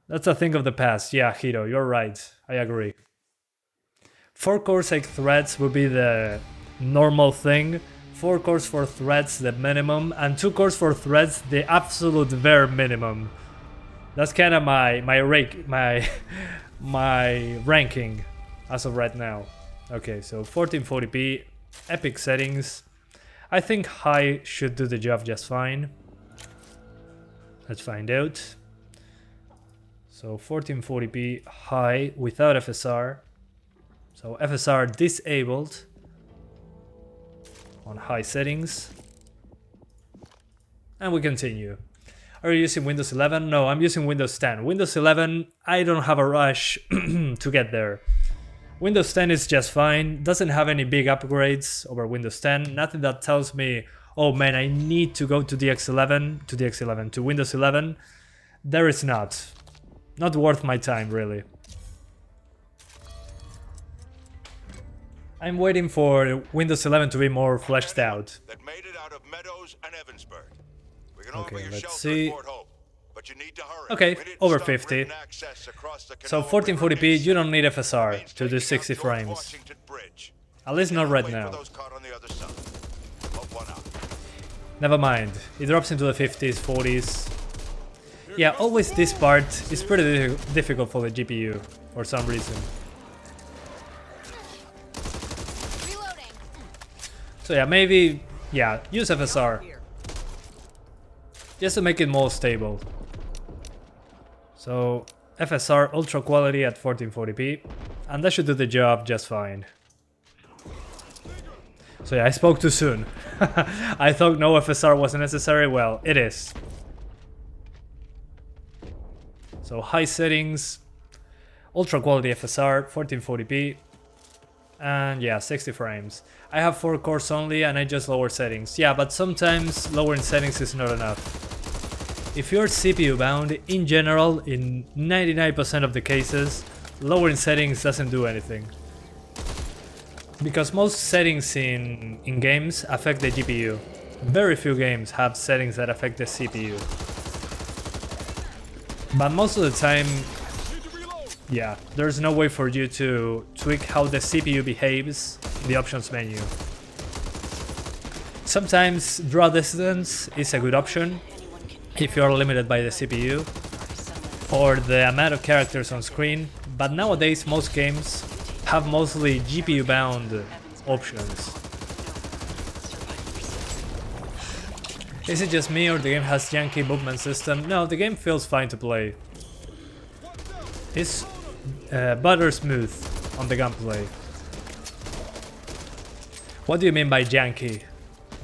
That's a thing of the past. Yeah, Hiro, you're right. I agree. 4 cores, 8 threads would be the normal thing. 4 cores, 4 threads, the minimum, and 2 cores, 4 threads, the absolute bare minimum. That's kind of my ranking as of right now. Okay, so 1440p, Epic settings. I think high should do the job just fine. Let's find out. So 1440p high without FSR. So FSR disabled on high settings. And we continue. Are you using Windows 11? No, I'm using Windows 10. Windows 11, I don't have a rush to get there. Windows 10 is just fine, doesn't have any big upgrades over Windows 10, nothing that tells me, oh man, I need to go to Windows 11. There is not. Not worth my time, really. I'm waiting for Windows 11 to be more fleshed out. That made it out of Meadows and Evansburg. We can Okay, offer you let's shelter see. at Fort Hope, but you need to hurry. Okay, We need over stop 50. written access across the So Canal River 1440p, you don't need Means FSR to do taking 60 out George frames. Washington Bridge. At least not Cannot right wait now. for those caught on the other side. Hope one out. Never mind, it drops into the 50s, 40s. Yeah, always this part is pretty difficult for the GPU for some reason. Reloading. So yeah, maybe, yeah, use FSR. Just to make it more stable. So FSR ultra quality at 1440p, and that should do the job just fine. So yeah, I spoke too soon. I thought no FSR was necessary. Well, it is. So high settings, ultra quality FSR, 1440p, and yeah, 60 frames. I have 4 cores only and I just lower settings. Yeah, but sometimes lowering settings is not enough. If you're CPU bound, in general, in 99% of the cases, lowering settings doesn't do anything. Because most settings in games affect the GPU. Very few games have settings that affect the CPU. But most of the time, yeah, there's no way for you to tweak how the CPU behaves in the options menu. Sometimes draw distance is a good option if you're limited by the CPU or the amount of characters on screen, but nowadays most games have mostly GPU bound options. Is it just me or the game has janky movement system? No, the game feels fine to play. It's butter smooth on the gunplay. What do you mean by janky?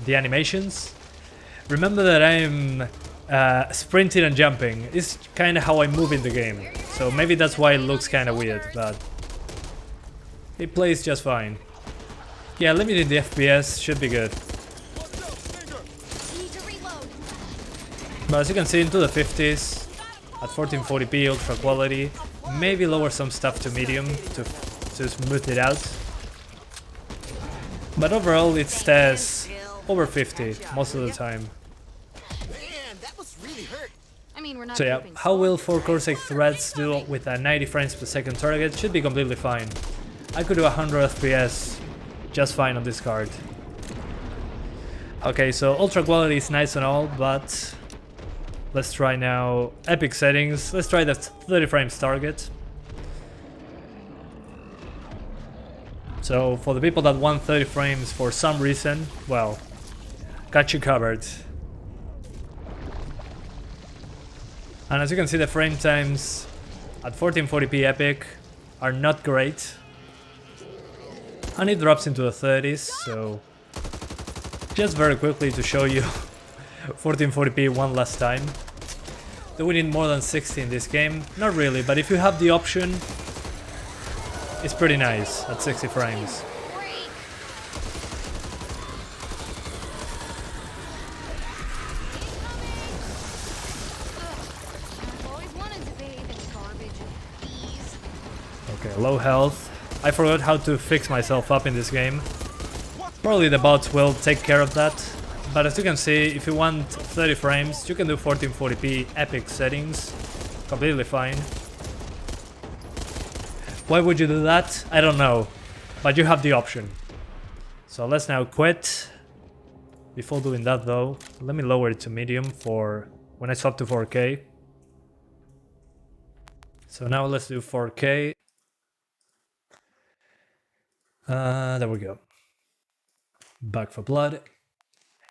The animations? Remember that I'm sprinting and jumping. It's kind of how I move in the game. So maybe that's why it looks kind of weird, but it plays just fine. Yeah, limiting the FPS should be good. But as you can see, into the 50s at 1440p ultra quality. Maybe lower some stuff to medium to smooth it out. But overall it stays over 50 most of the time. I mean, we're not So yeah, keeping how will score, 4 Corsair threads do with a 90 frames per second target? Should be completely fine. I could do 100 FPS just fine on this card. Okay, so ultra quality is nice and all, but let's try now epic settings. Let's try the 30 frames target. So for the people that want 30 frames for some reason, well, got you covered. And as you can see, the frame times at 1440p epic are not great. And it drops into the 30s, so just very quickly to show you 1440p one last time. Do we need more than 60 in this game? Not really, but if you have the option, it's pretty nice at 60 frames. Okay, low health. I forgot how to fix myself up in this game. Probably the bots will take care of that. But as you can see, if you want 30 frames, you can do 1440p epic settings. Completely fine. Why would you do that? I don't know. But you have the option. So let's now quit. Before doing that though, let me lower it to medium for when I swap to 4K. So now let's do 4K. There we go. Back for blood.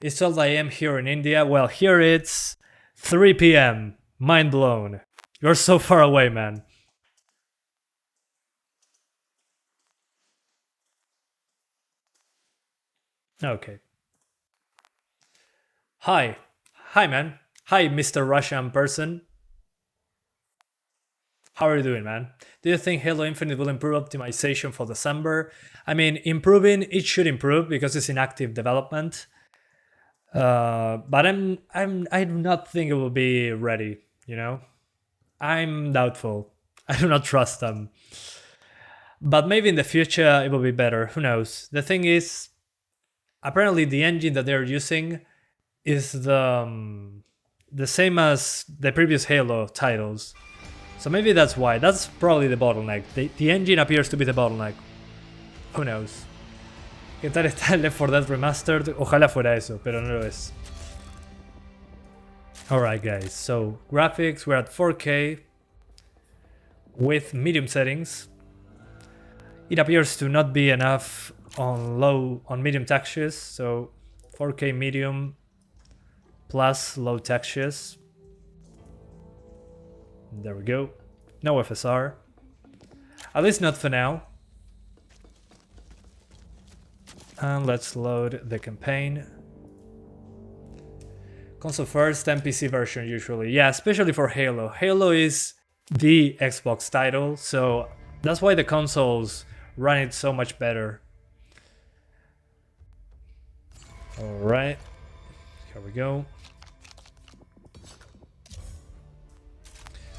It's 12 AM here in India. Well, here it's 3 PM. Mind blown. You're so far away, man. Okay. Hi. Hi, man. Hi, Mr. Russian person. How are you doing, man? Do you think Halo Infinite will improve optimization for December? I mean, improving, it should improve because it's in active development. But I do not think it will be ready, you know? I'm doubtful. I do not trust them. But maybe in the future it will be better, who knows? The thing is, apparently the engine that they're using is the same as the previous Halo titles. So maybe that's why. That's probably the bottleneck. The engine appears to be the bottleneck. Who knows? ¿Qué tal está el Left 4 Dead Remastered? Ojalá fuera eso, pero no lo es. Alright guys, so graphics, we're at 4K with medium settings. It appears to not be enough on medium textures, so 4K medium plus low textures. There we go. No FSR. At least not for now. And let's load the campaign. Console first, then PC version usually. Yeah, especially for Halo. Halo is the Xbox title, so that's why the consoles run it so much better. Alright. Here we go.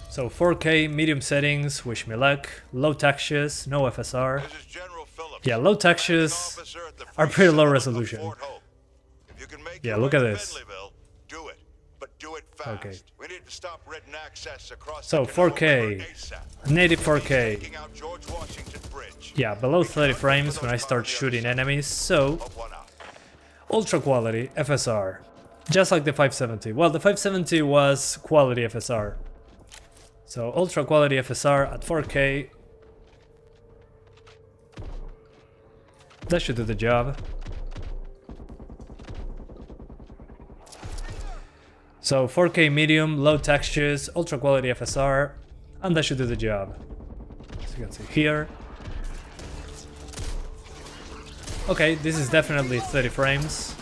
So 4K, medium settings, wish me luck. Low textures, no FSR. Yeah, low textures are pretty low resolution. Yeah, look at this. Okay. So 4K, native 4K. Yeah, below 30 frames when I start shooting enemies, so ultra quality FSR. Just like the 570. Well, the 570 was quality FSR. So ultra quality FSR at 4K. That should do the job. So 4K medium, low textures, ultra quality FSR, and that should do the job. As you can see here. Okay, this is definitely 30 frames.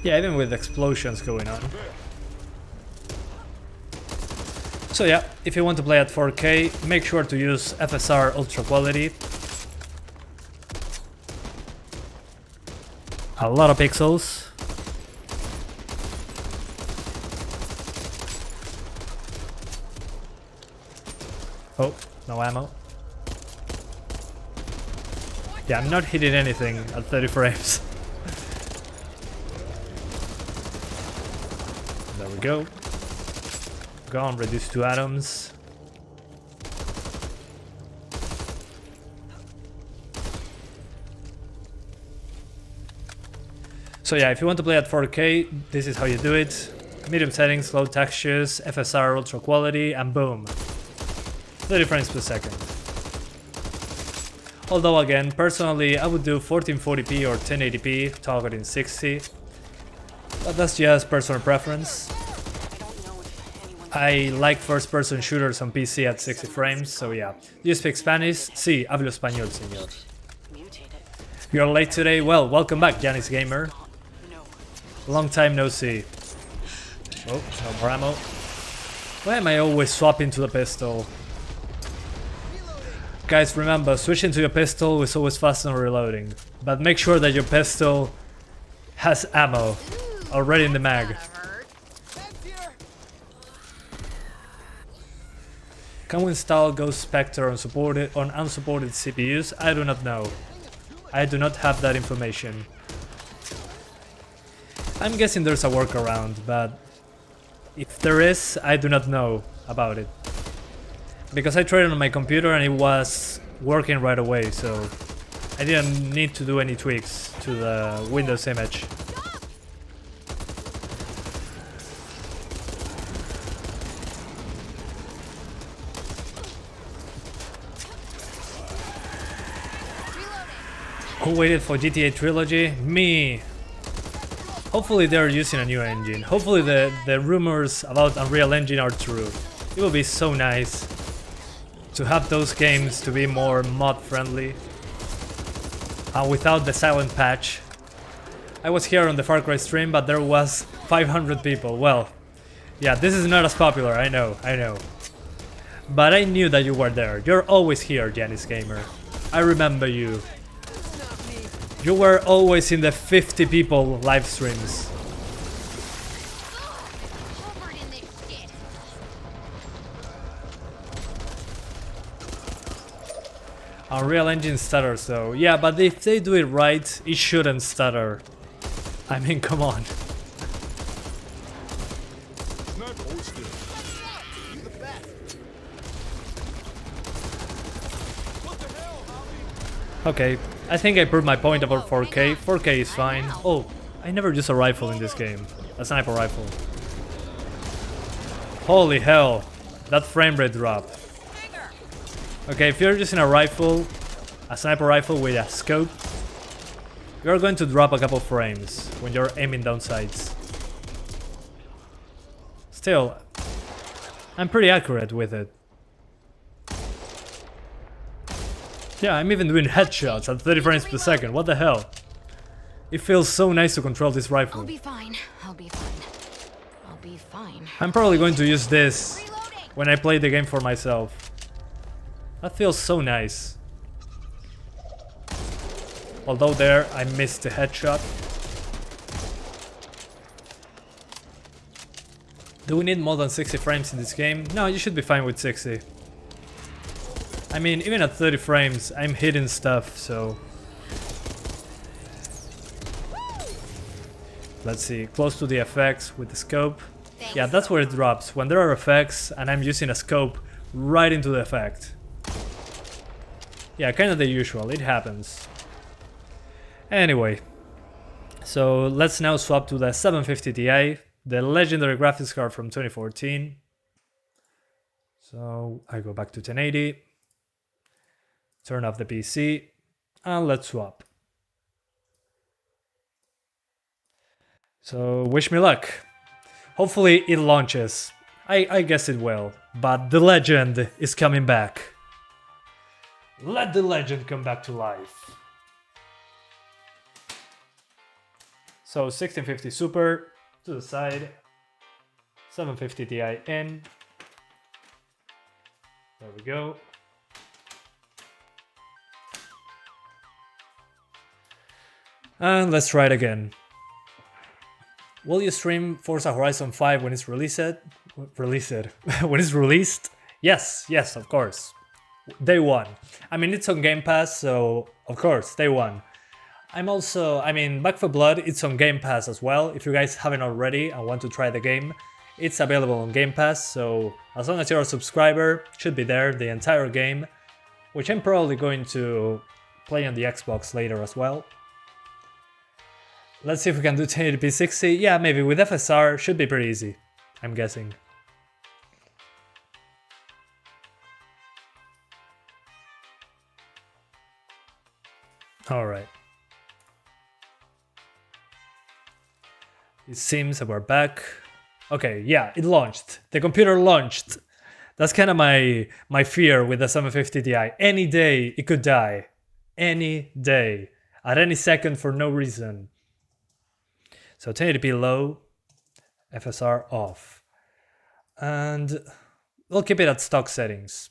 Yeah, even with explosions going on. So yeah, if you want to play at 4K, make sure to use FSR Ultra Quality. A lot of pixels. Oh, no ammo. Yeah, I'm not hitting anything at 30 frames. There we go. Gone, reduce to atoms. So yeah, if you want to play at 4K, this is how you do it. Medium settings, low textures, FSR, ultra quality, and boom. 30 frames per second. Although again, personally, I would do 1440p or 1080p, targeting 60. But that's just personal preference. I like first-person shooters on PC at 60 frames, so yeah. Do you speak Spanish? Sí, hablo español, señor. You're late today? Well, welcome back, Janis Gamer. Long time no see. Oh, no more ammo. Why am I always swapping to the pistol? Guys, remember, switching to your pistol is always faster than reloading. But make sure that your pistol has ammo already in the mag. Can we install Ghost Spectre on unsupported CPUs? I do not know. I do not have that information. I'm guessing there's a workaround, but if there is, I do not know about it. Because I tried it on my computer and it was working right away, so I didn't need to do any tweaks to the Windows image. Who waited for GTA Trilogy? Me! Hopefully they're using a new engine. Hopefully the rumors about Unreal Engine are true. It would be so nice to have those games to be more mod friendly. Without the silent patch. I was here on the Far Cry stream, but there was 500 people. Well, yeah, this is not as popular, I know. But I knew that you were there. You're always here, Janis Gamer. I remember you. You were always in the 50 people live streams. Unreal Engine stutters though. Yeah, but if they do it right, it shouldn't stutter. I mean, come on. Okay, I think I proved my point about 4K. 4K is fine. Oh, I never use a rifle in this game. A sniper rifle. Holy hell, that frame rate drop. Okay, if you're using a rifle, a sniper rifle with a scope, you're going to drop a couple frames when you're aiming down sights. Still, I'm pretty accurate with it. Yeah, I'm even doing headshots at 30 frames per second, what the hell? It feels so nice to control this rifle. I'll be fine. I'll be fine. I'll be fine. I'm probably going to use this when I play the game for myself. That feels so nice. Although there, I missed the headshot. Do we need more than 60 frames in this game? No, you should be fine with 60. I mean, even at 30 frames, I'm hitting stuff, so... Let's see, close to the effects with the scope. Yeah, that's where it drops, when there are effects and I'm using a scope right into the effect. Yeah, kinda the usual, it happens. Anyway, so let's now swap to the 750 Ti, the legendary graphics card from 2014. So I go back to 1080. Turn off the PC, and let's swap. So, wish me luck. Hopefully it launches. I guess it will, but the legend is coming back. Let the legend come back to life. So, 1650 Super to the side, 750 Ti in. There we go. And let's try it again. Will you stream Forza Horizon 5 when it's released? When it's released? Yes, of course. Day one. I mean, it's on Game Pass, so of course, day one. I mean, Back for Blood, it's on Game Pass as well. If you guys haven't already and want to try the game, it's available on Game Pass, so as long as you're a subscriber, it should be there, the entire game, which I'm probably going to play on the Xbox later as well. Let's see if we can do 1080p 60. Yeah, maybe with FSR, should be pretty easy, I'm guessing. Alright. It seems that we're back. Okay, yeah, it launched. The computer launched. That's kind of my fear with the 750 Ti. Any day it could die. Any day. At any second for no reason. So 1080p low, FSR off. And we'll keep it at stock settings.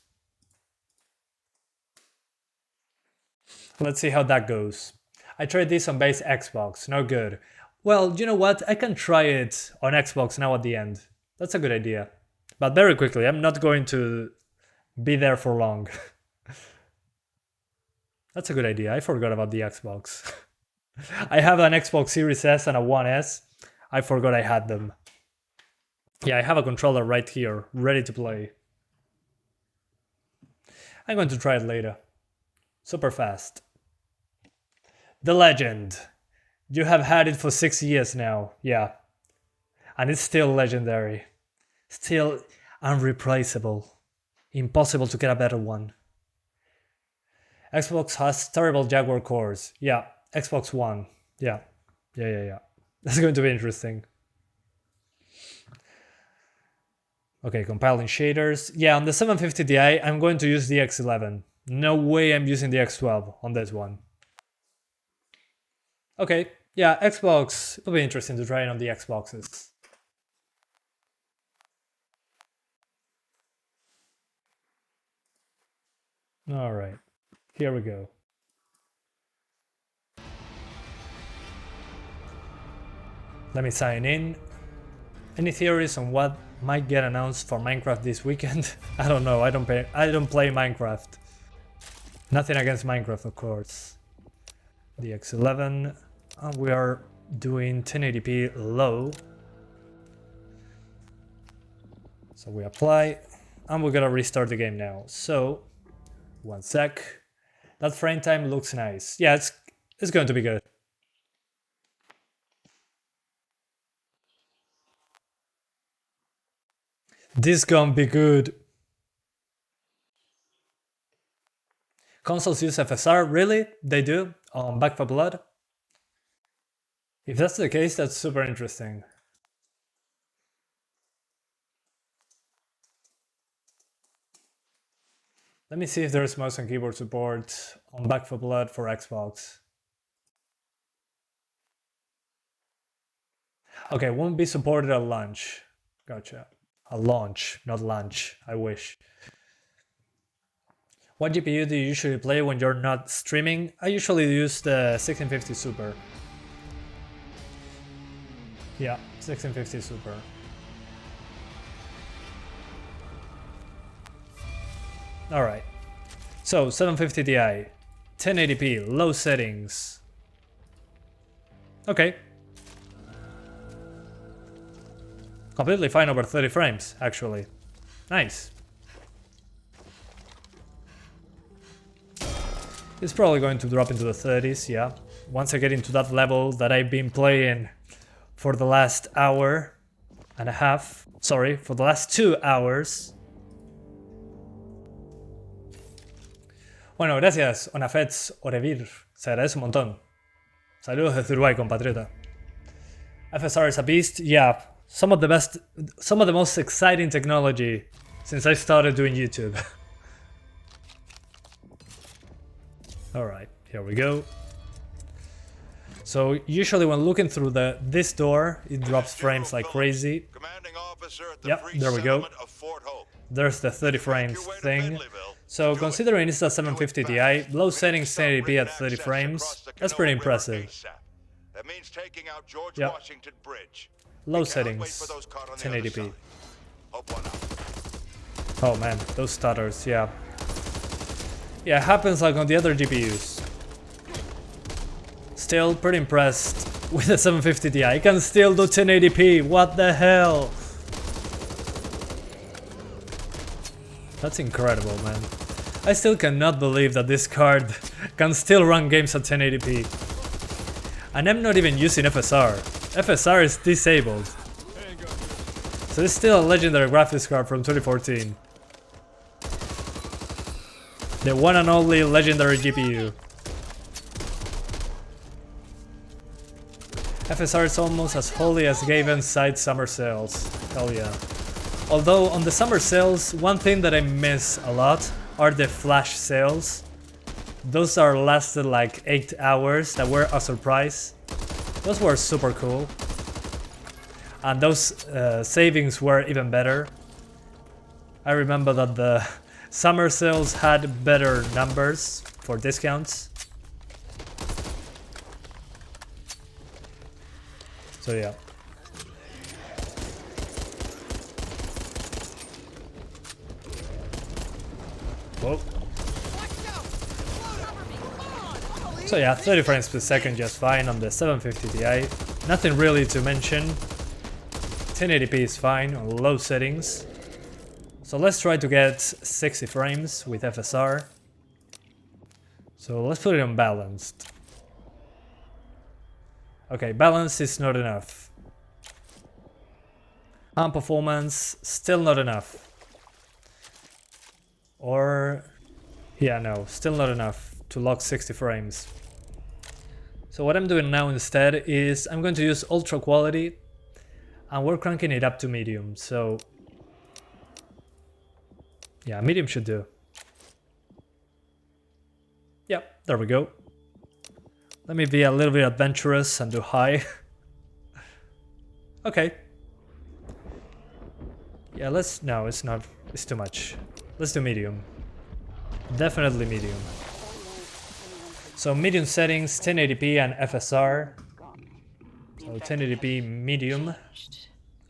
Let's see how that goes. I tried this on base Xbox, no good. Well, you know what? I can try it on Xbox now at the end. That's a good idea. But very quickly, I'm not going to be there for long. That's a good idea. I forgot about the Xbox. I have an Xbox Series S and a One S. I forgot I had them. Yeah, I have a controller right here, ready to play. I'm going to try it later. Super fast. The Legend. You have had it for 6 years now, yeah. And it's still legendary. Still unreplaceable. Impossible to get a better one. Xbox has terrible Jaguar cores. Yeah, Xbox One. Yeah. That's going to be interesting. Okay, compiling shaders. Yeah, on the 750 Ti, I'm going to use the X11. No way I'm using the X12 on this one. Okay, yeah, Xbox. It'll be interesting to try it on the Xboxes. Alright, here we go. Let me sign in. Any theories on what might get announced for Minecraft this weekend? I don't know, I don't play Minecraft. Nothing against Minecraft, of course. The X11. We are doing 1080p low. So we apply, and we're gonna restart the game now. So, one sec. That frame time looks nice. Yeah, it's going to be good. This gonna be good. Consoles use FSR, really? They do? On Back for Blood? If that's the case, that's super interesting. Let me see if there's mouse and keyboard support on Back for Blood for Xbox. Okay, won't be supported at launch. Gotcha. At launch, not lunch. I wish. What GPU do you usually play when you're not streaming? I usually use the 1650 Super. Yeah, 1650 Super. Alright. So, 750 Ti. 1080p, low settings. Okay. Completely fine over 30 frames, actually. Nice. It's probably going to drop into the 30s, yeah. Once I get into that level that I've been playing for the last hour and a half. Sorry, for the last 2 hours. Bueno, gracias, Onafets Orevir. Se agradece un montón. Saludos desde Uruguay, compatriota. FSR is a beast, yeah. Some of the most exciting technology since I started doing YouTube. Alright, here we go. So usually when looking through this door, it drops frames like crazy. Yep, there we go. There's the 30 frames thing. So considering it's a 750 Ti, low settings 1080p at 30 frames, that's pretty impressive. Yep. Low settings, 1080p. Oh man, those stutters, yeah. Yeah, it happens like on the other GPUs. Still pretty impressed with the 750 Ti. I can still do 1080p. What the hell? That's incredible, man. I still cannot believe that this card can still run games at 1080p. And I'm not even using FSR. FSR is disabled. So it's still a legendary graphics card from 2014. The one and only legendary GPU. FSR is almost as holy as Gaven's side summer sales. Hell yeah. Although on the summer sales, one thing that I miss a lot are the flash sales. Those are lasted like 8 hours, that were a surprise. Those were super cool. And those savings were even better. I remember that the summer sales had better numbers for discounts. So yeah. Whoa. So yeah, 30 frames per second just fine on the 750 Ti. Nothing really to mention. 1080p is fine on low settings. So let's try to get 60 frames with FSR. So let's put it on balanced. Okay, balance is not enough. And performance, still not enough. Or, yeah, no, still not enough to lock 60 frames. So what I'm doing now instead is I'm going to use ultra quality and we're cranking it up to medium. So, yeah, medium should do. Yep, there we go. Let me be a little bit adventurous and do high. Okay. Yeah, no, it's not, it's too much. Let's do medium. Definitely medium. So medium settings, 1080p and FSR. So 1080p medium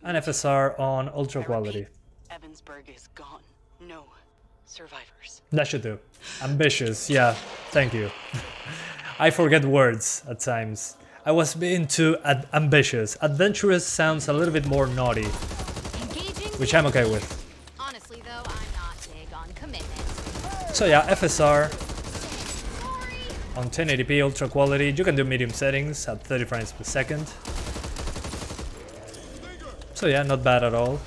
and FSR on ultra quality. Evansburg is gone. No survivors. That should do. Ambitious, yeah, thank you. I forget words at times. I was being too ambitious. Adventurous sounds a little bit more naughty, which I'm okay with. Honestly, though, I'm not big on commitment. So yeah, FSR on 1080p ultra quality. You can do medium settings at 30 frames per second. So yeah, not bad at all.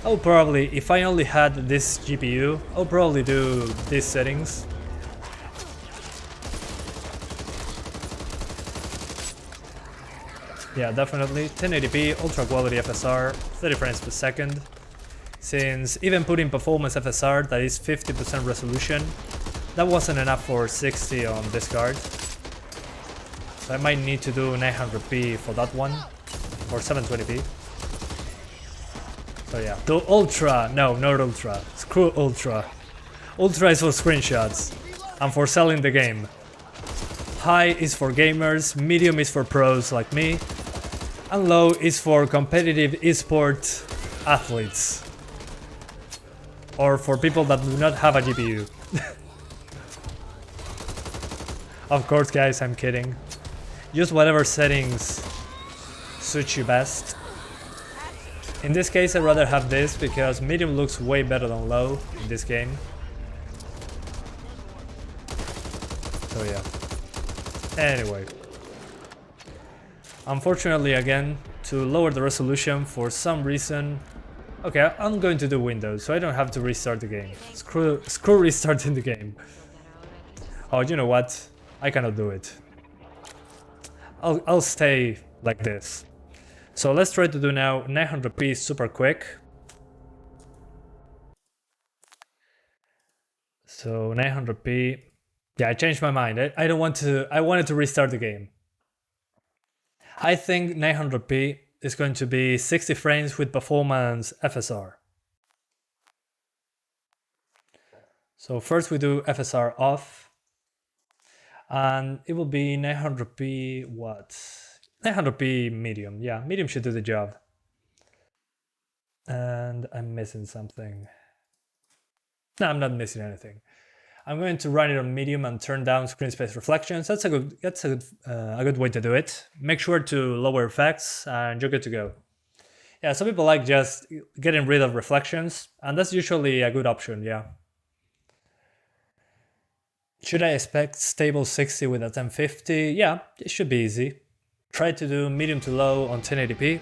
I'll probably, if I only had this GPU, I'll probably do these settings. Yeah, definitely. 1080p, ultra quality FSR, 30 frames per second. Since even putting performance FSR, that is 50% resolution, that wasn't enough for 60 on this card. So I might need to do 900p for that one, or 720p. So yeah, do ultra, no, not ultra, screw ultra. Ultra is for screenshots, and for selling the game. High is for gamers, medium is for pros like me, and low is for competitive esport athletes. Or for people that do not have a GPU. Of course guys, I'm kidding. Use whatever settings suit you best. In this case I'd rather have this because medium looks way better than low in this game. So yeah. Anyway. Unfortunately again, to lower the resolution for some reason. Okay, I'm going to do Windows so I don't have to restart the game. Screw restarting the game. Oh, you know what? I cannot do it. I'll stay like this. So let's try to do now 900p super quick. So 900p. Yeah, I changed my mind. I don't want to. I wanted to restart the game. I think 900p is going to be 60 frames with performance FSR. So first we do FSR off. And it will be 900p what? 900p medium. Yeah, medium should do the job. And I'm missing something. No, I'm not missing anything. I'm going to run it on medium and turn down screen space reflections. That's a good way to do it. Make sure to lower effects and you're good to go. Yeah, some people like just getting rid of reflections, and that's usually a good option, yeah. Should I expect stable 60 with a 1050? Yeah, it should be easy. Try to do medium to low on 1080p,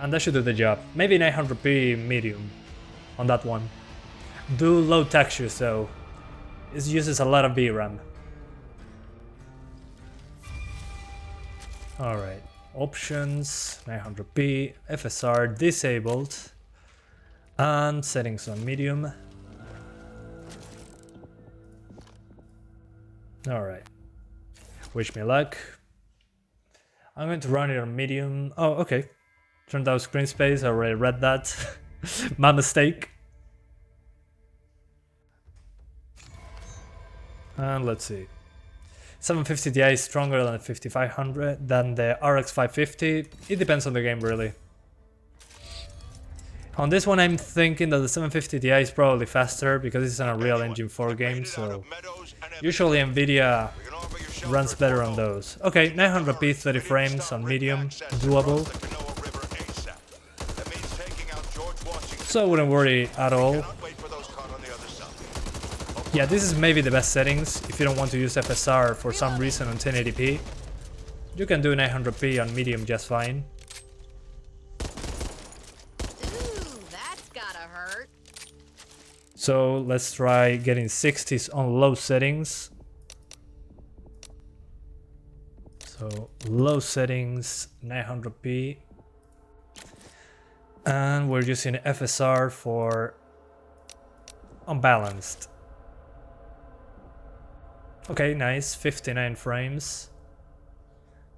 and that should do the job. Maybe 900p medium on that one. Do low textures though. It uses a lot of VRAM. Alright, options, 900p, FSR disabled, and settings on medium. Alright, wish me luck. I'm going to run it on medium. Oh, okay. Turned out screen space, I already read that. My mistake. And let's see. 750 Ti is stronger than 5500 than the RX 550. It depends on the game really. On this one I'm thinking that the 750 Ti is probably faster because it's an Unreal Engine 4 game, so usually Nvidia runs better on those. Okay, 900p 30 frames on medium, doable. So I wouldn't worry at all. Yeah, this is maybe the best settings if you don't want to use FSR for some reason on 1080p. You can do 900p on medium just fine. Ooh, that's gotta hurt. So let's try getting 60s on low settings. So low settings, 900p. And we're using FSR for unbalanced. Okay, nice, 59 frames.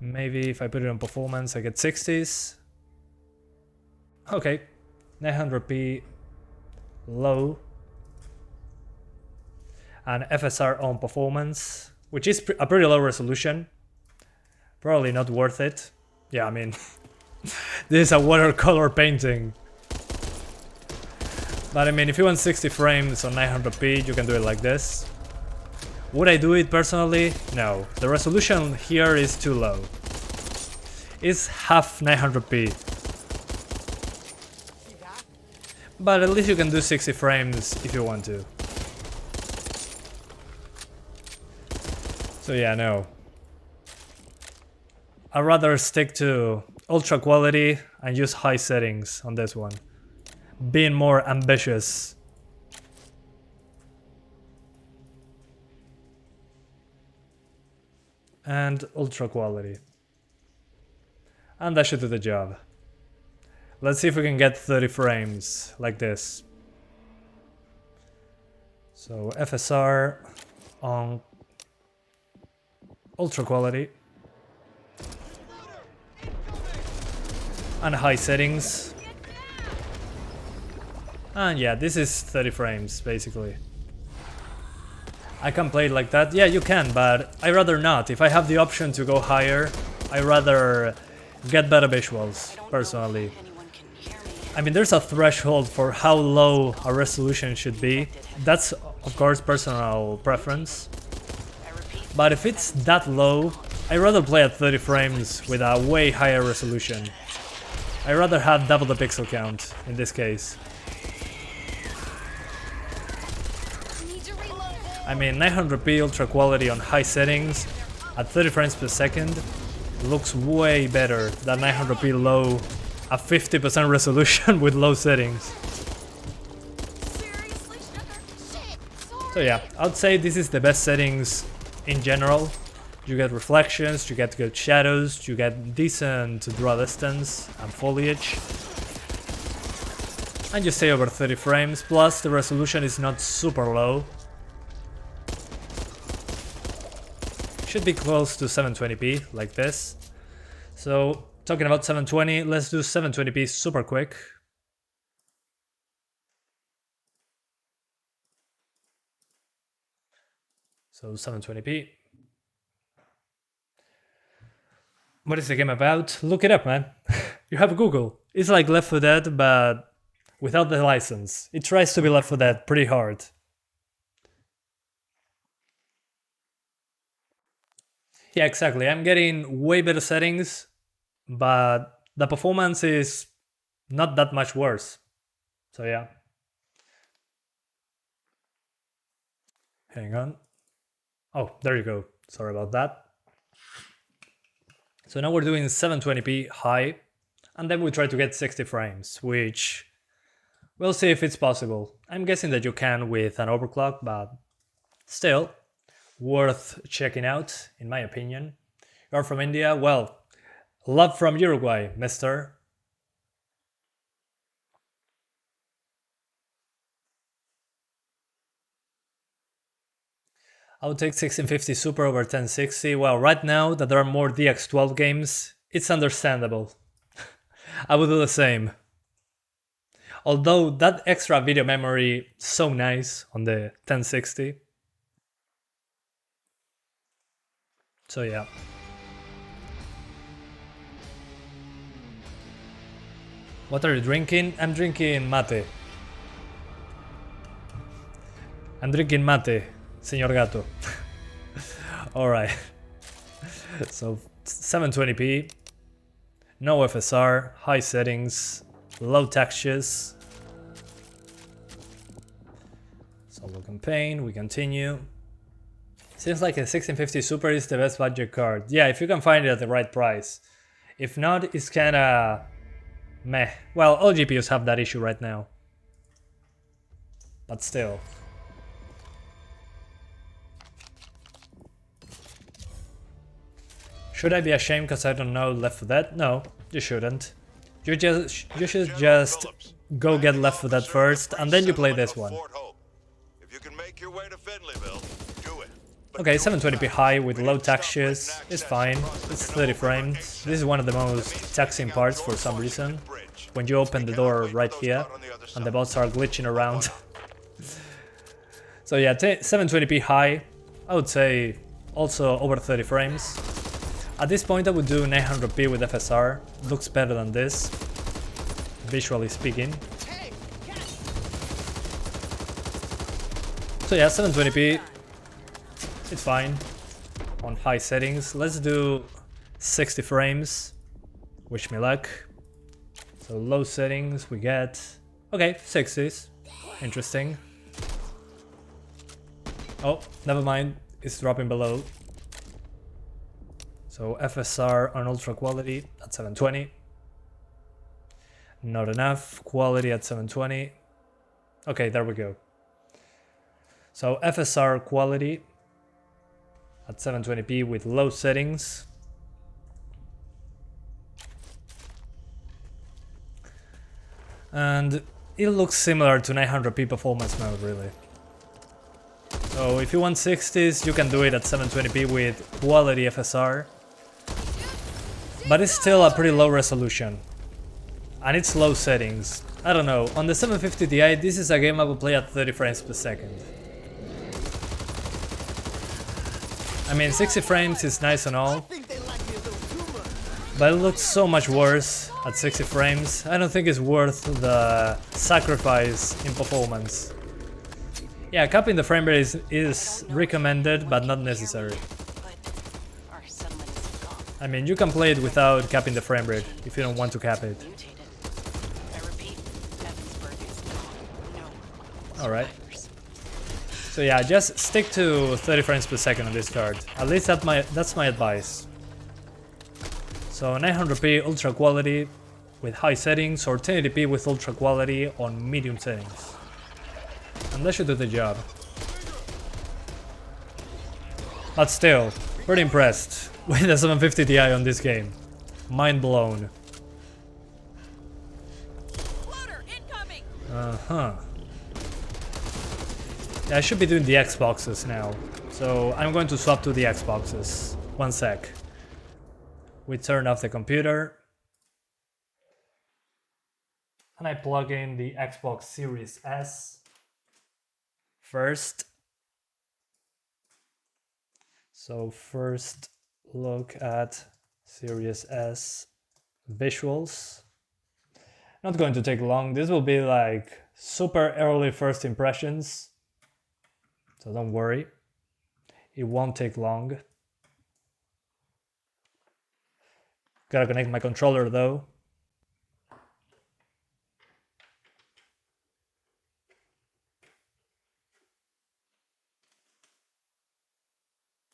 Maybe if I put it on performance, I get 60s. Okay, 900p low. And FSR on performance, which is a pretty low resolution. Probably not worth it. Yeah, I mean, this is a watercolor painting. But I mean, if you want 60 frames on 900p, you can do it like this. Would I do it personally? No. The resolution here is too low. It's half 900p. But at least you can do 60 frames if you want to. So yeah, no. I'd rather stick to ultra quality and use high settings on this one. Being more ambitious. And ultra quality. And that should do the job. Let's see if we can get 30 frames like this. So FSR on ultra quality. And high settings. And yeah, this is 30 frames basically. I can play it like that. Yeah, you can, but I rather not. If I have the option to go higher, I rather get better visuals, personally. I mean, there's a threshold for how low a resolution should be. That's, of course, personal preference. But if it's that low, I'd rather play at 30 frames with a way higher resolution. I'd rather have double the pixel count in this case. I mean, 900p ultra quality on high settings at 30 frames per second looks way better than 900p low at 50% resolution with low settings. So yeah, I'd say this is the best settings in general. You get reflections, you get good shadows, you get decent draw distance and foliage. And you stay over 30 frames, plus the resolution is not super low. Should be close to 720p, like this. So, talking about 720, let's do 720p super quick. So 720p. What is the game about? Look it up, man. You have Google. It's like Left 4 Dead, but without the license. It tries to be Left 4 Dead pretty hard. Yeah, exactly. I'm getting way better settings, but the performance is not that much worse. So yeah. Hang on. Oh, there you go. Sorry about that. So now we're doing 720p high, and then we try to get 60 frames, which we'll see if it's possible. I'm guessing that you can with an overclock, but still worth checking out, in my opinion. You're from India? Well, love from Uruguay, mister. I would take 1650 Super over 1060. Well, right now that there are more DX12 games, it's understandable. I would do the same. Although that extra video memory is so nice on the 1060. So yeah. What are you drinking? I'm drinking mate. I'm drinking mate, señor gato. Alright. So 720p, no FSR, high settings, low textures. Solo campaign, we continue. Seems like a 1650 Super is the best budget card. Yeah, if you can find it at the right price. If not, it's kinda meh. Well, all GPUs have that issue right now. But still. Should I be ashamed because I don't know Left 4 Dead? No, you shouldn't. You should just go get Left 4 Dead first, and then you play this one. If you can make your way to Finleyville, do it. Okay, 720p high with low textures is fine. It's 30 frames. This is one of the most taxing parts for some reason. When you open the door right here, and the bots are glitching around. So yeah, 720p high, I would say also over 30 frames. At this point I would do 900p with FSR, looks better than this, visually speaking. So yeah, 720p, it's fine on high settings. Let's do 60 frames, wish me luck. So low settings we get, okay, 60s, interesting. Oh, never mind, it's dropping below. So FSR on ultra quality at 720. Not enough. Quality at 720. Okay, there we go. So FSR quality at 720p with low settings. And it looks similar to 900p performance mode, really. So if you want 60s, you can do it at 720p with quality FSR. But it's still a pretty low resolution. And it's low settings. I don't know, on the 750 Ti, this is a game I would play at 30 frames per second. I mean, 60 frames is nice and all, but it looks so much worse at 60 frames. I don't think it's worth the sacrifice in performance. Yeah, capping the frame rate is recommended, but not necessary. I mean, you can play it without capping the frame rate if you don't want to cap it. Alright. So yeah, just stick to 30 frames per second on this card. At least that's my advice. So 900p ultra quality with high settings, or 1080p with ultra quality on medium settings. And that should do the job. But still, pretty impressed with the 750 Ti on this game. Mind blown. Uh-huh. Yeah, I should be doing the Xboxes now. So I'm going to swap to the Xboxes. One sec. We turn off the computer. And I plug in the Xbox Series S first. So first look at Series S visuals. Not going to take long. This will be like super early first impressions. So don't worry. It won't take long. Gotta connect my controller though.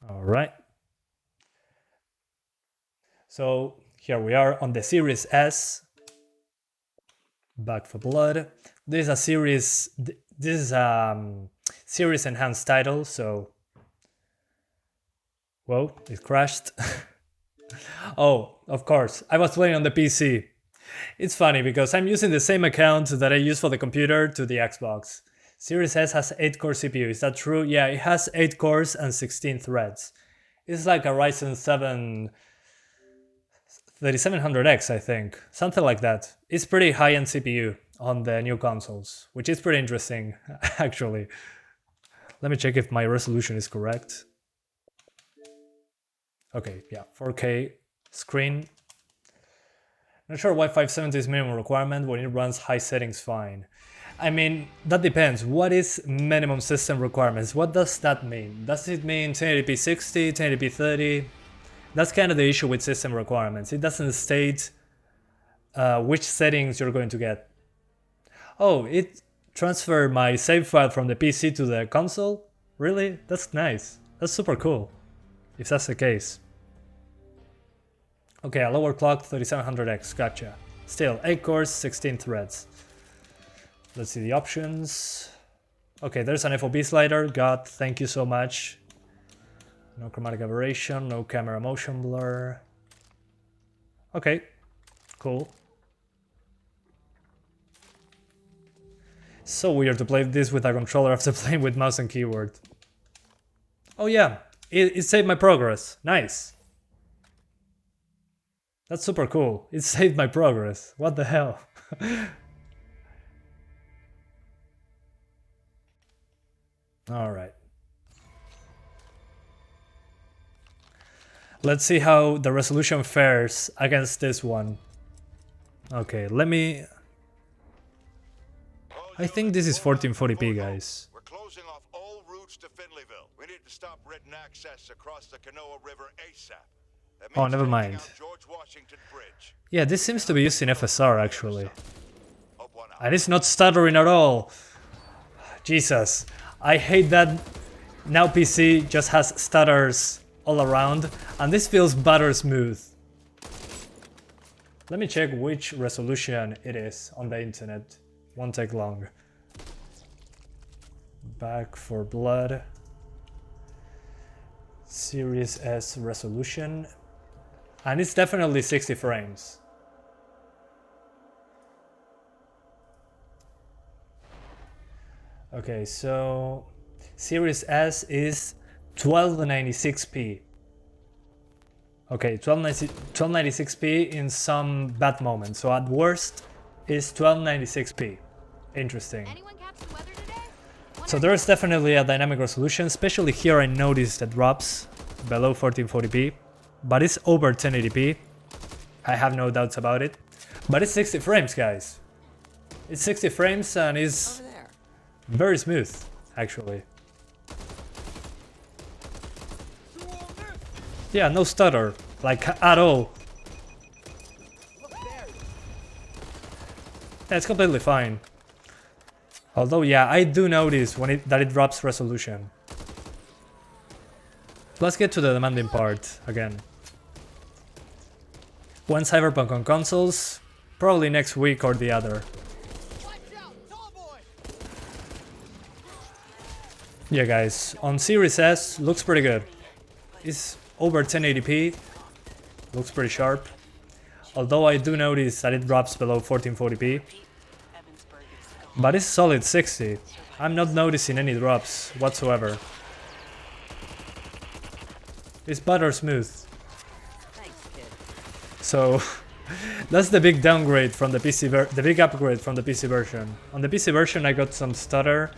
All right. So here we are on the Series S. Back for Blood. This is a series. This is series enhanced title. So, whoa, it crashed. Oh, of course, I was playing on the PC. It's funny because I'm using the same account that I use for the computer to the Xbox. Series S has 8-core CPU, is that true? Yeah, it has 8 cores and 16 threads. It's like a Ryzen 7 3700X, I think. Something like that. It's pretty high-end CPU on the new consoles, which is pretty interesting, actually. Let me check if my resolution is correct. Okay, yeah, 4K screen. Not sure why 570 is minimum requirement when it runs high settings fine. I mean, that depends. What is minimum system requirements? What does that mean? Does it mean 1080p 60, 1080p 30? That's kind of the issue with system requirements. It doesn't state which settings you're going to get. Oh, it transferred my save file from the PC to the console? Really? That's nice. That's super cool, if that's the case. Okay, a lower clock 3700X, gotcha. Still, 8 cores, 16 threads. Let's see the options. Okay, there's an FOV slider, God, thank you so much. No chromatic aberration, no camera motion blur. Okay, cool. So weird to play this with a controller after playing with mouse and keyboard. Oh yeah, it saved my progress, nice. That's super cool, it saved my progress, what the hell. Alright. Let's see how the resolution fares against this one. Okay, let me... I think this is 1440p, guys. We're closing off all routes to Finleyville. We need to stop written access across the Canoa River ASAP. Oh, never mind. Yeah, this seems to be used in FSR, actually. And it's not stuttering at all. Jesus, I hate that now PC just has stutters all around, and this feels butter smooth. Let me check which resolution it is on the internet. Won't take long. Back for Blood. Series S resolution. And it's definitely 60 frames. Okay, so Series S is 1296p. Okay, 1296p in some bad moments. So at worst is 1296p. Interesting. So there's definitely a dynamic resolution, especially here I noticed it drops below 1440p, but it's over 1080p. I have no doubts about it. But it's 60 frames, guys. It's 60 frames and is very smooth, actually. Yeah, no stutter, like at all. Yeah, it's completely fine. Although, yeah, I do notice when that it drops resolution. Let's get to the demanding part again. When Cyberpunk on consoles, probably next week or the other. Yeah, guys, on Series S, looks pretty good. It's over 1080p, looks pretty sharp. Although I do notice that it drops below 1440p. But it's solid 60. I'm not noticing any drops whatsoever. It's butter smooth. So that's the big downgrade from the PC the big upgrade from the PC version. On the PC version I got some stutter.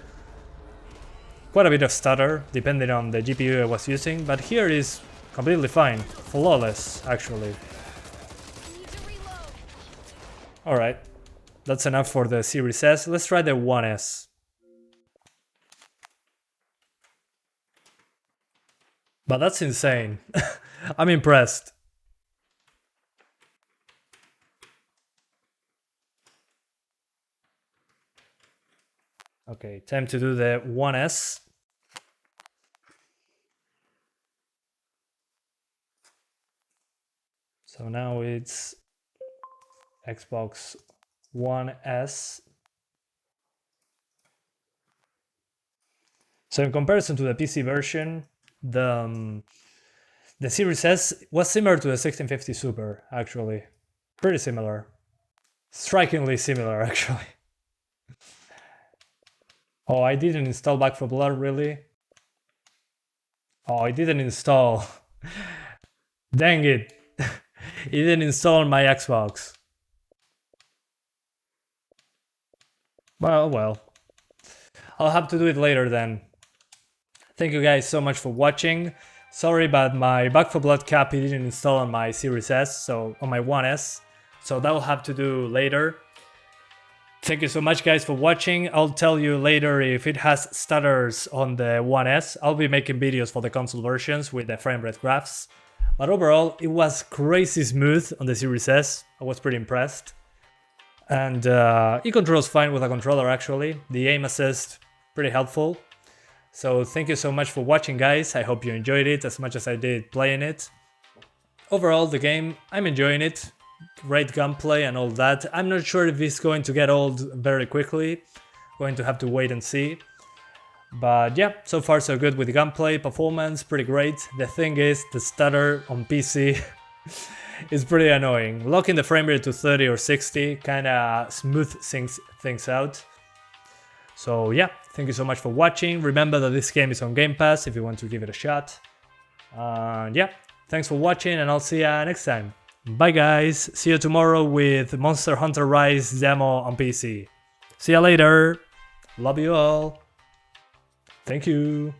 Quite a bit of stutter depending on the GPU I was using, but here is completely fine. Flawless, actually. Alright. That's enough for the Series S. Let's try the 1S. But that's insane. I'm impressed. Okay, time to do the 1S. So now it's Xbox One S. So in comparison to the PC version, the Series S was similar to the 1650 Super, actually. Pretty similar. Strikingly similar, actually. Oh, I didn't install Back 4 Blood, really? Oh, I didn't install. Dang it. It didn't install on my Xbox. Well. I'll have to do it later then. Thank you guys so much for watching. Sorry, but my Back 4 Blood cap didn't install on my Series S, so on my 1S. So that will have to do later. Thank you so much guys for watching. I'll tell you later if it has stutters on the 1S. I'll be making videos for the console versions with the frame rate graphs. But overall, it was crazy smooth on the Series S. I was pretty impressed. And it controls fine with a controller actually. The aim assist, pretty helpful. So thank you so much for watching guys. I hope you enjoyed it as much as I did playing it. Overall, the game, I'm enjoying it. Great gunplay and all that. I'm not sure if it's going to get old very quickly. Going to have to wait and see. But yeah, so far so good with the gunplay, performance, pretty great. The thing is, the stutter on PC is pretty annoying. Locking the frame rate to 30 or 60 kinda smooth things out. So yeah, thank you so much for watching. Remember that this game is on Game Pass if you want to give it a shot. Yeah, thanks for watching and I'll see ya next time. Bye guys, see you tomorrow with Monster Hunter Rise demo on PC. See ya later, love you all, thank you.